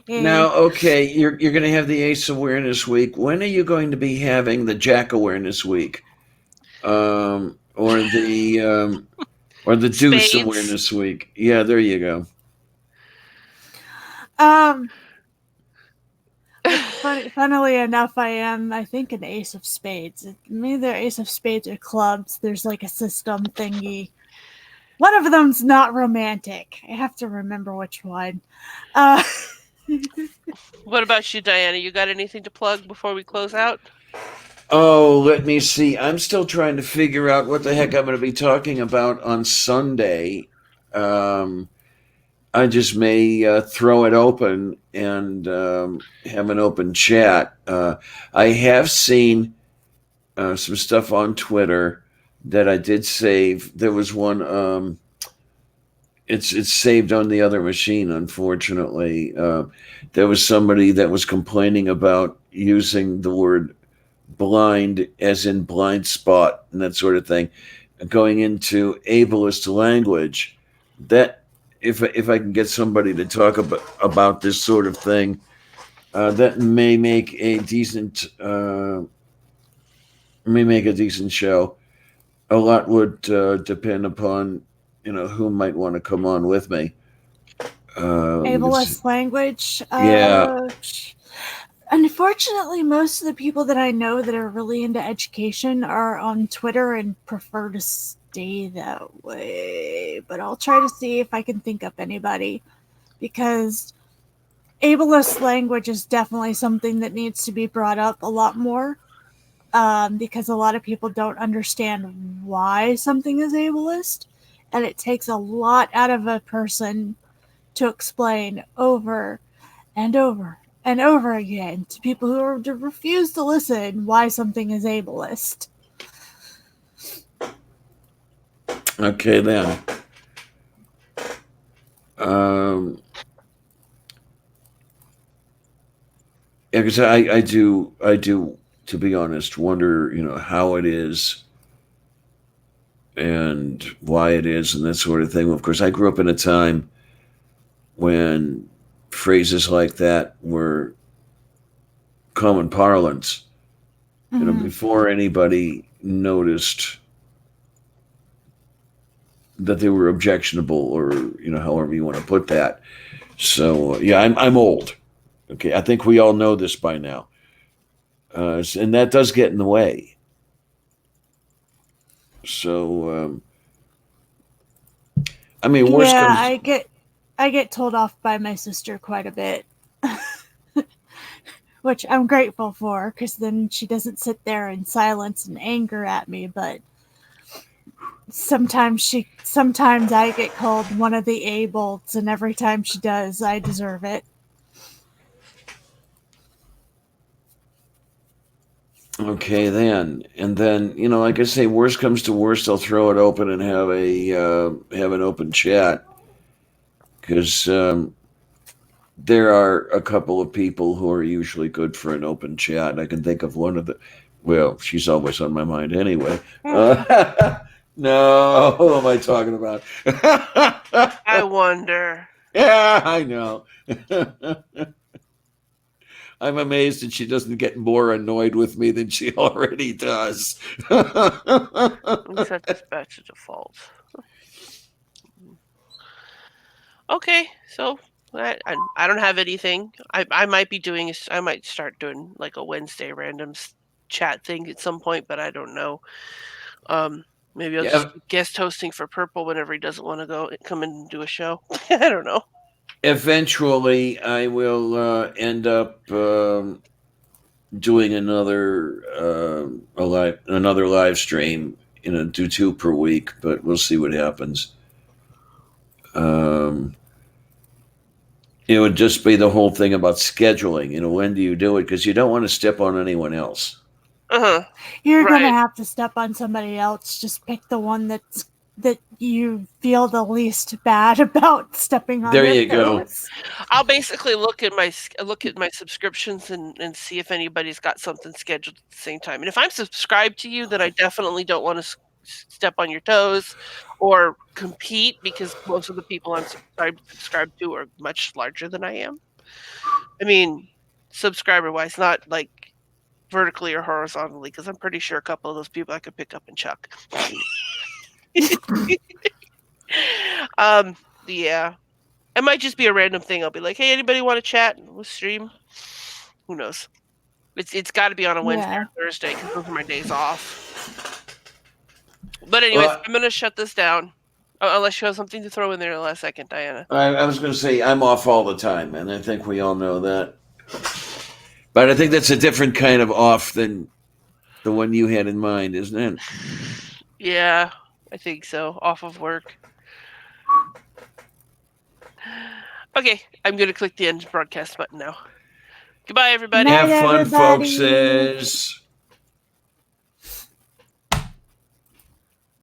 Now, okay, you're going to have the ACE Awareness Week. When are you going to be having the Jack Awareness Week, or the Deuce Spades. Awareness Week? Yeah, there you go. Funnily enough, I think, an Ace of Spades. Either Ace of Spades or clubs. There's like a system thingy. One of them's not romantic. I have to remember which one. What about you, Diana? You got anything to plug before we close out? Oh, let me see. I'm still trying to figure out what the heck I'm going to be talking about on Sunday. I just may throw it open and have an open chat. I have seen some stuff on Twitter that I did save. There was one. It's saved on the other machine. Unfortunately, there was somebody that was complaining about using the word blind as in blind spot and that sort of thing, going into ableist language. That if I can get somebody to talk about this sort of thing, that may make a decent show. A lot would depend upon who might want to come on with me. Ableist language. Yeah. Unfortunately, most of the people that I know that are really into education are on Twitter and prefer to stay that way. But I'll try to see if I can think up anybody, because ableist language is definitely something that needs to be brought up a lot more, because a lot of people don't understand why something is ableist, and it takes a lot out of a person to explain over and over and over again to people who refuse to listen why something is ableist. Okay, then. Because I do, to be honest, wonder, how it is and why it is and that sort of thing. Of course, I grew up in a time when phrases like that were common parlance. Before anybody noticed that they were objectionable, or however you want to put that. So yeah, I'm old. Okay, I think we all know this by now, and that does get in the way. So I mean, worst comes. I get told off by my sister quite a bit, which I'm grateful for, because then she doesn't sit there in silence and anger at me. But sometimes I get called one of the ableds, and every time she does, I deserve it. Okay, then, and then like I say, worst comes to worst, I'll throw it open and have an open chat, because there are a couple of people who are usually good for an open chat. I can think of one of the. Well, she's always on my mind anyway. No, who am I talking about? I wonder. Yeah, I know. I'm amazed that she doesn't get more annoyed with me than she already does. We set this back to default. Okay, so I don't have anything. I might be doing. I might start doing like a Wednesday random chat thing at some point, but I don't know. Maybe I'll just guest hosting for Purple whenever he doesn't want to come in and do a show. I don't know. Eventually, I will end up doing another live stream. Do 2 per week, but we'll see what happens. It would just be the whole thing about scheduling. When do you do it? Because you don't want to step on anyone else. You're gonna have to step on somebody else. Just pick the one that's that you feel the least bad about stepping on There their you go. toes. I'll basically look at my subscriptions and see if anybody's got something scheduled at the same time. And if I'm subscribed to you, then I definitely don't want to step on your toes or compete, because most of the people I'm subscribed to are much larger than I am. I mean, subscriber wise, not like vertically or horizontally, because I'm pretty sure a couple of those people I could pick up and chuck. Yeah. It might just be a random thing. I'll be like, "Hey, anybody want to chat? We'll stream." Who knows? It's got to be on a Wednesday Yeah. or Thursday, because those are my days off. But anyways, Well, I'm gonna shut this down. Unless you have something to throw in there in the last second, Diana. I was going to say I'm off all the time, and I think we all know that. But I think that's a different kind of off than the one you had in mind, isn't it? Yeah, I think so. Off of work. Okay, I'm gonna click the end broadcast button now. Goodbye, everybody. Night, Have fun, everybody. folks.